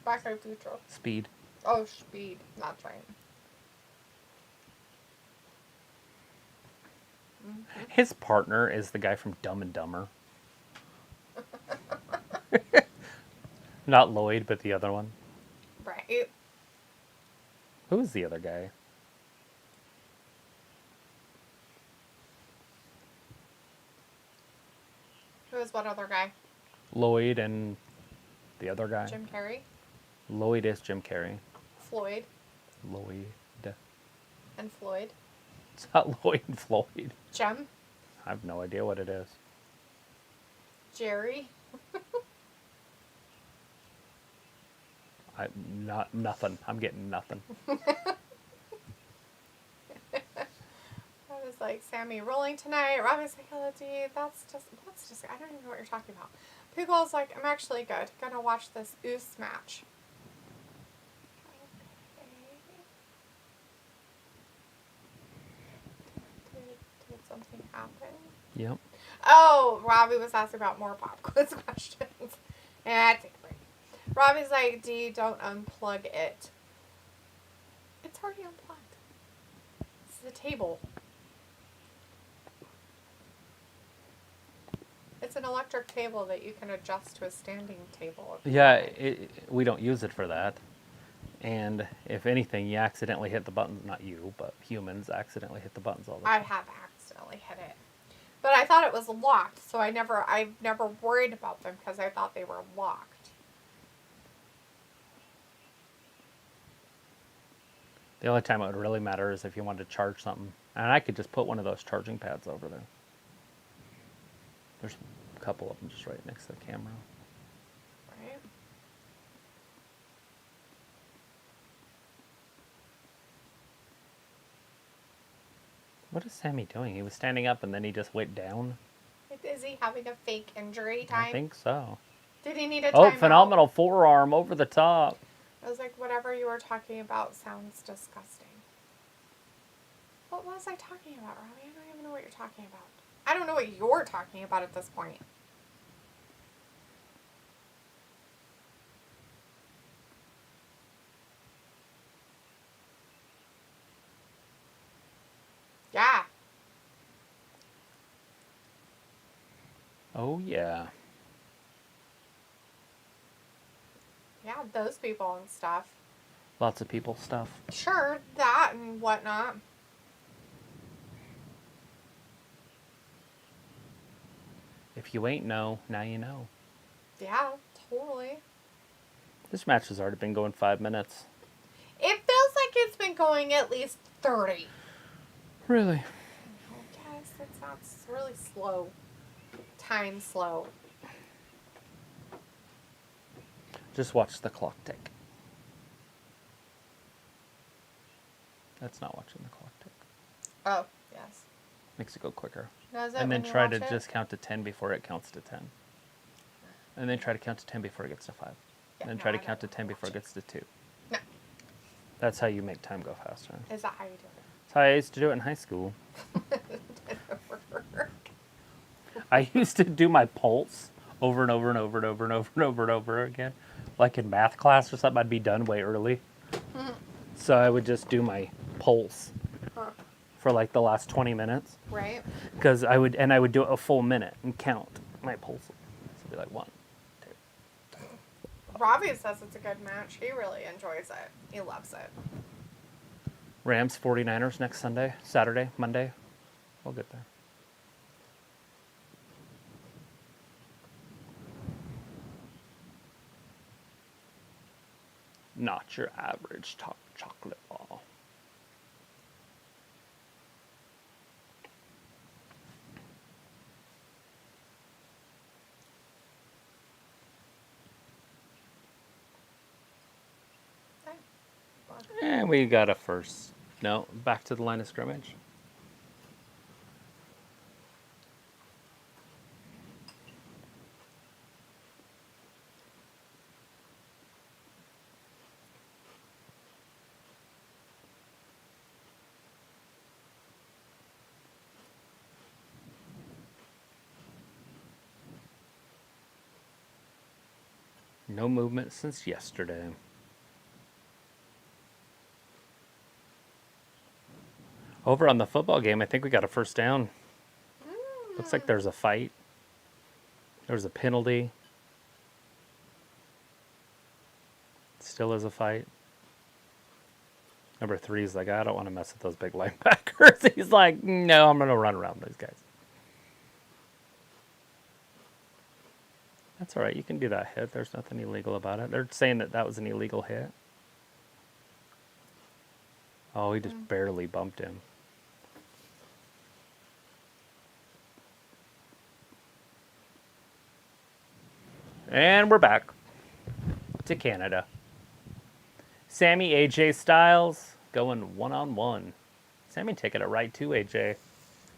Back to future. Speed. Oh, speed. That's right. His partner is the guy from Dumb and Dumber. Not Lloyd, but the other one. Right. Who is the other guy? Who is what other guy? Lloyd and the other guy. Jim Carrey? Lloyd is Jim Carrey. Floyd Lloyd. and Floyd? It's not Lloyd and Floyd. Jem? I have no idea what it is. Jerry? Nothing. I'm getting nothing. I was like, Sammy rolling tonight. Robbie's psychology. That's just, I don't even know what you're talking about. Pickle's like, I'm actually good. Gonna watch this Oos match. Okay. Did something happen? Yep. Oh, Robbie was asking about more pop quiz questions. Yeah, take a break. Robbie's like, D, don't unplug it. It's already unplugged. It's the table. It's an electric table that you can adjust to a standing table. Yeah, we don't use it for that. And if anything, you accidentally hit the buttons. Not you, but humans accidentally hit the buttons all the I time. have accidentally hit it. But I thought it was locked, so I've never worried about them because I thought they were locked. The only time it would really matter is if you wanted to charge something. And I could just put one of those charging pads over there. There's a couple of them just right next to the camera. Right? What is Sammy doing? He was standing up and then he just went down? Is he having a fake injury time? I think so. Did he need a Oh, timeout? phenomenal forearm over the top. I was like, whatever you were talking about sounds disgusting. What was I talking about, Robbie? I don't even know what you're talking about. I don't know what you're talking about at this point. Yeah. Oh, yeah. Yeah, those people and stuff. Lots of people stuff. Sure, that and whatnot. If you ain't know, now you know. Yeah, totally. This match has already been going 5 minutes. It feels like it's been going at least 30. Really? Yes, it sounds really slow. Time slow. Just watch the clock tick. That's not watching the clock tick. Oh, yes. Makes it go quicker. Does it And then when you try to watch it? just count to 10 before it counts to 10. And then try to count to 10 before it gets to 5. Yeah, And then no, try to I count to don't 10 wanna before it watch gets to 2. No. That's how you make time go faster. Is that how you do That's how I used to do it in high school. it? I used to do my pulse over and over and over and over and over and over and over again. Like in math class or something, I'd be done way early. So I would just do my pulse for like the last 20 minutes. Right? Because I would do it a full minute and count my pulse. So it'd be like 1, 2. Robbie says it's a good match. He really enjoys it. He loves it. Rams 49ers next Saturday, Monday. We'll get there. Not your average chocolate ball. And we got a first. No, back to the line of scrimmage. No movement since yesterday. Over on the football game, I think we got a first down. Looks like there's a fight. There was a penalty. Still is a fight. Number 3 is like, I don't want to mess with those big linebackers. He's like, no, I'm going to run around those guys. That's all right. You can do that hit. There's nothing illegal about it. They're saying that that was an illegal hit. Oh, he just barely bumped him. And we're back to Canada. Sammy, AJ Styles going one-on-one. Sammy taking it right to AJ.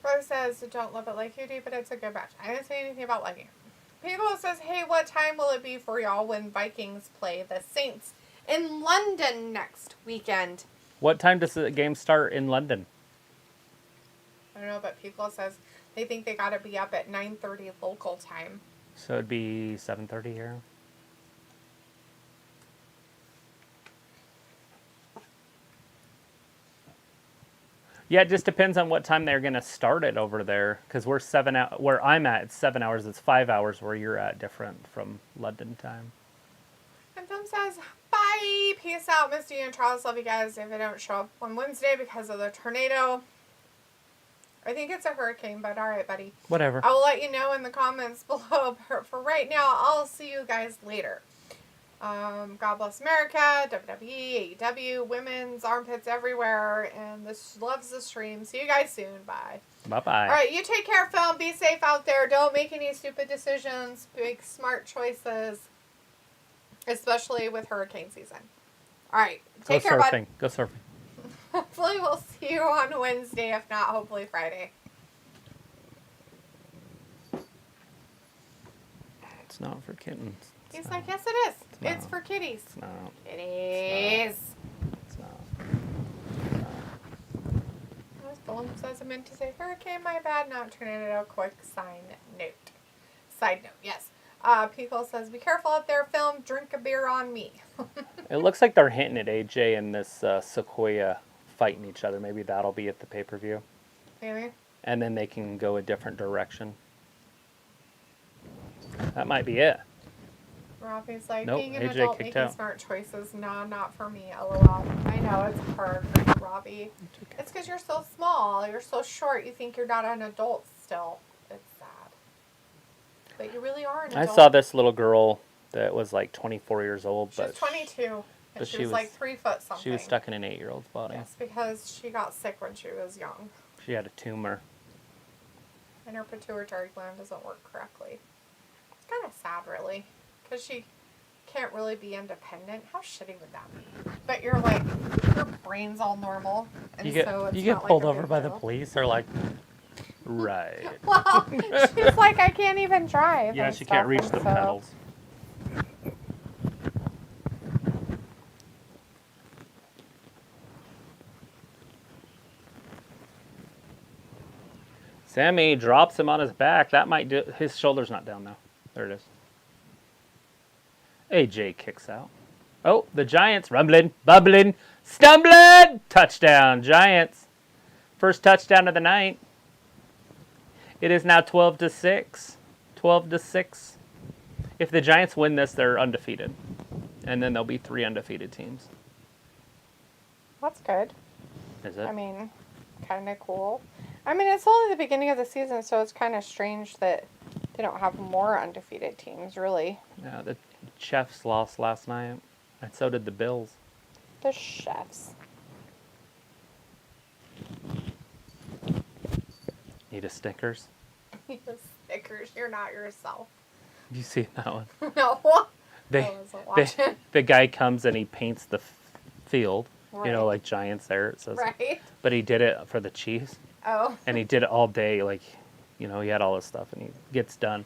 Rose says, don't love it like you do, but it's a good match. I didn't say anything about liking it. People says, hey, what time will it be for y'all when Vikings play the Saints in London next weekend? What time does the game start in London? I don't know, but people says they think they got to be up at 9:30 local time. So it'd be 7:30 here. Yeah, it just depends on what time they're going to start it over there. Because we're 7 hours, where I'm at, it's 7 hours. It's 5 hours where you're at, different from London time. And Tom says, bye, peace out, Misty and Charles. Love you guys. If I don't show up on Wednesday because of the tornado, I think it's a hurricane, but all right, buddy. Whatever. I will let you know in the comments below. For right now, I'll see you guys later. God bless America, WWE, AEW, women's, armpits everywhere, and this loves the stream. See you guys soon. Bye. Bye-bye. All right, you take care, film. Be safe out there. Don't make any stupid decisions. Make smart choices, especially with hurricane season. All right, take care, bud. Go surfing. Hopefully we'll see you on Wednesday. If not, hopefully Friday. It's not for kittens. He's like, yes, it is. It's for kitties. It's not. Kitties. It's not. As Bolam says, I meant to say hurricane, my bad, not tornado. Quick side note. Side note, yes. Pico says, be careful out there, film. Drink a beer on me. It looks like they're hinting at AJ and this Sequoia fighting each other. Maybe that'll be at the pay-per-view. Maybe. And then they can go a different direction. That might be it. Robbie's like, Nope, being an AJ adult, kicked making out. smart choices. Nah, not for me. LOL. I know, it's hard for you, Robbie. It's because you're so small. You're so short. You think you're not an adult still. It's sad. But you really are an adult. I saw this little girl that was like 24 years old. She was 22. And she was like 3 foot something. She was stuck in an 8-year-old's body. Yes, because she got sick when she was young. She had a tumor. And her pituitary gland doesn't work correctly. It's kind of sad, really. Because she can't really be independent. How shitty would that be? But you're like, your brain's all normal. And You get, so it's you get not pulled like a over big by the deal. police. They're like, right. Well, she's like, I can't even drive. Yeah, and she can't stuff, reach and the so- pedals. Sammy drops him on his back. That might do. His shoulder's not down now. There it is. AJ kicks out. Oh, the Giants rumbling, bubbling, stumbling. Touchdown, Giants. First touchdown of the night. It is now 12-6. 12-6. If the Giants win this, they're undefeated. And then there'll be 3 undefeated teams. That's good. Is it? I mean, kind of cool. I mean, it's only the beginning of the season, so it's kind of strange that they don't have more undefeated teams, really. Yeah, the Chiefs lost last night. And so did the Bills. The chefs. Need a Snickers? You Snickers, you're not yourself. You see that one? No. They, I wasn't watching. the guy comes and he paints the field. Right. You know, like Giants there, it says. Right. But he did it for the Chiefs. Oh. And he did it all day. Like, you know, he had all this stuff and he gets done.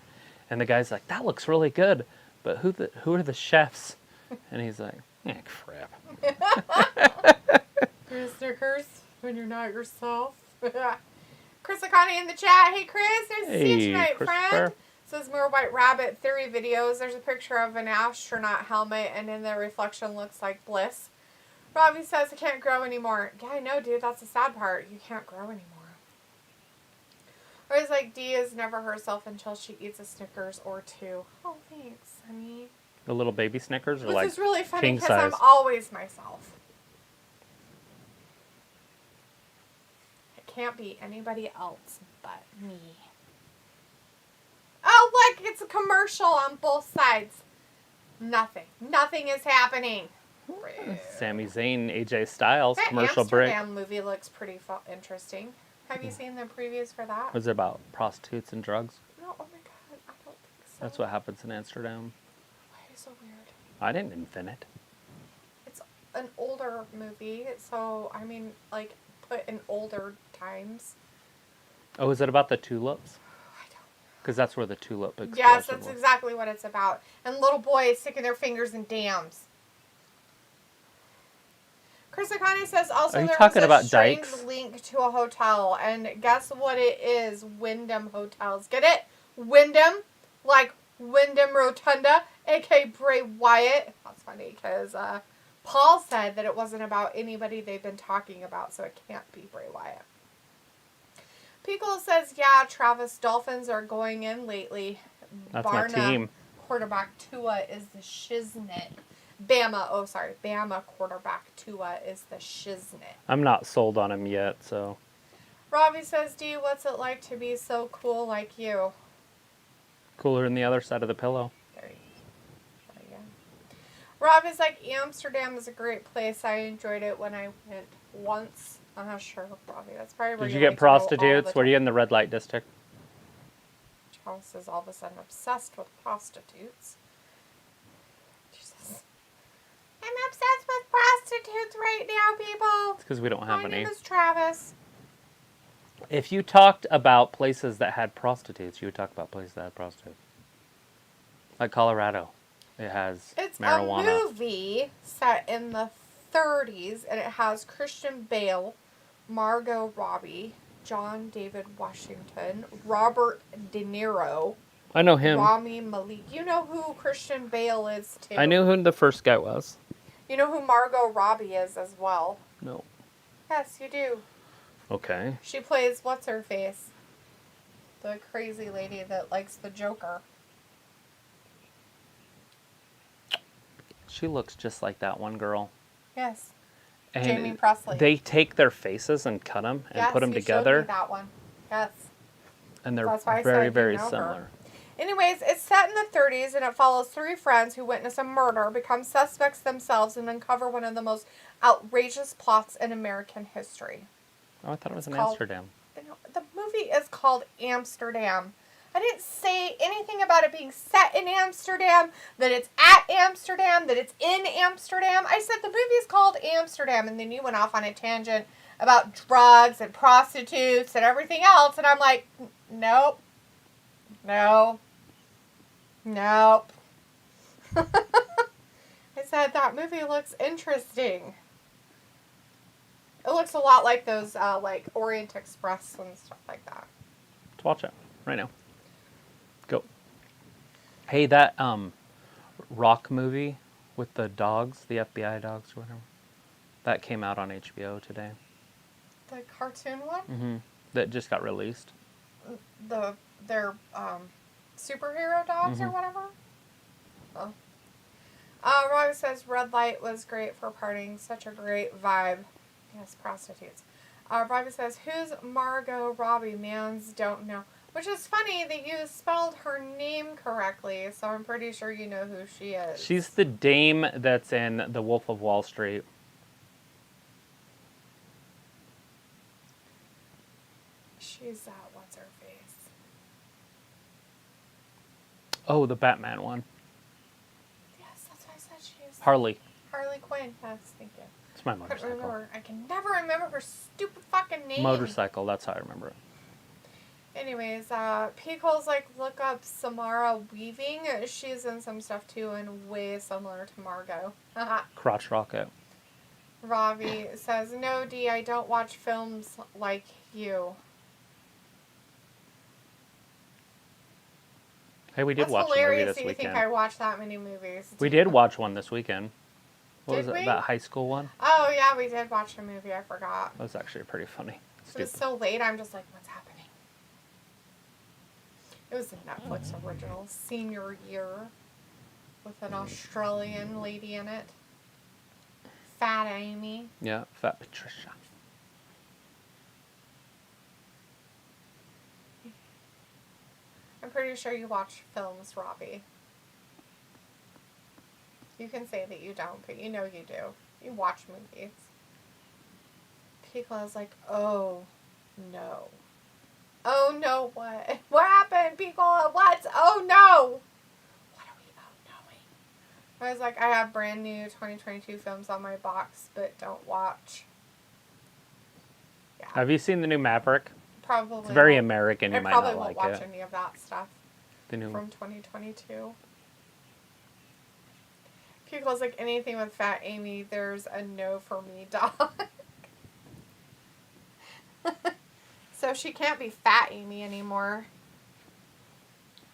And the guy's like, that looks really good. But who are the chefs? And he's like, crap. You're Snickers when you're not yourself. Chris Akani in the chat. Hey, Chris. Nice to see you tonight, friend. Says more White Rabbit theory videos. There's a picture of an astronaut helmet, and in the reflection looks like Bliss. Robbie says, I can't grow anymore. Yeah, I know, dude. That's the sad part. You can't grow anymore. Or it's like, Dee is never herself until she eats a Snickers or two. Oh, thanks, honey. The little baby Snickers are This like is really funny king because size. I'm always myself. It can't be anybody else but me. Oh, look, it's a commercial on both sides. Nothing. Nothing is happening. Sami Zayn, AJ Styles, That commercial break. Amsterdam movie looks pretty interesting. Have you seen the previews for that? Was it about prostitutes and drugs? No, oh my god, I don't think so. That's what happens in Amsterdam. Why is it so weird? I didn't invent it. It's an older movie, so, I mean, like, put in older times. Oh, is it about the tulips? I don't know. Because that's where the tulip explosion Yes, that's was. exactly what it's about. And little boys sticking their fingers in dams. Chris Akane says also Are you there talking was a about strange dykes? link to a hotel, and guess what it is? Wyndham Hotels. Get it? Wyndham, like Wyndham Rotunda, aka Bray Wyatt. That's funny because Paul said that it wasn't about anybody they've been talking about, so it can't be Bray Wyatt. Pickle says, yeah, Travis Dolphins are going in lately. That's my team. Quarterback Tua is the shiznit. Bama quarterback Tua is the shiznit. I'm not sold on him yet, so. Robbie says, Dee, what's it like to be so cool like you? Cooler than the other side of the pillow. There you go. Robbie's like, Amsterdam is a great place. I enjoyed it when I went once. I'm not sure, Robbie. That's probably where Did you like get to go all prostitutes? the Were you time. in the red light district? Charles is all of a sudden obsessed with prostitutes. Jesus. I'm obsessed with prostitutes right now, people. It's because we don't have My any. name is Travis. If you talked about places that had prostitutes, you would talk about places that had prostitutes. Like Colorado. It has It's marijuana. a movie set in the 30s, and it has Christian Bale, Margot Robbie, John David Washington, Robert De Niro, I know him. Rami Malek. You know who Christian Bale is, too. I knew who the first guy was. You know who Margot Robbie is as well. No. Yes, you do. Okay. She plays What's-Her-Face? The crazy lady that likes the Joker. She looks just like that one girl. Yes. And Jamie Presley. They take their faces and cut them and Yes, put them you showed together. me that one. Yes. And they're That's why I very, said you very know her. similar. Anyways, it's set in the 30s, and it follows three friends who witness a murder, become suspects themselves, and uncover one of the most outrageous plots in American history. Oh, I thought it was in called- Amsterdam. The movie is called Amsterdam. I didn't say anything about it being set in Amsterdam, that it's at Amsterdam, that it's in Amsterdam. I said the movie is called Amsterdam, and then you went off on a tangent about drugs and prostitutes and everything else, and I'm like, nope. Nope. Nope. I said that movie looks interesting. It looks a lot like those, like Orient Express and stuff like that. Let's watch it right now. Go. Hey, that Rock movie with the dogs, the FBI dogs or whatever, that came out on HBO today. The cartoon one? Mm-hmm. That just got released. Their superhero dogs or Mhm. whatever? Oh. Robbie says Red Light was great for partying. Such a great vibe. Yes, prostitutes. Robbie says, who's Margot Robbie? Mans don't know. Which is funny that you spelled her name correctly, so I'm pretty sure you know who she is. She's the dame that's in The Wolf of Wall Street. She's, what's her face? Oh, the Batman one. Yes, that's what I said. She's Harley. Harley Quinn. Yes, thank you. It's my I couldn't motorcycle. remember. I can never remember her stupid fucking name. Motorcycle, that's how I remember it. Anyways, Pico's like, look up Samara Weaving. She's in some stuff too and way similar to Margot. Crotch rocket. Ravi says, no, Dee, I don't watch films like you. Hey, we did That's watch a movie hilarious this that you think weekend. I watched that many movies. We did watch one this weekend. What Did was it? we? That high school one? Oh, yeah, we did watch a movie. I forgot. That was actually pretty funny. It was so late, I'm just like, what's happening? It was a Netflix original, Senior Year, with an Australian lady in it. Fat Amy. Yeah, Fat Patricia. I'm pretty sure you watch films, Robbie. You can say that you don't, but you know you do. You watch movies. Pico's like, oh, no. Oh, no, what? What happened, Pico? What? Oh, no! What are we knowing? I was like, I have brand new 2022 films on my box, but don't watch. Yeah. Have you seen the new Maverick? Probably. It's very won't. American. You I might probably not won't like watch it. any of that stuff The new from 2022. Pico's like, anything with Fat Amy, there's a no for me, dog. So she can't be Fat Amy anymore.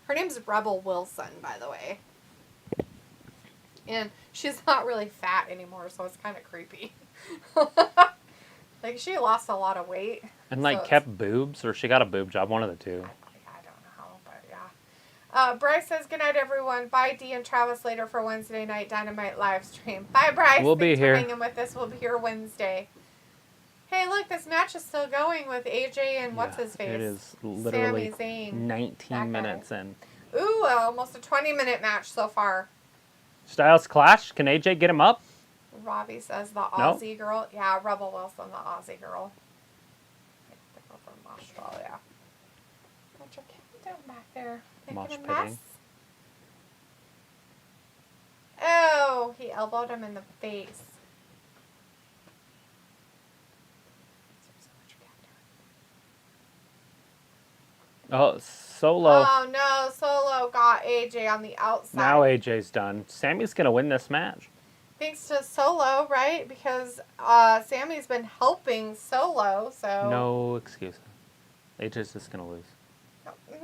Her name's Rebel Wilson, by the way. And she's not really fat anymore, so it's kind of creepy. Like, she lost a lot of weight. and like so kept boobs, or she got a boob job. One of the two. I don't know, but yeah. Bryce says, good night, everyone. Bye, Dee and Travis, later for Wednesday night Dynamite live stream. Bye, Bryce. We'll be Thanks here. for hanging with us. We'll be here Wednesday. Hey, look, this match is still going with AJ and what's-his-face? It is literally Sami Zayn. 19 minutes in. Ooh, almost a 20-minute match so far. Styles clash. Can AJ get him up? Robbie says the Aussie girl. Yeah, Rebel Wilson, the Aussie girl. The girl from Australia. What's your cat doing back there? Mosh Making a pitting. mess? Oh, he elbowed him in the face. Oh, Solo. Oh no, Solo got AJ on the outside. Now AJ's done. Sammy's going to win this match. Thanks to Solo, right? Because Sammy's been helping Solo, so... No excuse. AJ's just going to lose.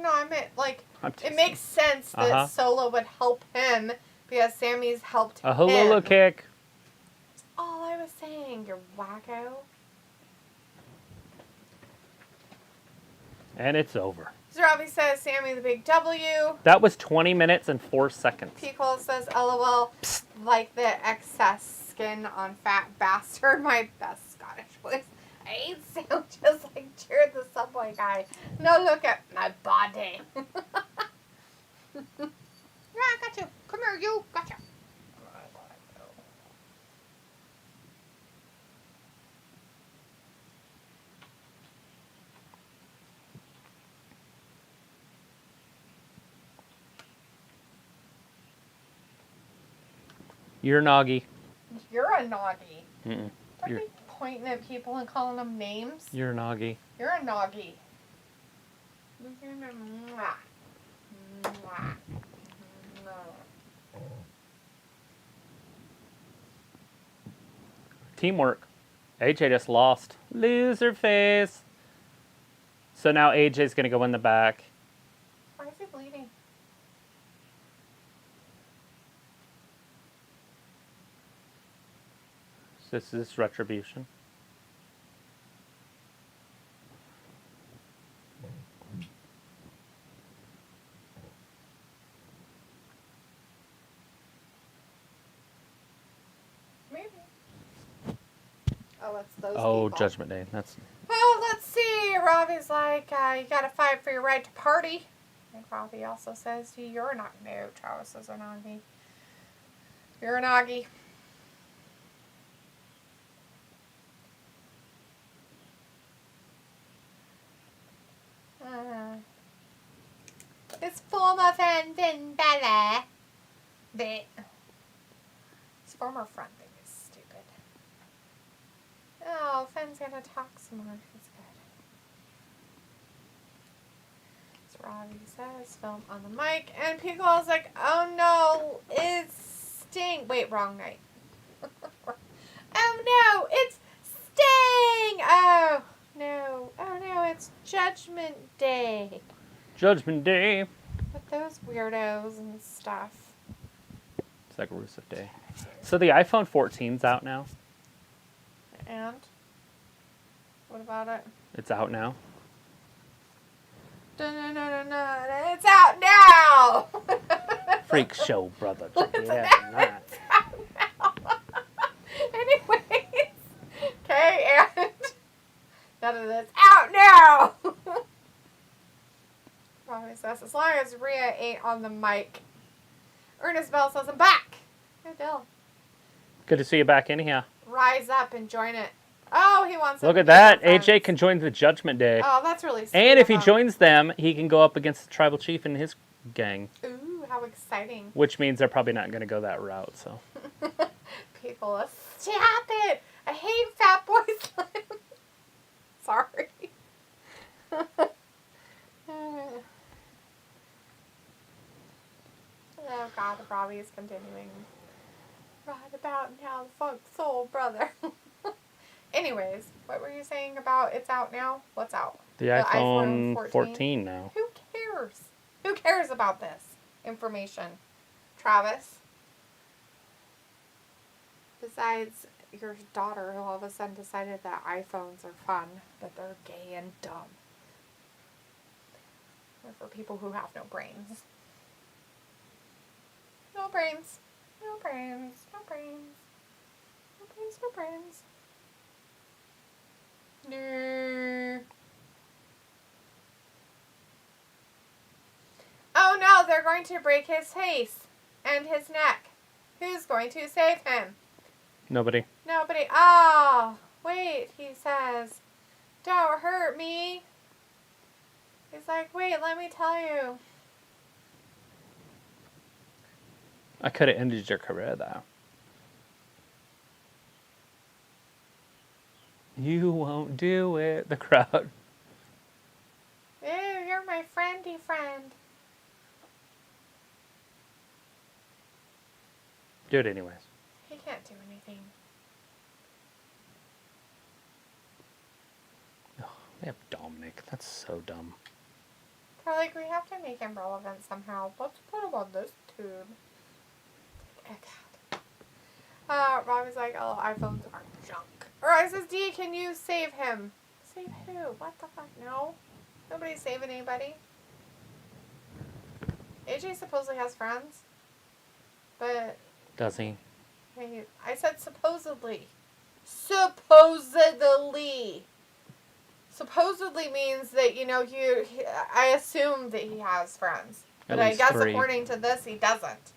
No, I meant, like, I'm it teasing. makes sense that Solo would help him because Sammy's helped A him. Hulula kick. That's all I was saying, you wacko. And it's over. Robbie says, Sammy the big W. That was 20 minutes and 4 seconds. Pickle says, LOL, like the excess skin on fat bastard. My best Scottish voice. I ate sandwiches like Jared the Subway guy. No, look at my body. Yeah, I got you. Come here, you. Gotcha. You're Noggy. You're a noggy. Mm-mm. Don't You're, be pointing at people and calling them names. you're Noggy. You're a noggy. Mwah. Mwah. Mwah. Teamwork. AJ just lost. Loser face. So now AJ's going to go in the back. Why is he bleeding? This is retribution. Maybe. Oh, it's those Oh, people. Judgment Day. That's Well, let's see. Robbie's like, you gotta fight for your right to party. And Robbie also says, you're not. No, Travis is a noggy. You're a noggy. His former friend Finn Balor. His former friend thing is stupid. Oh, Finn's gonna talk some more. That's good. As Robbie says, film on the mic. And Pickle's like, oh no, it's Sting. Wait, wrong night. Oh no, it's Sting! Oh no, it's Judgment Day. Judgment Day. But those weirdos and stuff. It's like Rusev Day. So the iPhone 14's out now. And? What about it? It's out now. Dun-dun-dun-dun-dun. It's out now! Freak show, brother. It's out now. Anyways. Okay, and none of this. Out now! Mommy says, as long as Rhea ain't on the mic. Ernest Bell says, I'm back. Hey, Bill. Good to see you back in here. Rise up and join it. Oh, he wants Look to at that. be friends. AJ can join the Judgment Day. Oh, that's really sweet. And if he of him. joins them, he can go up against the Tribal Chief and his gang. Ooh, how exciting. Which means they're probably not going to go that route, so. People, stop it! I hate Fat Boy Slim. Sorry. Oh God, Robbie's continuing. Right about now, the funk soul brother. Anyways, what were you saying about it's out now? What's out? The iPhone 14 now. Who cares? Who cares about this information? Travis? Besides your daughter who all of a sudden decided that iPhones are fun, but they're gay and dumb. They're for people who have no brains. No brains. No brains. No brains. No brains. No brains. No. Oh no, they're going to break his face and his neck. Who's going to save him? Nobody. Nobody. Ah, wait, he says. Don't hurt me. He's like, wait, let me tell you. I could have ended your career, though. You won't do it. The crowd. Ew, you're my friendy friend. Do it anyways. He can't do anything. Oh, they have Dominic. That's so dumb. They're like, we have to make him relevant somehow. Let's put him on this tube. Oh, God. Robbie's like, oh, iPhones are junk. Or I says, D, can you save him? Save who? What the fuck? No. Nobody's saving anybody. AJ supposedly has friends. But... Does he? Wait, I said supposedly. Supposedly. Supposedly means that, you know, I assume that he has friends. At But I least guess 3. according to this, he doesn't.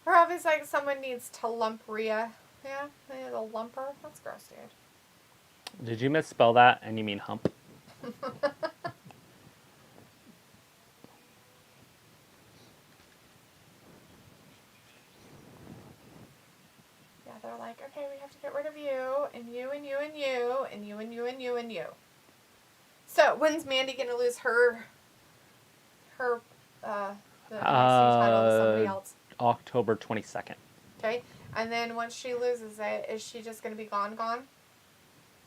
Robbie's like, someone needs to lump Rhea. Yeah, they need a lumper. That's gross, dude. Did you misspell that and you mean hump? Yeah, they're like, okay, we have to get rid of you, and you, and you, and you, and you, and you, and you, and you. So, when's Mandy gonna lose her the NXT title to somebody else? October 22nd. Okay, and then once she loses it, is she just gonna be gone?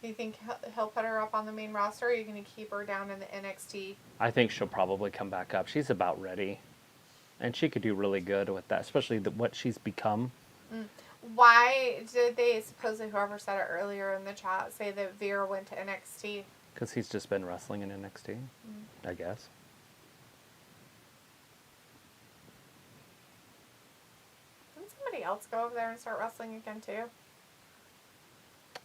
Do you think he'll put her up on the main roster, or are you gonna keep her down in the NXT? I think she'll probably come back up. She's about ready. And she could do really good with that, especially what she's become. Why did they, supposedly whoever said it earlier in the chat, say that Veer went to NXT? Because he's just been wrestling in NXT, I guess. Didn't somebody else go over there and start wrestling again too?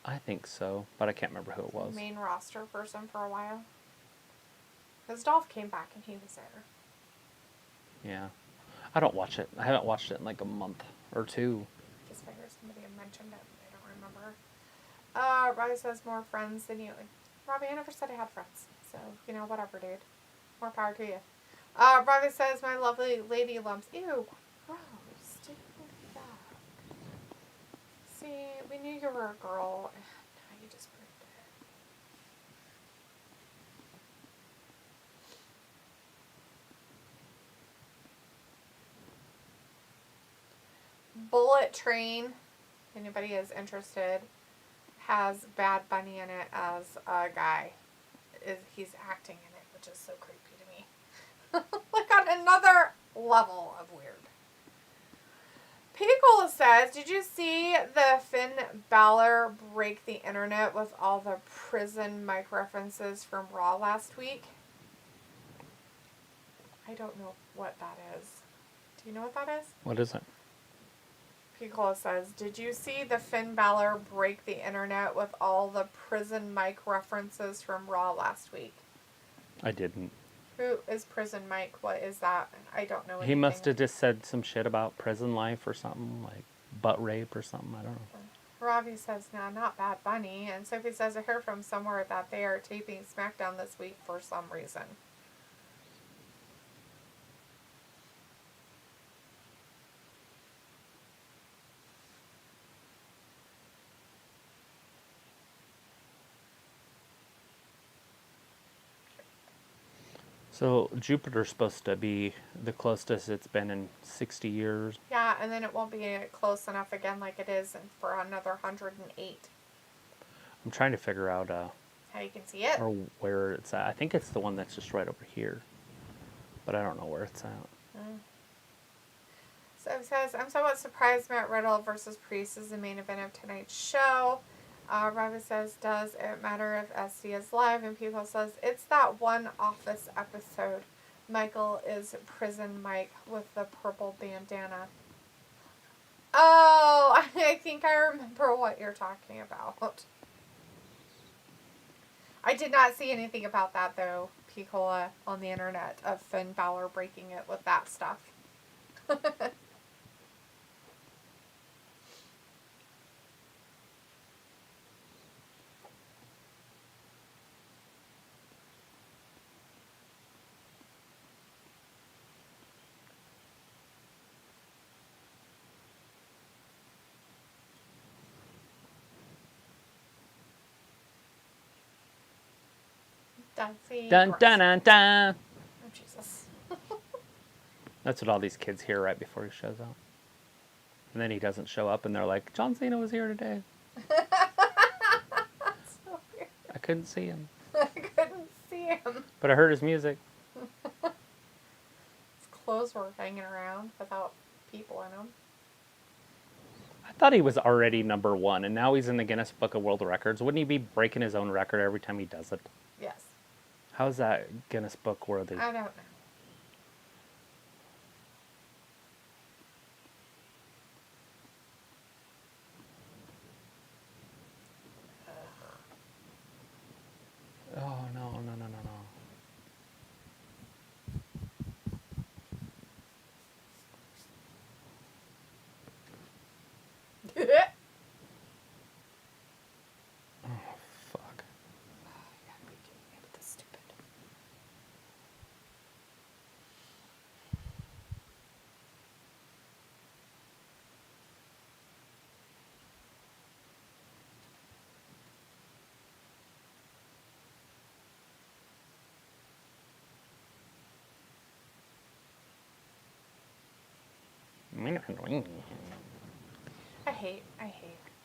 I think so, but I can't remember who it was. Main roster person for a while. Because Dolph came back and he was there. Yeah. I don't watch it. I haven't watched it in like a month or 2. Just figured somebody had mentioned it. I don't remember. Robbie says more friends than you. Robbie, I never said I had friends. So, you know, whatever, dude. More power to you. Robbie says my lovely lady lumps. Ew, gross. Dude, fuck. See, we knew you were a girl. Now you just proved it. Bullet Train, if anybody is interested, has Bad Bunny in it as a guy. he's acting in it, which is so creepy to me. Like on another level of weird. Pickle says, did you see the Finn Balor break the internet with all the prison mic references from Raw last week? I don't know what that is. Do you know what that is? What is it? Piccolo says, did you see the Finn Balor break the internet with all the prison mic references from Raw last week? I didn't. Who is Prison Mike? What is that? I don't know anything. He must have just said some shit about prison life or something, like butt rape or something. I don't know. Robbie says, no, not Bad Bunny. And Sophie says, I heard from somewhere that they are taping SmackDown this week for some reason. So Jupiter's supposed to be the closest it's been in 60 years. Yeah, and then it won't be close enough again like it is for another 108. I'm trying to figure out How you can see it. or where it's at. I think it's the one that's just right over here, but I don't know where it's at. So it says, I'm somewhat surprised Matt Riddle versus Priest is the main event of tonight's show. Robbie says, does it matter if SD is live? And people says, it's that one Office episode. Michael is Prison Mike with the purple bandana. Oh, I think I remember what you're talking about. I did not see anything about that, though, Picola, on the internet, of Finn Balor breaking it with that stuff. Dun dun dun dun. Oh, Jesus. That's what all these kids hear right before he shows up. And then he doesn't show up, and they're like, John Cena was here today. That's so weird. I couldn't see him. I couldn't see him. But I heard his music. His clothes were hanging around without people in them. I thought he was already number one, and now he's in the Guinness Book of World Records. Wouldn't he be breaking his own record every time he does it? Yes. How's that Guinness Book worthy? I don't know. Oh, no, no, no, no, no. Oh, fuck. You gotta be kidding me with this stupid. I hate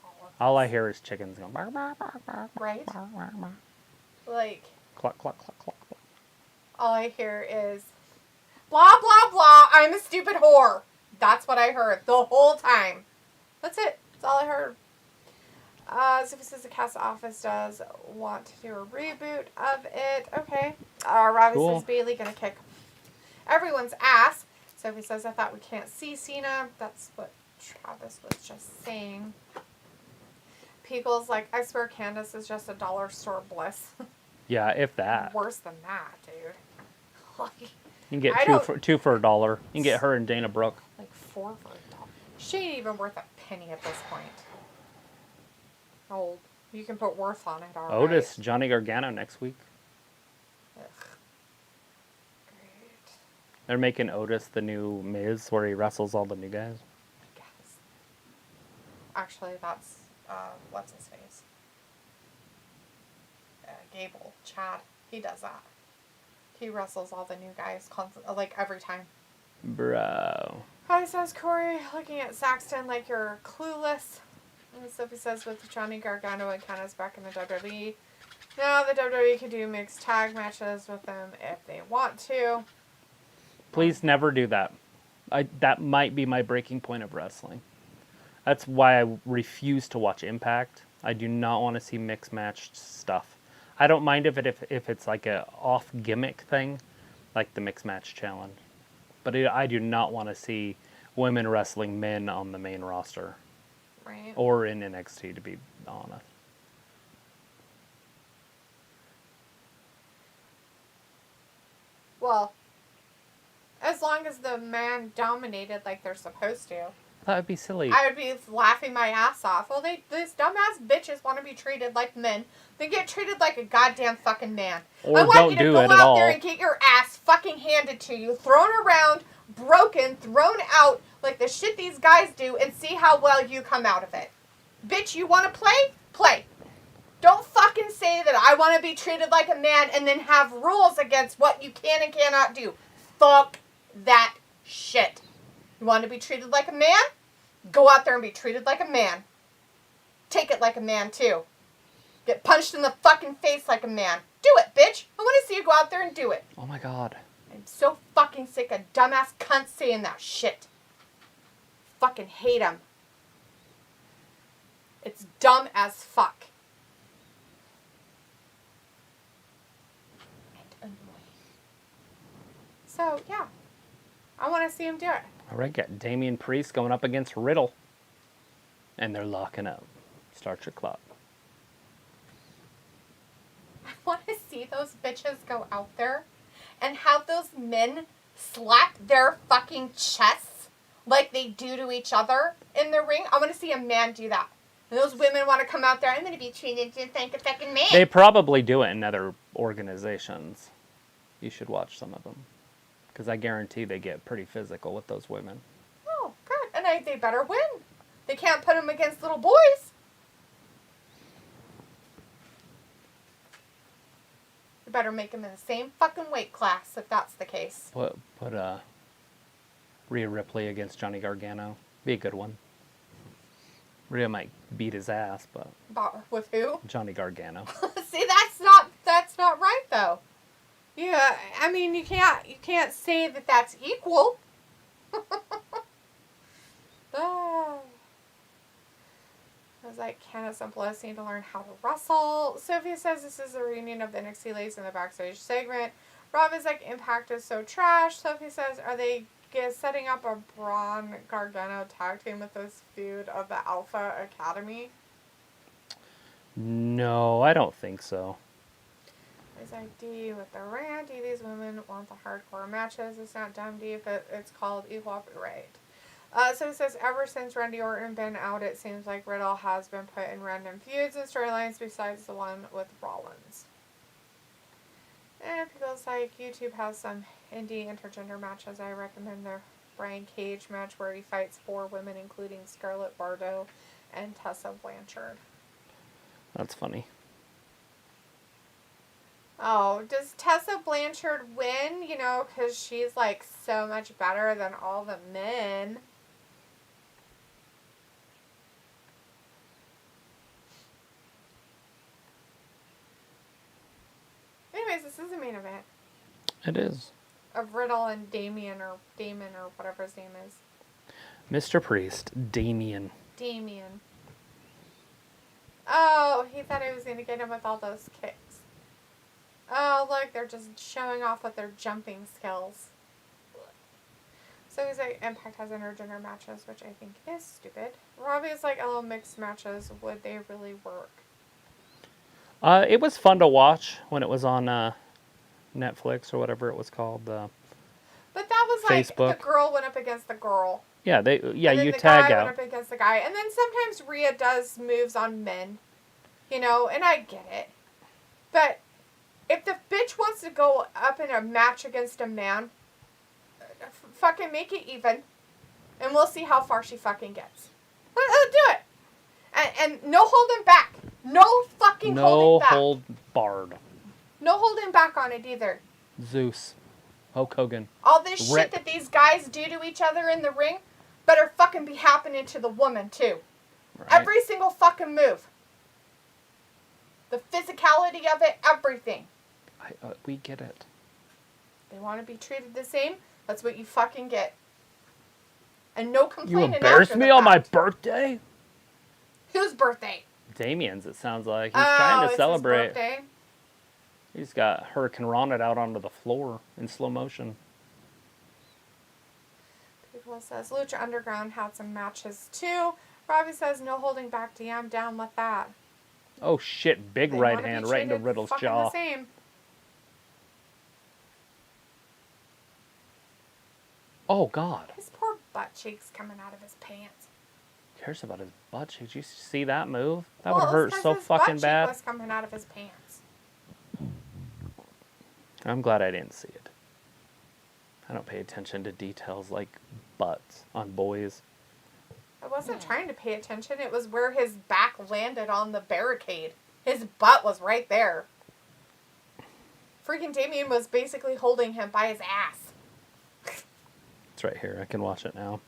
all of this. All I hear is chickens going, bark, bark, bark, bark, Right? bark, bark, bark. Like, Cluck, cluck, cluck, cluck, cluck. all I hear is, blah, blah, blah, I'm a stupid whore. That's what I heard the whole time. That's it. That's all I heard. Sophie says the cast office does want to do a reboot of it. Okay. Robbie Cool. says Bailey gonna kick everyone's ass. Sophie says I thought we can't see Cena. That's what Travis was just saying. Pickle's like, I swear Candace is just a dollar store bliss. Yeah, if that. Worse than that, dude. Like, You can get I two for $1. You can get her and Dana Brooke. like $4 for $1. She ain't even worth a penny at this point. Oh, you can put worth on it, alright. Otis, Johnny Gargano next week. Ugh. Great. They're making Otis the new Miz, where he wrestles all the new guys. I guess. Actually, that's, what's his face? Gable. Chad. He does that. He wrestles all the new guys like every time. Bro. Hi, says Corey, looking at Saxton like you're clueless. And Sophie says with Johnny Gargano and Candace back in the WWE, Now the WWE could do mixed tag matches with them if they want to. Please never do that. That might be my breaking point of wrestling. That's why I refuse to watch Impact. I do not want to see mixed matched stuff. I don't mind if it's like a off gimmick thing, like the mixed match challenge. But I do not want to see women wrestling men on the main roster. Right. Or in NXT, to be honest. Well, as long as the man dominated like they're supposed to. That would be silly. I would be laughing my ass off. Well, these dumbass bitches want to be treated like men. Then get treated like a goddamn fucking man. Or I want don't you to do go it at out there all. and get your ass fucking handed to you, thrown around, broken, thrown out like the shit these guys do, and see how well you come out of it. Bitch, you want to play? Play. Don't fucking say that I want to be treated like a man and then have rules against what you can and cannot do. Fuck that shit. You want to be treated like a man? Go out there and be treated like a man. Take it like a man, too. Get punched in the fucking face like a man. Do it, bitch. I want to see you go out there and do it. Oh my god. I'm so fucking sick of dumbass cunts saying that shit. Fucking hate them. It's dumb as fuck. And annoying. So, yeah. I want to see him do it. All right, got Damian Priest going up against Riddle. And they're locking up. Start your clock. I want to see those bitches go out there and have those men slap their fucking chests like they do to each other in the ring. I want to see a man do that. And those women want to come out there. I'm going to be treated just like a fucking man. They probably do it in other organizations. You should watch some of them. Because I guarantee they get pretty physical with those women. Oh, good. And they better win. They can't put them against little boys. You better make them in the same fucking weight class if that's the case. Put Rhea Ripley against Johnny Gargano. Be a good one. Rhea might beat his ass, but With who? Johnny Gargano. See, that's not right though. Yeah, I mean you can't say that that's equal. I was like, Candace and Bliss need to learn how to wrestle. Sophia says this is a reunion of the NXT ladies in the backstage segment. Rob is like, Impact is so trash. Sophie says, are they setting up a Braun Gargano tag team with this feud of the Alpha Academy? No, I don't think so. There's ID with the Randy. These women want the hardcore matches. It's not dumb deep. It's called equal right. So it says, ever since Randy Orton been out, it seems like Riddle has been put in random feuds and storylines besides the one with Rollins. And people's like, YouTube has some indie intergender matches. I recommend the Brian Cage match where he fights 4 women, including Scarlett Bordeaux and Tessa Blanchard. That's funny. Oh, does Tessa Blanchard win? You know, because she's like so much better than all the men. Anyways, this is the main event. It is. Of Riddle and Damon or whatever his name is. Mr. Priest, Damien. Oh, he thought he was going to get him with all those kicks. Oh, look, they're just showing off with their jumping skills. So he's like, Impact has intergender matches, which I think is stupid. Robbie's like, oh, mixed matches, would they really work? It was fun to watch when it was on Netflix or whatever it was called. But that was like Facebook. The girl went up against the girl. Yeah, And then you the tag guy out. went up against the guy. And then sometimes Rhea does moves on men. You know, and I get it. But if the bitch wants to go up in a match against a man, fucking make it even. And we'll see how far she fucking gets. Let's do it. And no holding back. No fucking holding back. No hold barred. No holding back on it either. Zeus. Hulk Hogan. All this Rip. shit that these guys do to each other in the ring better fucking be happening to the woman too. Right. Every single fucking move. The physicality of it, everything. We get it. They want to be treated the same. That's what you fucking get. And no You complaining embarrassed me on my birthday? Whose birthday? Damien's, it sounds like. He's trying to celebrate. His birthday. He's got Hurricane Ronald out onto the floor in slow motion. People says Lucha Underground had some matches too. Robbie says no holding back DM. Down with that. Oh shit, big right hand right into Riddle's jaw. The same. Oh god. His poor butt cheeks coming out of his pants. Who cares about his butt cheeks? Did you see that move? That would hurt so fucking bad. His butt cheek was coming out of his pants. I'm glad I didn't see it. I don't pay attention to details like butts on boys. I wasn't trying to pay attention. It was where his back landed on the barricade. His butt was right there. Freaking Damien was basically holding him by his ass. It's right here. I can watch it now.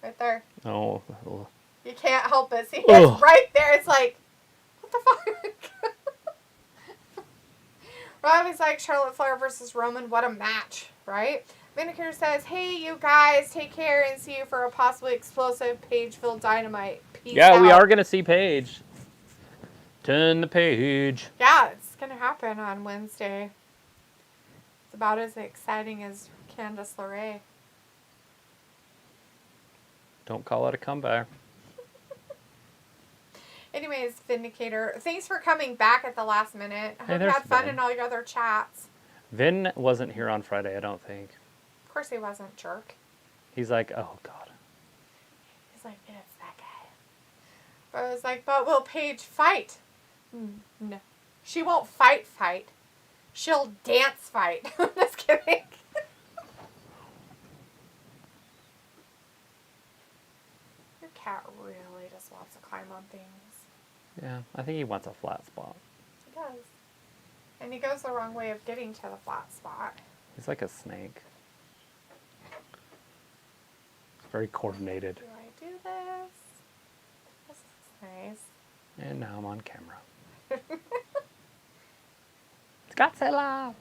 Right there. Oh. You can't help it. See, it's right there. It's like, what the fuck? Robbie's like, Charlotte Flair versus Roman. What a match, right? Vinegar says, hey, you guys, take care and see you for a possibly explosive Paige-filled Dynamite. Peace out. We are going to see Paige. Turn the page. Yeah, it's going to happen on Wednesday. It's about as exciting as Candace Larae. Don't call it a comeback. Anyways, Vindicator, thanks for coming back at the last minute. I hope you had fun in all your other chats. Vin wasn't here on Friday, I don't think. Of course he wasn't, jerk. He's like, oh, God. He's like, it's that guy. But I was like, but will Paige fight? No. She won't fight. She'll dance fight. I'm just kidding. Your cat really just wants to climb on things. Yeah, I think he wants a flat spot. He does. And he goes the wrong way of getting to the flat spot. He's like a snake. It's very coordinated. Do I do this? This is nice. And now I'm on camera. It's Godzilla!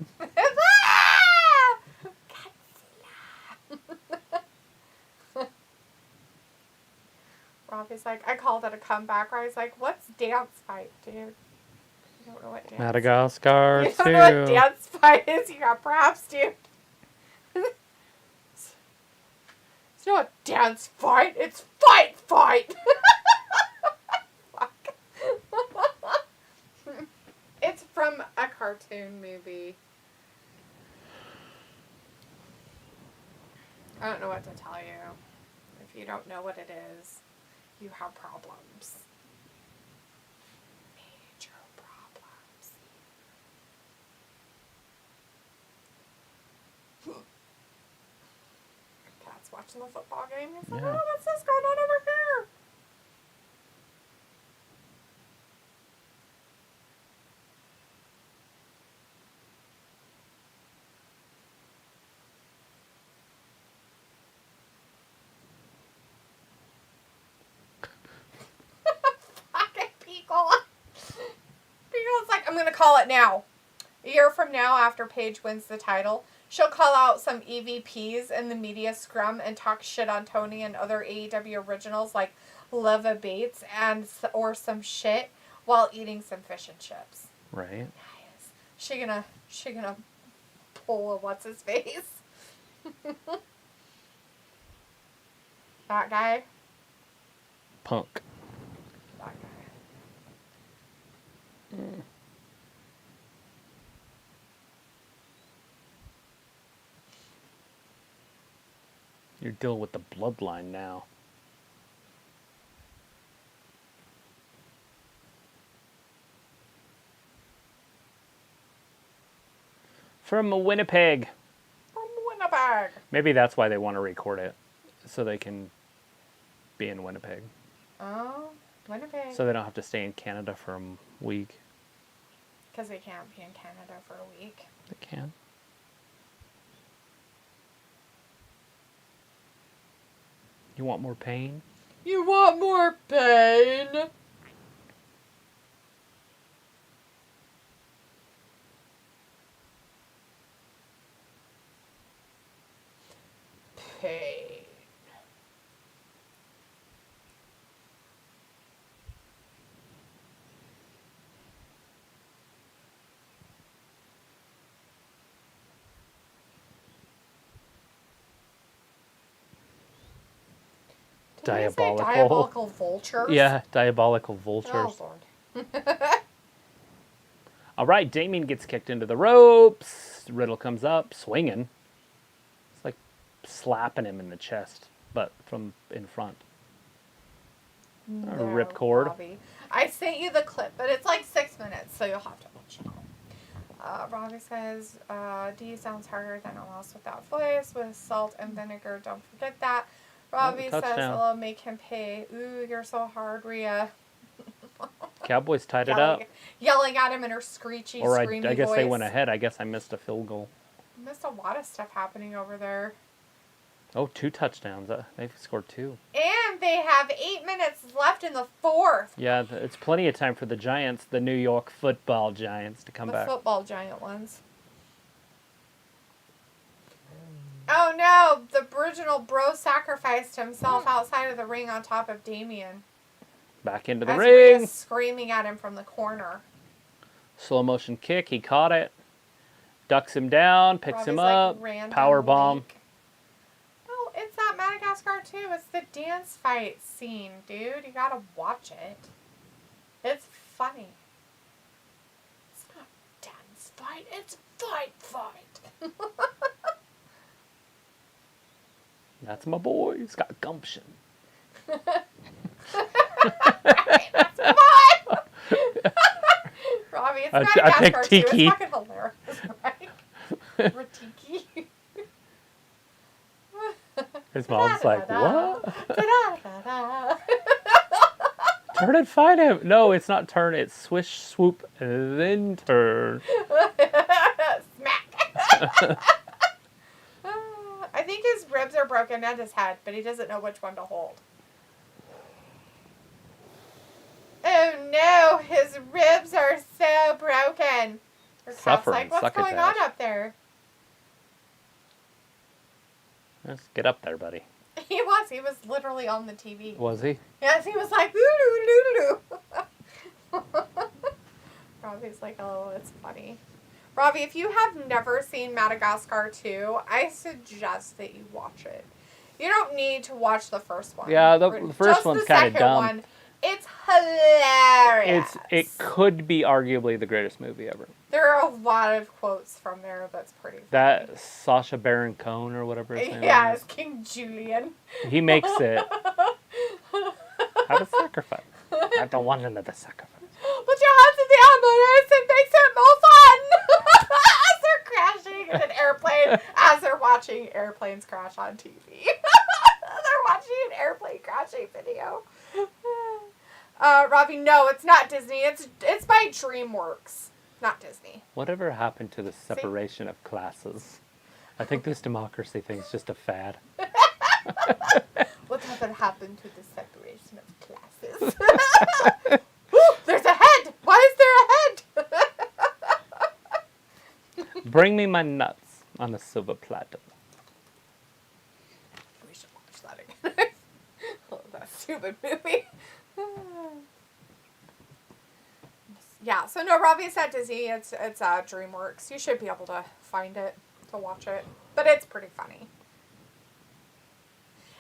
Robbie's like, I called it a comeback. Robbie's like, what's dance fight, dude? You don't know what dance Madagascar, You don't know what dance fight is? You got props, dude. It's not a dance fight. It's fight. Fuck. It's from a cartoon movie. I don't know what to tell you. If you don't know what it is, you have problems. Major problems. Cat's watching the football game. He's like, oh, what's this going on over here? Beagle's like, I'm going to call it now. A year from now, after Paige wins the title, she'll call out some EVPs in the media scrum and talk shit on Tony and other AEW originals like Leva Bates or some shit while eating some fish and chips. Right. Nice. She gonna pull a what's his face? That guy? Punk. That guy. You're dealing with the bloodline now. From Winnipeg. From Winnipeg. Maybe that's why they want to record it. So they can be in Winnipeg. Oh, Winnipeg. So they don't have to stay in Canada for a week. Because they can't be in Canada for a week. They can. You want more pain? You want more pain? pain. Diabolical. Diabolical vultures? Yeah, diabolical vultures. Oh, Lord. All right, Damien gets kicked into the ropes. Riddle comes up, swinging. It's like slapping him in the chest, but from in front. No, Ripcord. Robbie. I sent you the clip, but it's like 6 minutes, so you'll have to watch it. Robbie says, D sounds harder than a mouse without voice, with salt and vinegar. Don't forget that. Robbie says it'll make him pay. Ooh, you're so hard, Rhea. Cowboys tied it up. Yelling at him in her screechy, screamy I guess voice. they went ahead. I guess I missed a field goal. Missed a lot of stuff happening over there. Oh, 2 touchdowns. They've scored 2. And they have 8 minutes left in the fourth. Yeah, it's plenty of time for the Giants, the New York football Giants, to come back. The football giant ones. Oh no, the original bro sacrificed himself outside of the ring on top of Damien. Back into the As ring. Rhea's screaming at him from the corner. Slow motion kick. He caught it. Ducks him down. Picks Robbie's him up. Power bomb. Oh, it's that Madagascar too. It's the dance fight scene, dude. You gotta watch it. It's funny. It's not dance fight. It's fight. That's my boy. He's got gumption. That's fun. Robbie, it's Madagascar too. Tiki. It's fucking hilarious, right? Ratiki. His mom's like, what? Da-da-da-da. Turn and fight him. No, it's not turn. It's swish, swoop, then turn. Smack. I think his ribs are broken and his head, but he doesn't know which one to hold. Oh no, his ribs are so broken. Cat's like, what's going on up there? Let's get up there, buddy. He was literally on the TV. Was he? Yes, he was like, doo-doo-doo-doo-doo. Robbie's like, oh, it's funny. Robbie, if you have never seen Madagascar 2, I suggest that you watch it. You don't need to watch the first one. Yeah, the first one's kind of dumb. One, it's hilarious. It could be arguably the greatest movie ever. There are a lot of quotes from there that's pretty funny. That Sacha Baron Cohen or whatever his name Yeah, is. it's King Julian. He makes it. Have a sacrifice. Have the one into the sacrifice. Put your hands in the ambulance and makes it more fun. As they're crashing in an airplane, as they're watching airplanes crash on TV. They're watching an airplane crashing video. Robbie, no, it's not Disney. It's by DreamWorks, not Disney. Whatever happened to the separation of classes? I think this democracy thing is just a fad. Whatever happened to the separation of classes? Ooh, there's a head! Why is there a head? Bring me my nuts on a silver platter. We should watch that again. Oh, that stupid movie. Yeah, so no, Robbie's at Disney. It's DreamWorks. You should be able to find it to watch it, but it's pretty funny.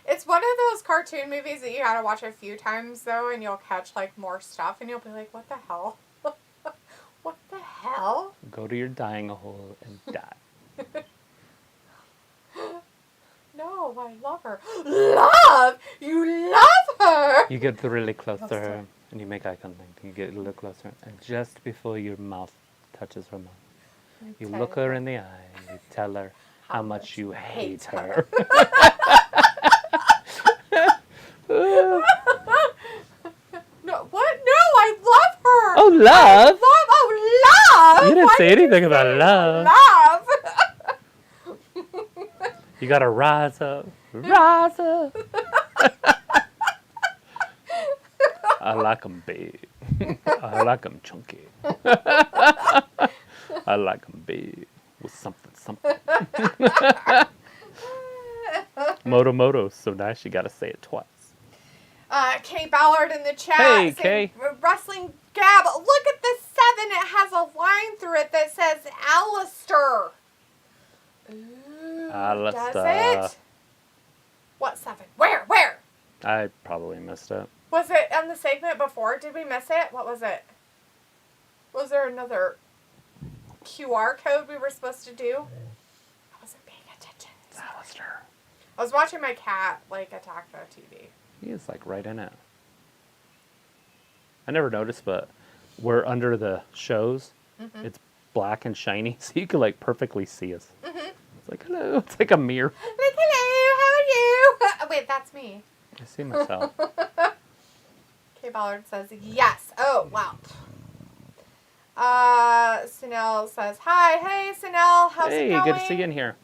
It's one of those cartoon movies that you gotta watch a few times though, and you'll catch like more stuff, and you'll be like, "What the hell? What the hell?" Go to your dying hole and die. No, I love her. Love? You love her? You get really close to her, and you make eye contact. You get a little closer, and just before your mouth touches her mouth, you look her in the eye, and you tell her how much you hate her. No, what? No, I love her. Oh, love? Love. You didn't say anything about love. Love. You gotta rise up. Rise up. I like 'em big. I like 'em chunky. I like 'em big with something. Moto, so nice you gotta say it twice. Kay Ballard in the chat. Hey, saying, Kay. Wrestling Gab. Look at the 7. It has a line through it that says Alistair. Ooh, Alistair. does it? What 7? Where? I probably missed it. Was it on the segment before? Did we miss it? What was it? Was there another QR code we were supposed to do? I wasn't paying attention. It's Alistair. I was watching my cat, attack the TV. He is, right in it. I never noticed, but we're under the shows. Mm-hmm. It's black and shiny, so you can, perfectly see us. Mm-hmm. It's like, hello. It's like a mirror. Hello, how are you? Oh, wait, that's me. I see myself. Kay Ballard says, yes. Oh, wow. Sunil says, hi. Hey, Sunil. How's it going? Hey, good to see you in here.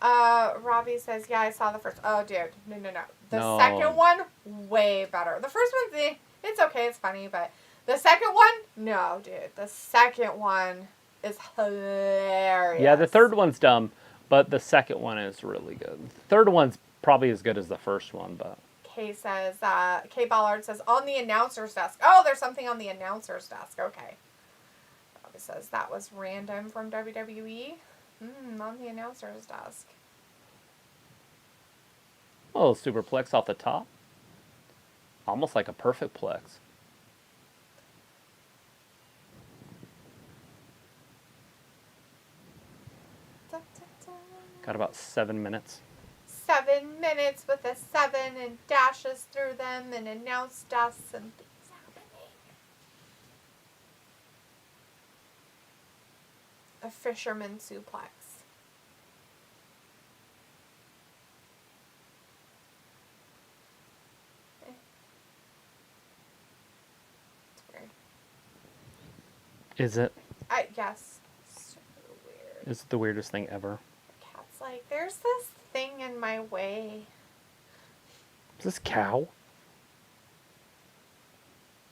Robbie says, yeah, I saw the first. Oh, dude. No. The second one, way better. The first one's, it's okay. It's funny. But the second one, no, dude. The second one is hilarious. Yeah, the third one's dumb, but the second one is really good. The third one's probably as good as the first one, but... Kay Ballard says, on the announcer's desk. Oh, there's something on the announcer's desk. Okay. Robbie says, that was random from WWE. On the announcer's desk. Oh, superplex off the top. Almost like a perfect plex. Got about 7 minutes. 7 minutes with a 7 and dashes through them and announce desks and things happening. A fisherman suplex. It's weird. Is it? Yes. So weird. Is it the weirdest thing ever? The cat's like, there's this thing in my way. Is this cow?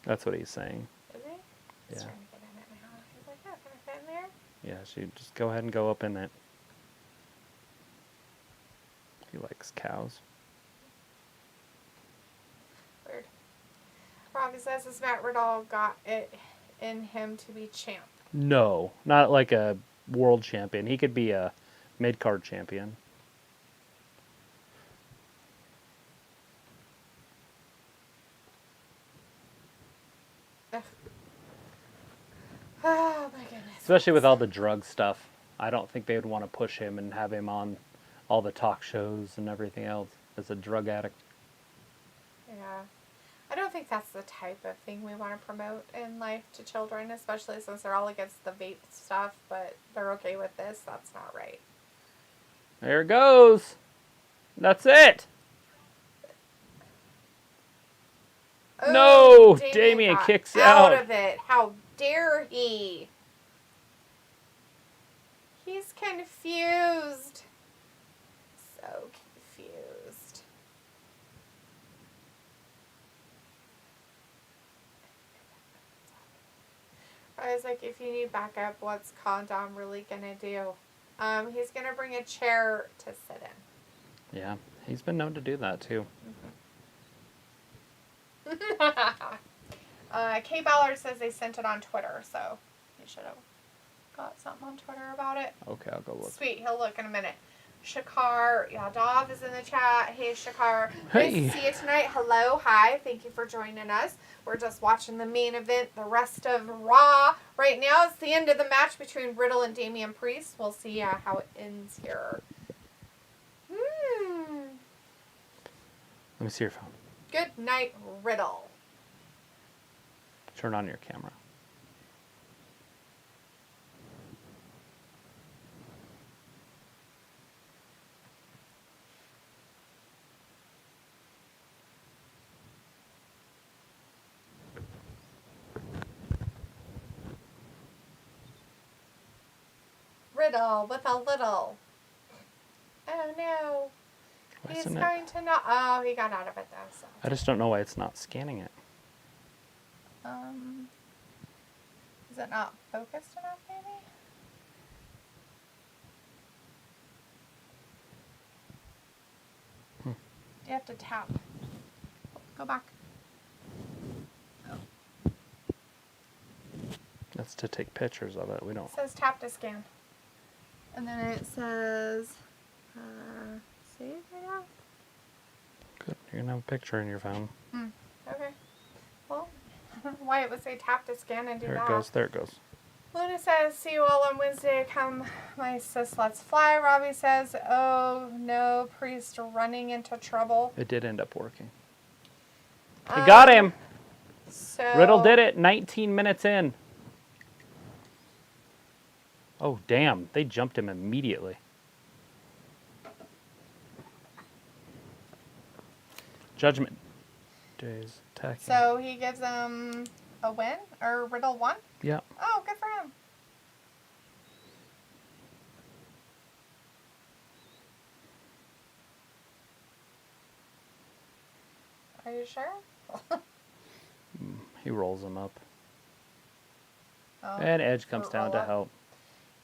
That's what he's saying. Is he? He's Yeah. trying to get in it now. He's like, yeah, can I fit in there? Yeah, she just go ahead and go up in it. He likes cows. Weird. Robbie says, has Matt Riddle got it in him to be champ? No, not like a world champion. He could be a mid-card champion. Oh my goodness. Especially with all the drug stuff. I don't think they would want to push him and have him on all the talk shows and everything else as a drug addict. Yeah. I don't think that's the type of thing we want to promote in life to children, especially since they're all against the vape stuff, but they're okay with this. That's not right. There it goes. That's it. Oh, No, Damien got kicks out out. of it. How dare he? He's confused. So confused. I was like, if you need backup, what's Condom really gonna do? He's gonna bring a chair to sit in. Yeah, he's been known to do that too. Kay Ballard says they sent it on Twitter, so you should have got something on Twitter about it. Okay, I'll go look. Sweet, he'll look in a minute. Shakar Yadav is in the chat. Hey, Shakar. Hey. Nice to see you tonight. Hello, hi. Thank you for joining us. We're just watching the main event, the rest of Raw. Right now, it's the end of the match between Riddle and Damian Priest. We'll see how it ends here. Let me see your phone. Good night, Riddle. Turn on your camera. Riddle with a little. Oh no. Why He's isn't it? going to not. Oh, he got out of it though. So. I just don't know why it's not scanning it. Is it not focused enough, maybe? You have to tap. Go back. That's to take pictures of it. We don't. It says tap to scan. And then it says, save right now? Good. You're gonna have a picture in your phone. Okay. Well, I don't know why it would say tap to scan and do There that. it goes. There it goes. Luna says, see you all on Wednesday. Come, my sis, let's fly. Robbie says, oh no, priest running into trouble. It did end up working. He got him. So Riddle did it. 19 minutes in. Oh, damn. They jumped him immediately. Judgment Days attacking. So he gives him a win? Or Riddle won? Yeah. Oh, good for him. Are you sure? He rolls him up. Oh, And Edge comes down to roll up. help.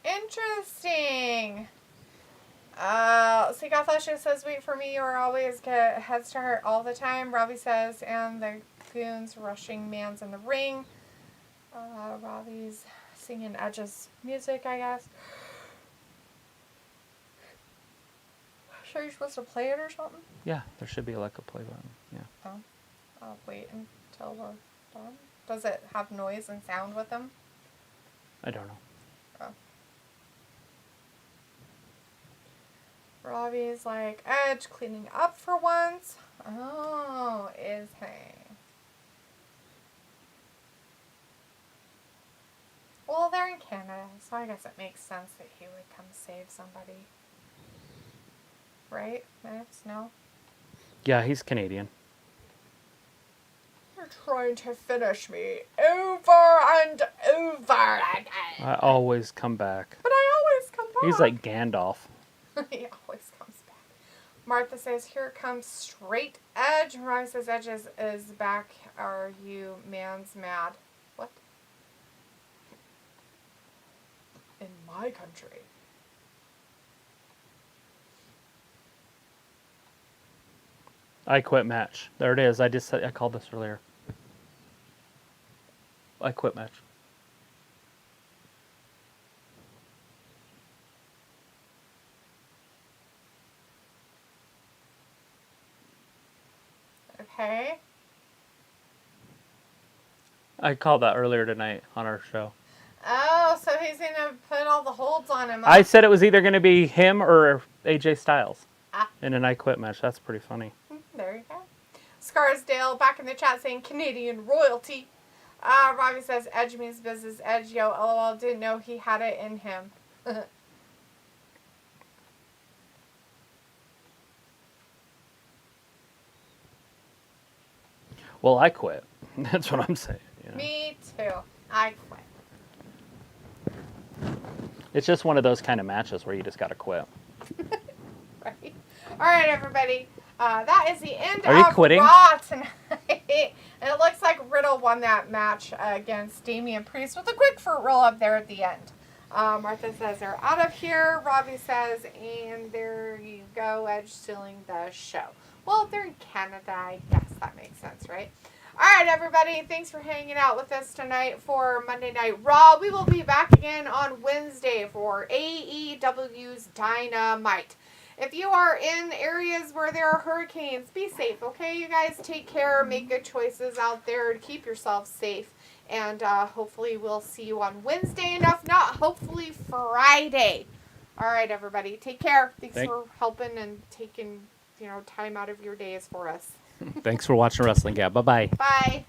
Interesting. Seagull Flusher says, wait for me, or always get head start all the time. Robbie says, and the goons rushing man's in the ring. Robbie's singing Edge's music, I guess. Sure you're supposed to play it or something? Yeah, there should be like a play button. Yeah. Oh. I'll wait until we're done. Does it have noise and sound with them? I don't know. Oh. Robbie's like, Edge cleaning up for once. Oh, is he? Well, they're in Canada, so I guess it makes sense that he would come save somebody. Right, Max? No? Yeah, he's Canadian. You're trying to finish me over and over again. I always come back. But I always come back. He's like Gandalf. He always comes back. Martha says, here comes straight Edge. Robbie says, Edge is back. Are you man's mad? What? In my country. I quit match. There it is. I called this earlier. I quit match. Okay. I called that earlier tonight on our show. Oh, so he's going to put all the holds on him. I said it was either going to be him or AJ Styles Ah. in an I quit match. That's pretty funny. There you go. Scarsdale back in the chat saying Canadian royalty. Robbie says Edge means business. Edge, yo, lol, didn't know he had it in him. Well, I quit. That's what I'm saying. You know? Me too. I quit. It's just one of those kind of matches where you just got to quit. Right. All right, everybody. That is the end Are you of quitting? Raw tonight. And it looks like Riddle won that match against Damian Priest with a quick fruit roll up there at the end. Martha says they're out of here. Robbie says, and there you go, Edge stealing the show. Well, if they're in Canada, I guess that makes sense, right? All right, everybody. Thanks for hanging out with us tonight for Monday Night Raw. We will be back again on Wednesday for AEW's Dynamite. If you are in areas where there are hurricanes, be safe, okay? You guys take care. Make good choices out there to keep yourself safe. And hopefully we'll see you on Wednesday, and if not, hopefully Friday. All right, everybody. Take care. Thanks for helping and taking, time out of your days for us. Thanks for watching Wrestling Gab. Bye-bye. Bye.